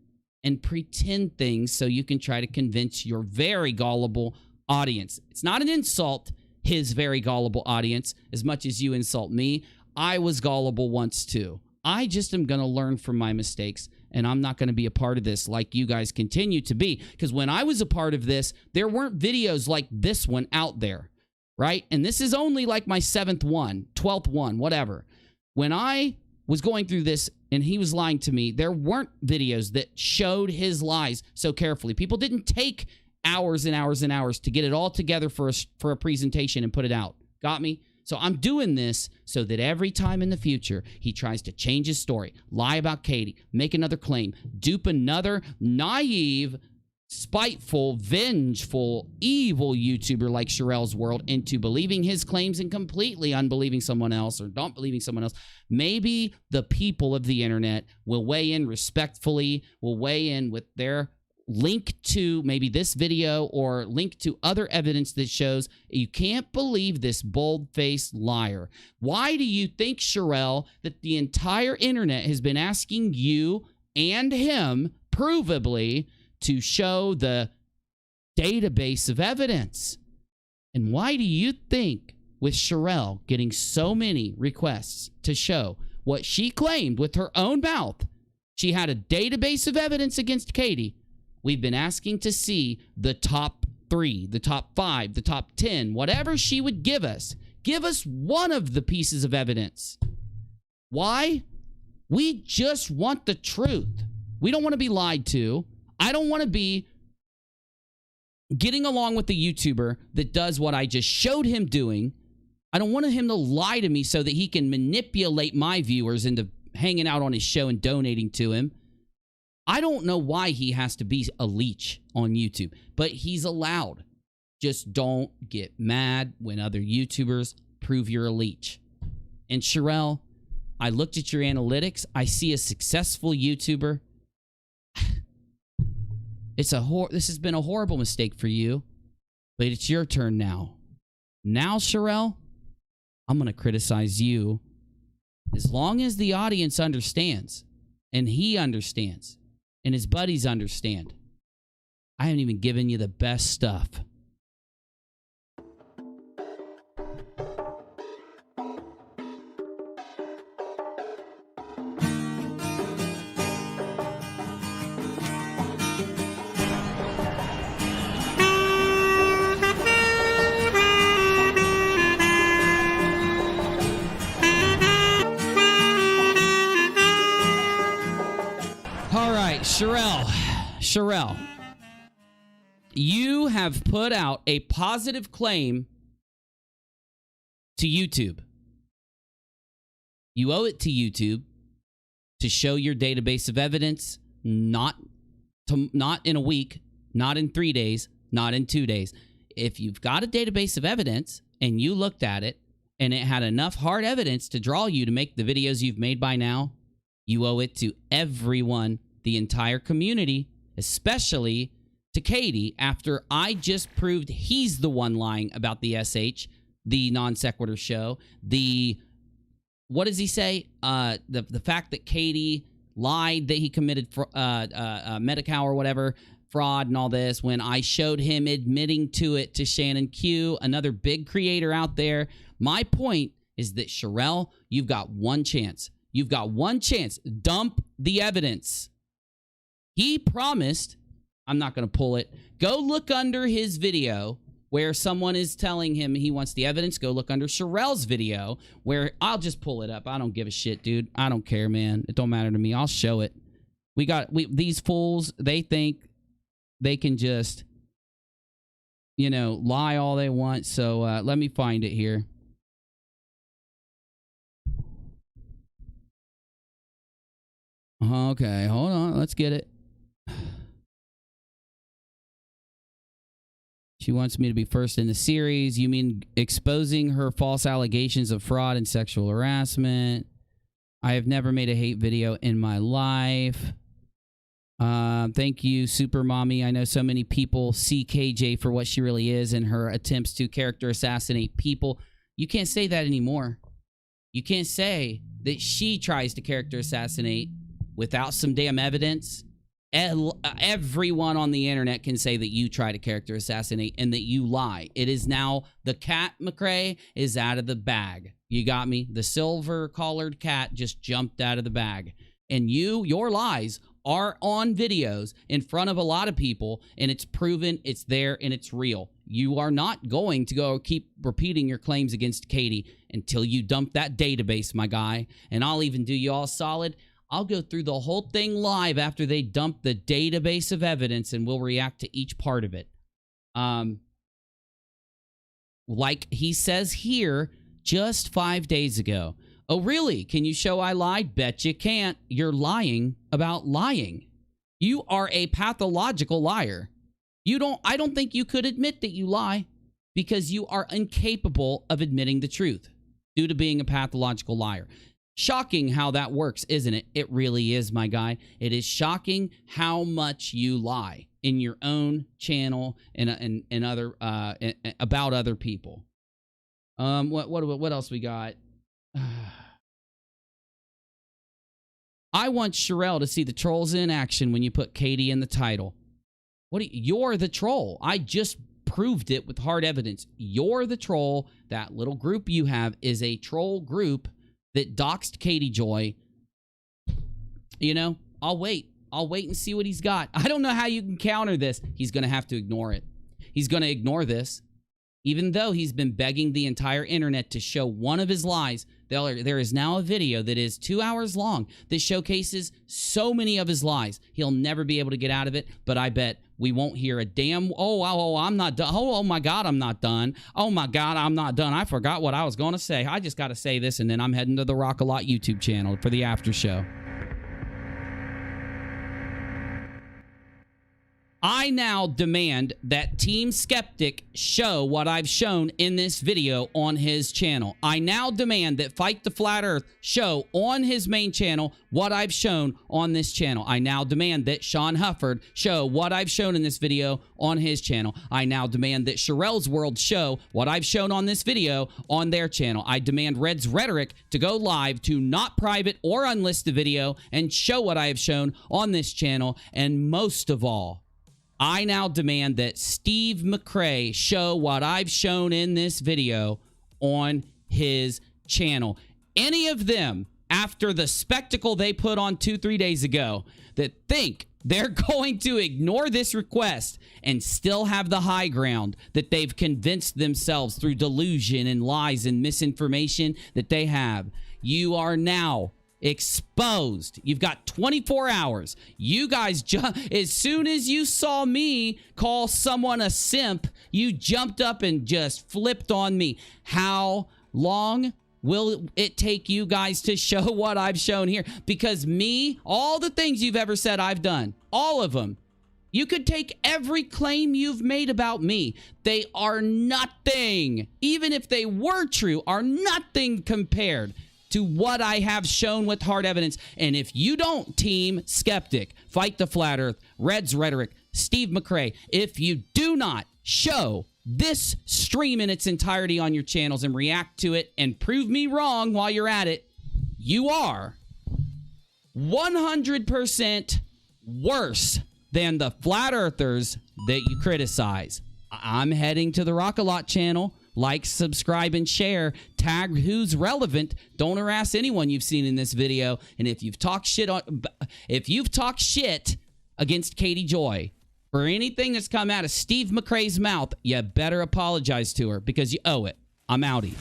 and pretend things so you can try to convince your very gullible audience. It's not an insult, his very gullible audience, as much as you insult me. I was gullible once too. I just am going to learn from my mistakes, and I'm not going to be a part of this like you guys continue to be. Because when I was a part of this, there weren't videos like this one out there, right? And this is only like my 7th one, 12th one, whatever. When I was going through this and he was lying to me, there weren't videos that showed his lies so carefully. People didn't take hours and hours and hours to get it all together for a presentation and put it out. Got me? So I'm doing this so that every time in the future he tries to change his story, lie about Katie, make another claim, dupe another naive, spiteful, vengeful, evil YouTuber like Sharrells World into believing his claims and completely unbelieving someone else or not believing someone else. Maybe the people of the internet will weigh in respectfully, will weigh in with their link to maybe this video or link to other evidence that shows you can't believe this bold-faced liar. Why do you think, Shirelle, that the entire internet has been asking you and him, provably, to show the database of evidence? And why do you think, with Shirelle getting so many requests to show what she claimed with her own mouth, she had a database of evidence against Katie, we've been asking to see the top 3, the top 5, the top 10, whatever she would give us. Give us one of the pieces of evidence. Why? We just want the truth. We don't want to be lied to. I don't want to be getting along with the YouTuber that does what I just showed him doing. I don't want him to lie to me so that he can manipulate my viewers into hanging out on his show and donating to him. I don't know why he has to be a leech on YouTube, but he's allowed. Just don't get mad when other YouTubers prove you're a leech. And Shirelle, I looked at your analytics. I see a successful YouTuber. This has been a horrible mistake for you, but it's your turn now. Now, Shirelle, I'm going to criticize you as long as the audience understands and he understands and his buddies understand. I haven't even given you the best stuff. Shirelle, you have put out a positive claim to YouTube. You owe it to YouTube to show your database of evidence, not in a week, not in 3 days, not in 2 days. If you've got a database of evidence and you looked at it and it had enough hard evidence to draw you to make the videos you've made by now, you owe it to everyone, the entire community, especially to Katie, after I just proved he's the one lying about the SH, the non sequitur show, what does he say? The fact that Katie lied that he committed Medi-Cal or whatever, fraud and all this, when I showed him admitting to it to Shannon Q, another big creator out there. My point is that, Shirelle, you've got one chance. You've got one chance. Dump the evidence. He promised, I'm not going to pull it. Go look under his video where someone is telling him he wants the evidence. Go look under Sharrell's video where I'll just pull it up. I don't give a shit, dude. I don't care, man. It don't matter to me. I'll show it. These fools, they think they can just, lie all they want. So let me find it here. Okay, hold on. Let's get it. She wants me to be first in the series. You mean exposing her false allegations of fraud and sexual harassment? I have never made a hate video in my life. Thank you, Super Mommy. I know so many people see KJ for what she really is and her attempts to character assassinate people. You can't say that anymore. You can't say that she tries to character assassinate without some damn evidence. Everyone on the internet can say that you try to character assassinate and that you lie. It is now the cat, McRae, is out of the bag. You got me? The silver-collared cat just jumped out of the bag. And your lies are on videos in front of a lot of people, and it's proven, it's there, and it's real. You are not going to go keep repeating your claims against Katie until you dump that database, my guy. And I'll even do you all solid. I'll go through the whole thing live after they dump the database of evidence, and we'll react to each part of it. Like he says here, just 5 days ago. Oh, really? Can you show I lied? Bet you can't. You're lying about lying. You are a pathological liar. I don't think you could admit that you lie because you are incapable of admitting the truth due to being a pathological liar. Shocking how that works, isn't it? It really is, my guy. It is shocking how much you lie in your own channel and other about other people. What else we got? I want Shirelle to see the trolls in action when you put Katie in the title. You're the troll. I just proved it with hard evidence. You're the troll. That little group you have is a troll group that doxed Katie Joy. You know, I'll wait and see what he's got. I don't know how you can counter this. He's going to have to ignore it. He's going to ignore this. Even though he's been begging the entire internet to show one of his lies, there is now a video that is 2 hours long that showcases so many of his lies. He'll never be able to get out of it, but I bet we won't hear a damn, I'm not done. Oh, my God, I'm not done. Oh, my God, I'm not done. I forgot what I was going to say. I just got to say this, and then I'm heading to the Rock A Lot YouTube channel for the after show. I now demand that Team Skeptic show what I've shown in this video on his channel. I now demand that Fight the Flat Earth show on his main channel what I've shown on this channel. I now demand that Sean Hufford show what I've shown in this video on his channel. I now demand that Sharrell's World show what I've shown on this video on their channel. I demand Red's Rhetoric to go live to not private or unlist the video and show what I have shown on this channel. And most of all, I now demand that Steve McRae show what I've shown in this video on his channel. Any of them, after the spectacle they put on 2-3 days ago, that think they're going to ignore this request and still have the high ground that they've convinced themselves through delusion and lies and misinformation that they have, you are now exposed. You've got 24 hours. You guys, as soon as you saw me call someone a simp, you jumped up and just flipped on me. How long will it take you guys to show what I've shown here? Because me, all the things you've ever said I've done, all of them, you could take every claim you've made about me. They are nothing, even if they were true, are nothing compared to what I have shown with hard evidence. And if you don't, Team Skeptic, Fight the Flat Earth, Red's Rhetoric, Steve McRae, if you do not show this stream in its entirety on your channels and react to it and prove me wrong while you're at it, you are 100% worse than the flat earthers that you criticize. I'm heading to the Rock A Lot channel. Like, subscribe, and share. Tag who's relevant. Don't harass anyone you've seen in this video. And if you've talked shit against Katie Joy for anything that's come out of Steve McRae's mouth, you better apologize to her because you owe it. I'm outie.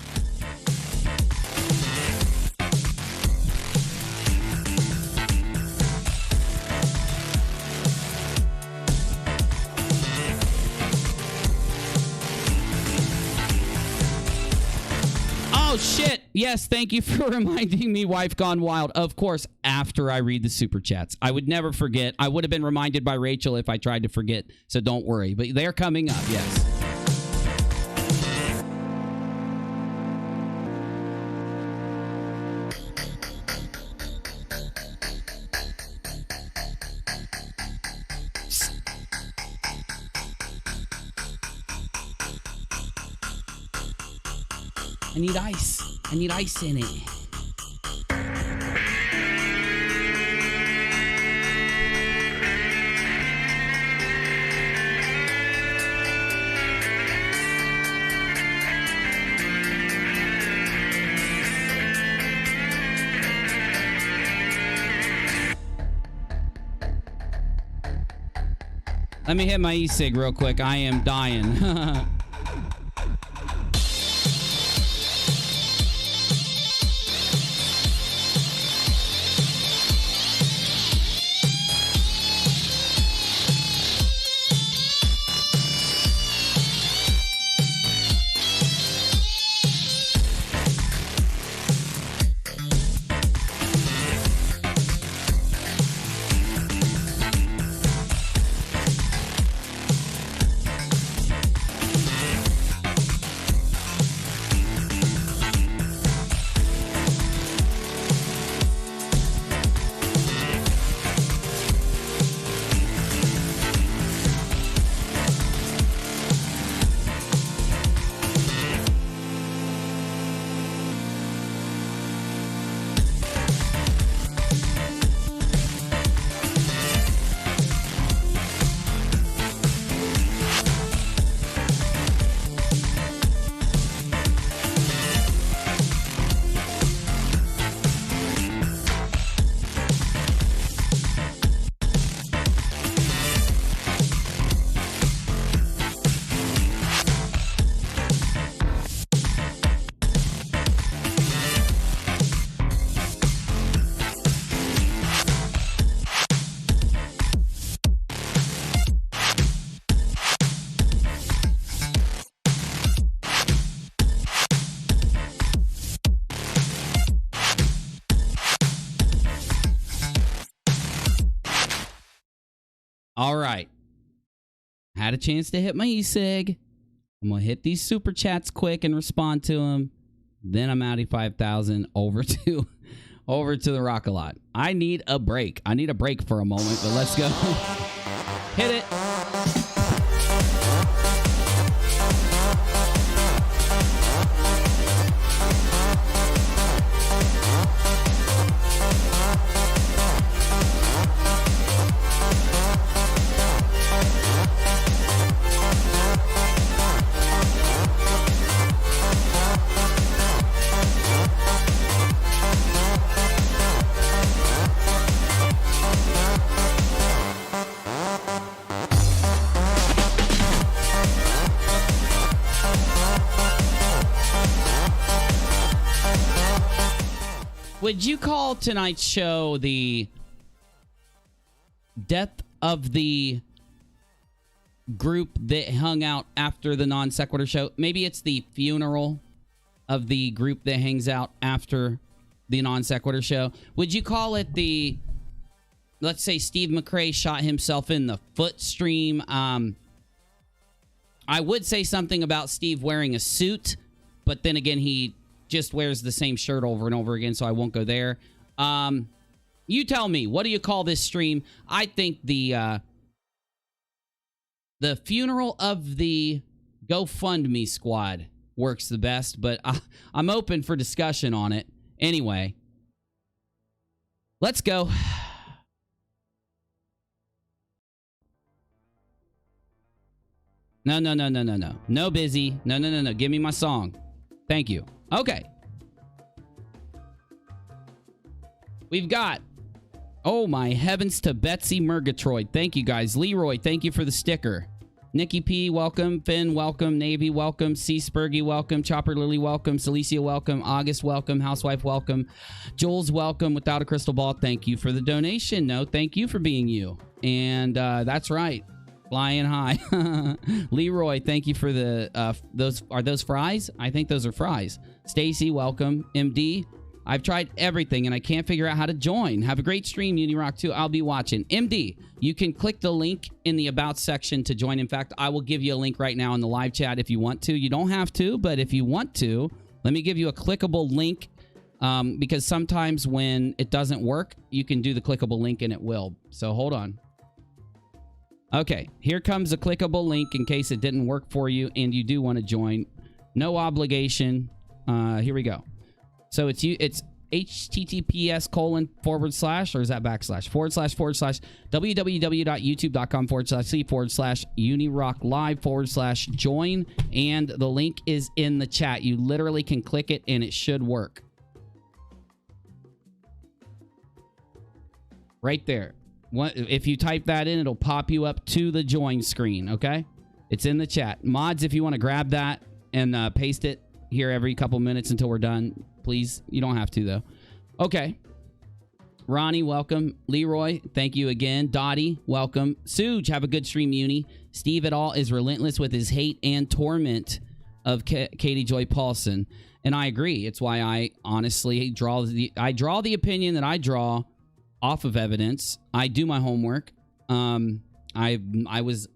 Oh, shit. Yes, thank you for reminding me, Wife Gone Wild. Of course, after I read the super chats. I would never forget. I would have been reminded by Rachel if I tried to forget, so don't worry. But they're coming up, yes. I need ice. I need ice in it. Let me hit my e-cig real quick. I am dying. All right. Had a chance to hit my e-cig. I'm going to hit these super chats quick and respond to them. Then I'm out of 5,000 over to the Rock-A-Lot. I need a break. I need a break for a moment, but let's go. Hit it. Would you call tonight's show the death of the group that hung out after the non sequitur show? Maybe it's the funeral of the group that hangs out after the non sequitur show. Would you call it the, let's say Steve McRae shot himself in the foot stream? I would say something about Steve wearing a suit, but then again, he just wears the same shirt over and over again, so I won't go there. You tell me, what do you call this stream? I think the funeral of the GoFundMe squad works the best, but I'm open for discussion on it. Anyway, let's go. No. No busy. No. Give me my song. Thank you. Okay. We've got, oh my heavens to Betsy Murgatroyd. Thank you guys. Leroy, thank you for the sticker. Nikki P, welcome. Finn, welcome. Navy, welcome. C. Spurgy, welcome. Chopper Lily, welcome. Celicia, welcome. August, welcome. Housewife, welcome. Jules, welcome. Without a crystal ball, thank you for the donation. No, thank you for being you. And that's right. Flying high. Leroy, thank you for the, are those fries? I think those are fries. Stacy, welcome. MD, I've tried everything and I can't figure out how to join. Have a great stream, UNIRock 2. I'll be watching. MD, you can click the link in the About section to join. In fact, I will give you a link right now in the live chat if you want to. You don't have to, but if you want to, let me give you a clickable link because sometimes when it doesn't work, you can do the clickable link and it will. So hold on. Okay, here comes a clickable link in case it didn't work for you and you do want to join. No obligation. Here we go. So it's https:// or is that backslash? / www.youtube.com/c/UNIRocklive/join. And the link is in the chat. You literally can click it and it should work. Right there. If you type that in, it'll pop you up to the join screen, okay? It's in the chat. Mods, if you want to grab that and paste it here every couple minutes until we're done, please. You don't have to, though. Okay. Ronnie, welcome. Leroy, thank you again. Dottie, welcome. Suge, have a good stream, Uni. Steve et al. Is relentless with his hate and torment of Katie Joy Paulson. And I agree. It's why I honestly draw the opinion that I draw off of evidence. I do my homework. I was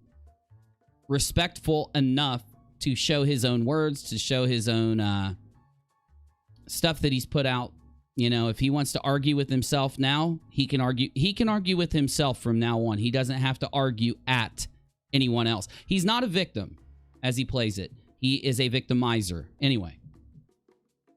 respectful enough to show his own words, to show his own stuff that he's put out. You know, if he wants to argue with himself now, he can argue. He can argue with himself from now on. He doesn't have to argue at anyone else. He's not a victim as he plays it. He is a victimizer. Anyway,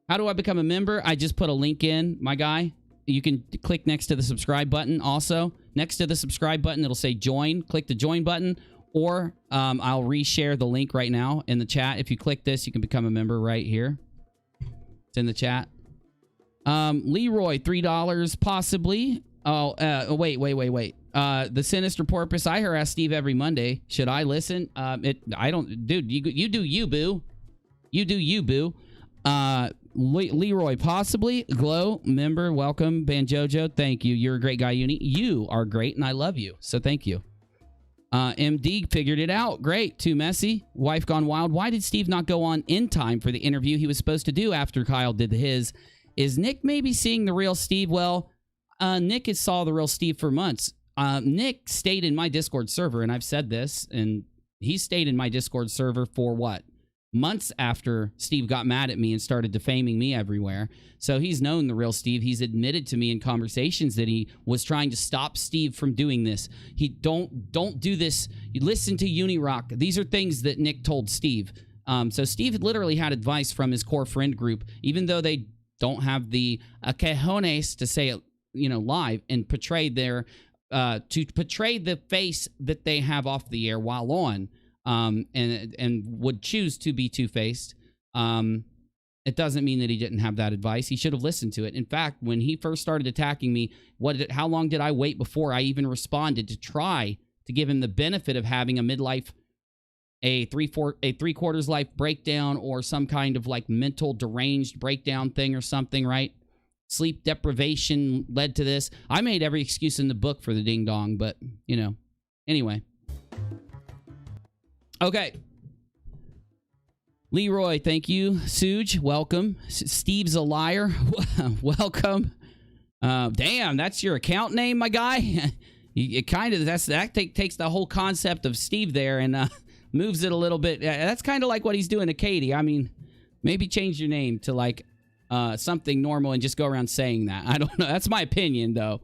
how do I become a member? I just put a link in, my guy. You can click next to the subscribe button. Also, next to the subscribe button, it'll say join. Click the join button, or I'll reshare the link right now in the chat. If you click this, you can become a member right here. It's in the chat. Leroy, $3 possibly. Oh, wait. The Sinister Porpoise. I harass Steve every Monday. Should I listen? I don't, dude. You do you, boo. You do you, boo. Leroy, possibly. Glow, member, welcome. Banjojo, thank you. You're a great guy, Uni. You are great, and I love you, so thank you. MD figured it out. Great. Too messy. Wife gone wild. Why did Steve not go on in time for the interview he was supposed to do after Kyle did his? Is Nick maybe seeing the real Steve? Well, Nick has saw the real Steve for months. Nick stayed in my Discord server, and I've said this, and he stayed in my Discord server for what? Months after Steve got mad at me and started defaming me everywhere. So he's known the real Steve. He's admitted to me in conversations that he was trying to stop Steve from doing this. He don't do this. You listen to UNIRock. These are things that Nick told Steve. So Steve literally had advice from his core friend group, even though they don't have the cojones to say it, live and portray their to portray the face that they have off the air while on. And would choose to be two-faced. It doesn't mean that he didn't have that advice. He should have listened to it. In fact, when he first started attacking me, how long did I wait before I even responded to try to give him the benefit of having a midlife, a three-quarters life breakdown, or some kind of like mental deranged breakdown thing or something, right? Sleep deprivation led to this. I made every excuse in the book for the ding-dong, but, anyway. Okay. Leroy, thank you. Suge, welcome. Steve's a liar. Welcome. Damn, that's your account name, my guy. It kind of takes the whole concept of Steve there and moves it a little bit. That's kind of like what he's doing to Katie. I mean, maybe change your name to like something normal and just go around saying that. I don't know. That's my opinion, though.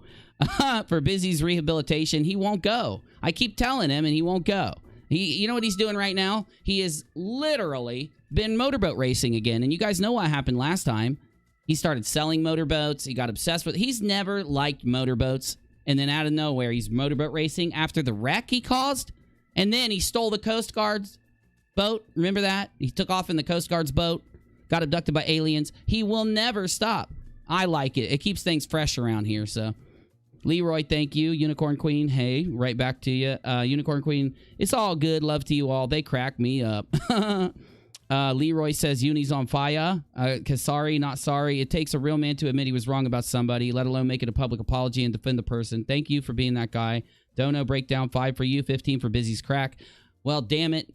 For Busy's rehabilitation, he won't go. I keep telling him, and he won't go. You know what he's doing right now? He has literally been motorboat racing again. And you guys know what happened last time. He started selling motorboats. He got obsessed with it. He's never liked motorboats. And then out of nowhere, he's motorboat racing after the wreck he caused. And then he stole the Coast Guard's boat. Remember that? He took off in the Coast Guard's boat. Got abducted by aliens. He will never stop. I like it. It keeps things fresh around here, so... Leroy, thank you. Unicorn Queen, hey, right back to you. Unicorn Queen, it's all good. Love to you all. They crack me up. Leroy says Uni's on fire. Sorry, not sorry. It takes a real man to admit he was wrong about somebody, let alone make it a public apology and defend the person. Thank you for being that guy. Dono breakdown 5 for you, 15 for Busy's crack. Well, damn it.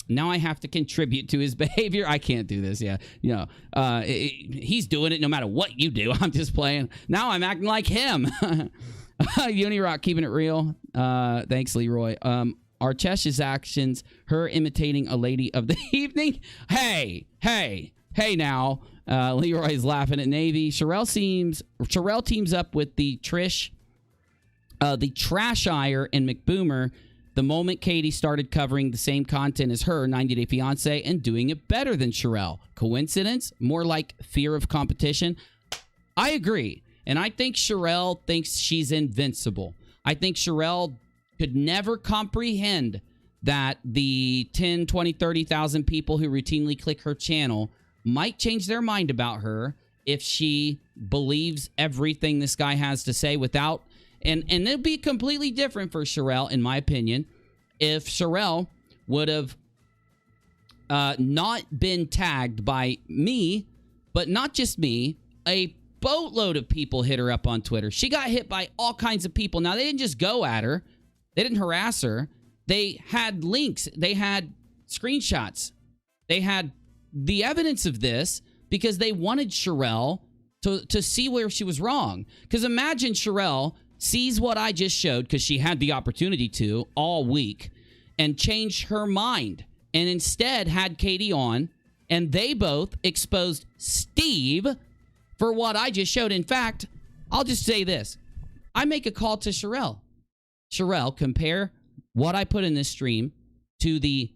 Now I have to contribute to his behavior. I can't do this, yeah. He's doing it no matter what you do. I'm just playing. Now I'm acting like him. UNIRock, keeping it real. Thanks, Leroy. Archesh's actions, her imitating a lady of the evening. Hey now. Leroy's laughing at Navy. Shirelle teams up with the Trish, the Trash Ire and McBoomer the moment Katie started covering the same content as her, 90 Day Fiancé, and doing it better than Shirelle. Coincidence? More like fear of competition. I agree. And I think Shirelle thinks she's invincible. I think Shirelle could never comprehend that the 10, 20, 30,000 people who routinely click her channel might change their mind about her if she believes everything this guy has to say without... And it'd be completely different for Shirelle, in my opinion, if Shirelle would have not been tagged by me, but not just me, a boatload of people hit her up on Twitter. She got hit by all kinds of people. Now, they didn't just go at her. They didn't harass her. They had links. They had screenshots. They had the evidence of this because they wanted Shirelle to see where she was wrong. Because imagine Shirelle sees what I just showed, because she had the opportunity to all week, and changed her mind, and instead had Katie on, and they both exposed Steve for what I just showed. In fact, I'll just say this. I make a call to Shirelle. Shirelle, compare what I put in this stream to the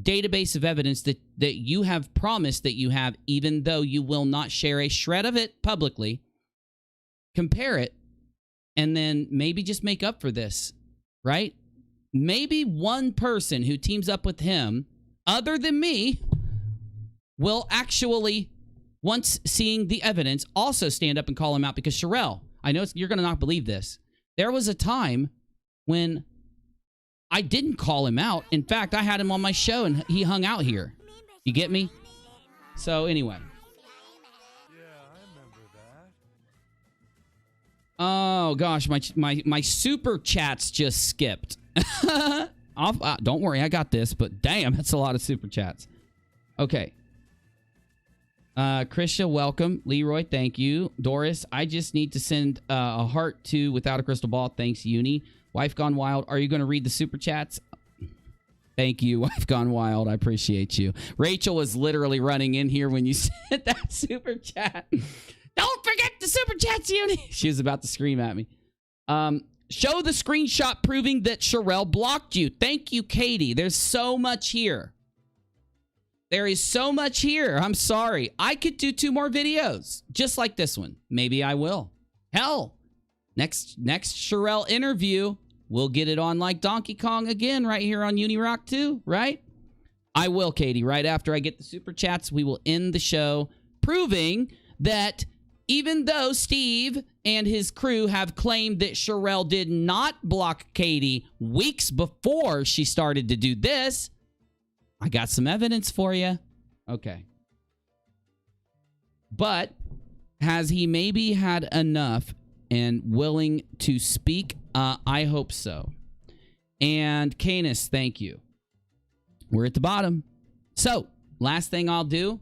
database of evidence that you have promised that you have, even though you will not share a shred of it publicly. Compare it. And then maybe just make up for this, right? Maybe one person who teams up with him, other than me, will actually, once seeing the evidence, also stand up and call him out. Because Shirelle, I know you're going to not believe this. There was a time when I didn't call him out. In fact, I had him on my show and he hung out here. You get me? So anyway. Oh, gosh, my super chats just skipped. Don't worry, I got this, but damn, that's a lot of super chats. Okay. Krisha, welcome. Leroy, thank you. Doris, I just need to send a heart to Without a Crystal Ball. Thanks, Uni. Wife Gone Wild, are you going to read the super chats? Thank you, Wife Gone Wild. I appreciate you. Rachel was literally running in here when you sent that super chat. Don't forget the super chats, Uni. She was about to scream at me. Show the screenshot proving that Shirelle blocked you. Thank you, Katie. There's so much here. There is so much here. I'm sorry. I could do 2 more videos just like this one. Maybe I will. Hell, next Shirelle interview, we'll get it on like Donkey Kong again right here on UNIRock 2, right? I will, Katie. Right after I get the super chats, we will end the show proving that even though Steve and his crew have claimed that Shirelle did not block Katie weeks before she started to do this, I got some evidence for you. Okay. But has he maybe had enough and willing to speak? I hope so. And Canis, thank you. We're at the bottom. So, last thing I'll do.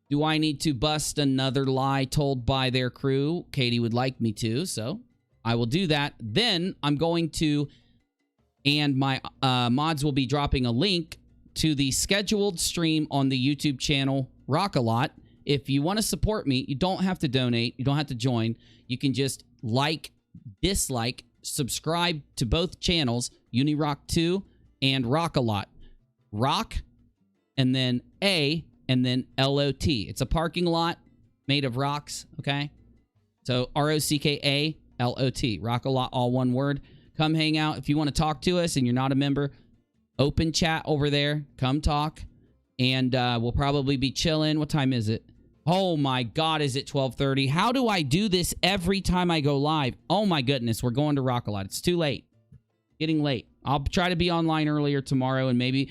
Do I need to bust another lie told by their crew? Katie would like me to, so I will do that. Then I'm going to, and my mods will be dropping a link to the scheduled stream on the YouTube channel Rock-A-Lot. If you want to support me, you don't have to donate. You don't have to join. You can just like, dislike, subscribe to both channels, UNIRock 2 and Rock-A-Lot. Rock, and then A, and then L-O-T. It's a parking lot made of rocks, okay? So R-O-C-K-A-L-O-T. Rock-A-Lot, all one word. Come hang out. If you want to talk to us and you're not a member, open chat over there. Come talk. And we'll probably be chilling. What time is it? Oh my God, is it 12:30? How do I do this every time I go live? Oh my goodness, we're going to Rock-A-Lot. It's too late. Getting late. I'll try to be online earlier tomorrow, and maybe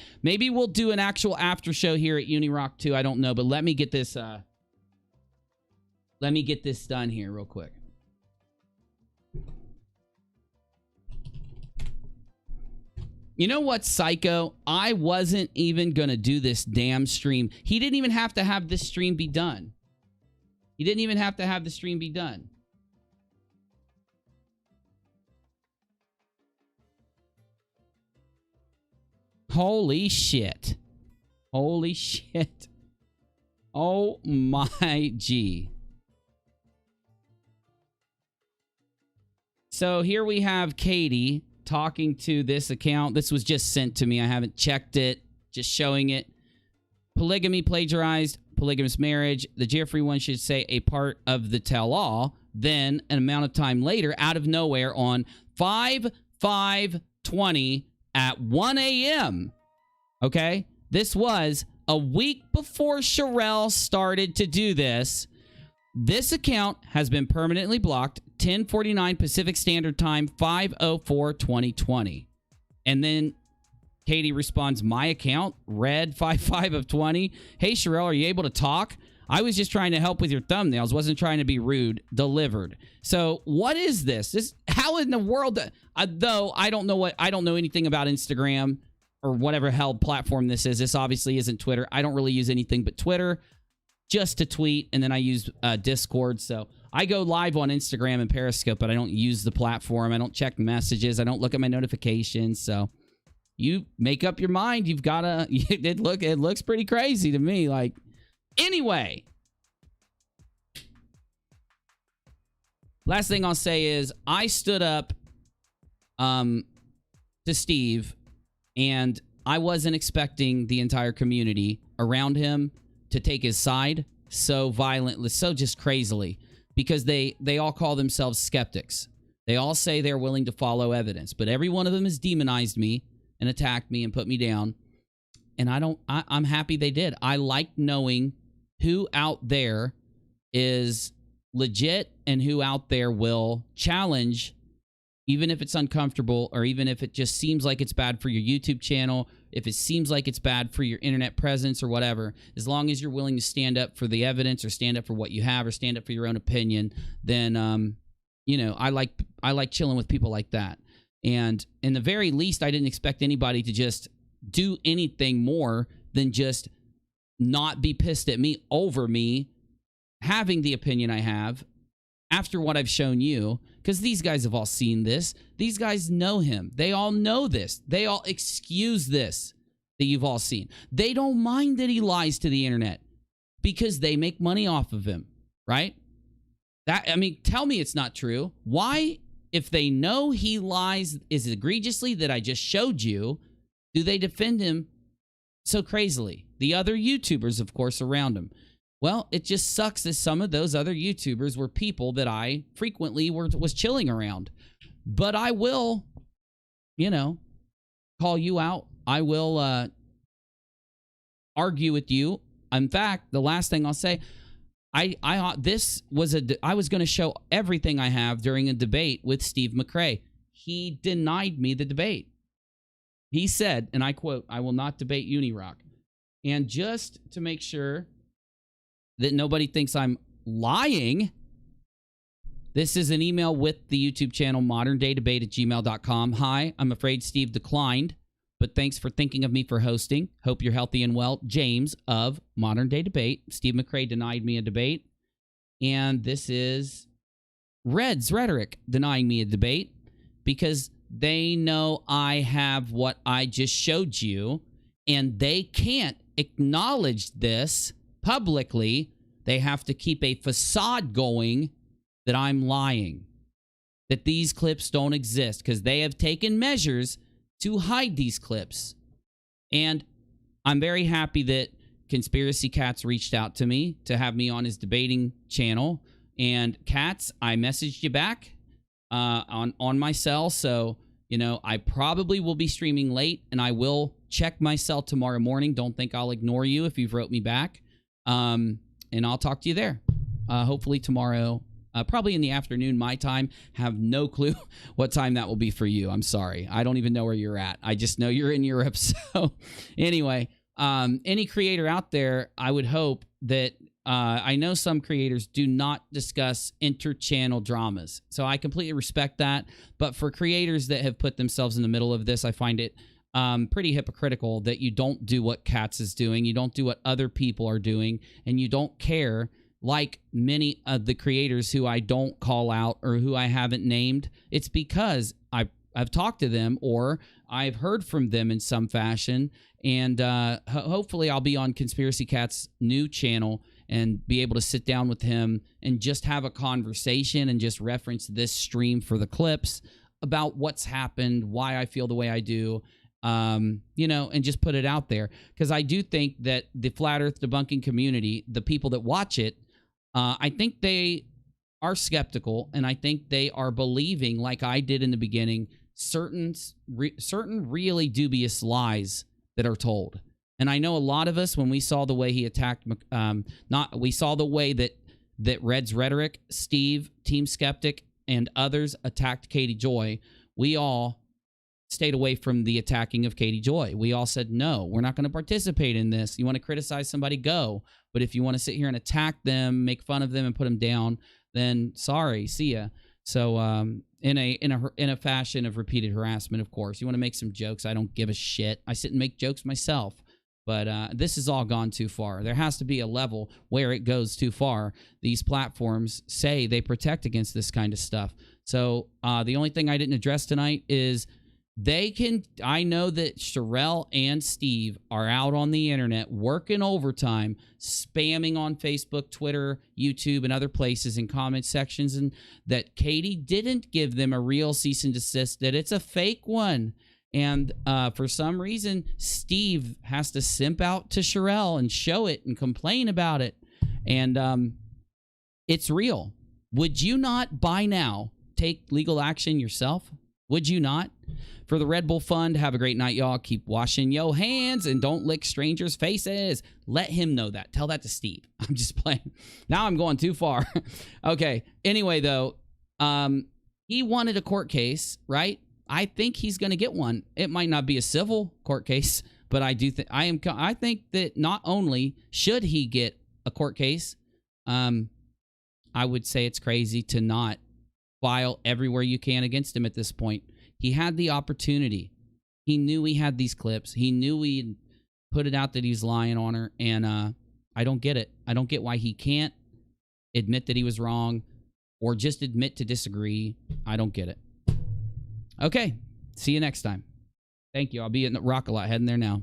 we'll do an actual after show here at UNIRock 2. I don't know, but let me get this done here real quick. You know what, Psycho? I wasn't even going to do this damn stream. He didn't even have to have this stream be done. He didn't even have to have the stream be done. Holy shit. Holy shit. Oh my G. So here we have Katie talking to this account. This was just sent to me. I haven't checked it. Just showing it. Polygamy plagiarized. Polygamous marriage. The Jeffrey one should say a part of the tell-all. Then, an amount of time later, out of nowhere on 5/5/20 at 1 a.m. Okay? This was a week before Shirelle started to do this. This account has been permanently blocked. 10:49 Pacific Standard Time, 5/04/2020. And then Katie responds, my account, red 5/5/20. Hey, Shirelle, are you able to talk? I was just trying to help with your thumbnails. Wasn't trying to be rude. Delivered. So what is this? How in the world? Though I don't know anything about Instagram or whatever hell platform this is. This obviously isn't Twitter. I don't really use anything but Twitter just to tweet, and then I use Discord. So I go live on Instagram and Periscope, but I don't use the platform. I don't check messages. I don't look at my notifications. So you make up your mind. You've got to. It looks pretty crazy to me. Like, anyway. Last thing I'll say is I stood up to Steve, and I wasn't expecting the entire community around him to take his side so violently, so just crazily, because they all call themselves skeptics. They all say they're willing to follow evidence, but every one of them has demonized me and attacked me and put me down. And I'm happy they did. I like knowing who out there is legit and who out there will challenge, even if it's uncomfortable, or even if it just seems like it's bad for your YouTube channel, if it seems like it's bad for your internet presence or whatever. As long as you're willing to stand up for the evidence, or stand up for what you have, or stand up for your own opinion, then you know, I like chilling with people like that. And in the very least, I didn't expect anybody to just do anything more than just not be pissed at me over me having the opinion I have after what I've shown you, because these guys have all seen this. These guys know him. They all know this. They all excuse this that you've all seen. They don't mind that he lies to the internet because they make money off of him, right? Tell me it's not true. Why, if they know he lies as egregiously that I just showed you, do they defend him so crazily? The other YouTubers, of course, around him. Well, it just sucks that some of those other YouTubers were people that I frequently was chilling around. But I will, call you out. I will argue with you. In fact, the last thing I'll say, I was going to show everything I have during a debate with Steve McRae. He denied me the debate. He said, and I quote, "I will not debate UNIRock." And just to make sure that nobody thinks I'm lying, this is an email with the YouTube channel moderndaydebate@gmail.com. Hi, I'm afraid Steve declined, but thanks for thinking of me for hosting. Hope you're healthy and well. James of Modern Day Debate. Steve McRae denied me a debate. And this is rhetoric denying me a debate because they know I have what I just showed you, and they can't acknowledge this publicly. They have to keep a facade going that I'm lying, that these clips don't exist, because they have taken measures to hide these clips. And I'm very happy that Conspiracy Cats reached out to me to have me on his debating channel. And Cats, I messaged you back on my cell, so I probably will be streaming late, and I will check my cell tomorrow morning. Don't think I'll ignore you if you've wrote me back. And I'll talk to you there. Hopefully tomorrow, probably in the afternoon, my time. Have no clue what time that will be for you. I'm sorry. I don't even know where you're at. I just know you're in Europe. So anyway, any creator out there, I would hope that I know some creators do not discuss inter-channel dramas. So I completely respect that. But for creators that have put themselves in the middle of this, I find it pretty hypocritical that you don't do what Katz is doing, you don't do what other people are doing, and you don't care, like many of the creators who I don't call out or who I haven't named. It's because I've talked to them or I've heard from them in some fashion, and hopefully I'll be on Conspiracy Cat's new channel and be able to sit down with him and just have a conversation and just reference this stream for the clips about what's happened, why I feel the way I do, and just put it out there. Because I do think that the Flat Earth debunking community, the people that watch it, I think they are skeptical, and I think they are believing, like I did in the beginning, certain really dubious lies that are told. And I know a lot of us, when we saw the way he attacked, we saw the way that Red's Rhetoric, Steve, Team Skeptic, and others attacked Katie Joy, we all stayed away from the attacking of Katie Joy. We all said, no, we're not going to participate in this. You want to criticize somebody, go. But if you want to sit here and attack them, make fun of them, and put them down, then sorry, see ya. So in a fashion of repeated harassment, of course. You want to make some jokes, I don't give a shit. I sit and make jokes myself. But this has all gone too far. There has to be a level where it goes too far. These platforms say they protect against this kind of stuff. So the only thing I didn't address tonight is I know that Shirelle and Steve are out on the internet working overtime, spamming on Facebook, Twitter, YouTube, and other places in comment sections, and that Katie didn't give them a real cease and desist, that it's a fake one. And for some reason, Steve has to simp out to Shirelle and show it and complain about it. And it's real. Would you not, by now, take legal action yourself? Would you not? For the Red Bull Fund, have a great night, y'all. Keep washing your hands and don't lick strangers' faces. Let him know that. Tell that to Steve. I'm just playing. Now I'm going too far. Okay. Anyway, though, he wanted a court case, right? I think he's going to get one. It might not be a civil court case, but I do think I think that not only should he get a court case, I would say it's crazy to not file everywhere you can against him at this point. He had the opportunity. He knew he had these clips. He knew put it out that he's lying on her, and I don't get it. I don't get why he can't admit that he was wrong or just admit to disagree. I don't get it. Okay, see you next time. Thank you. I'll be in the Rock a lot heading there now.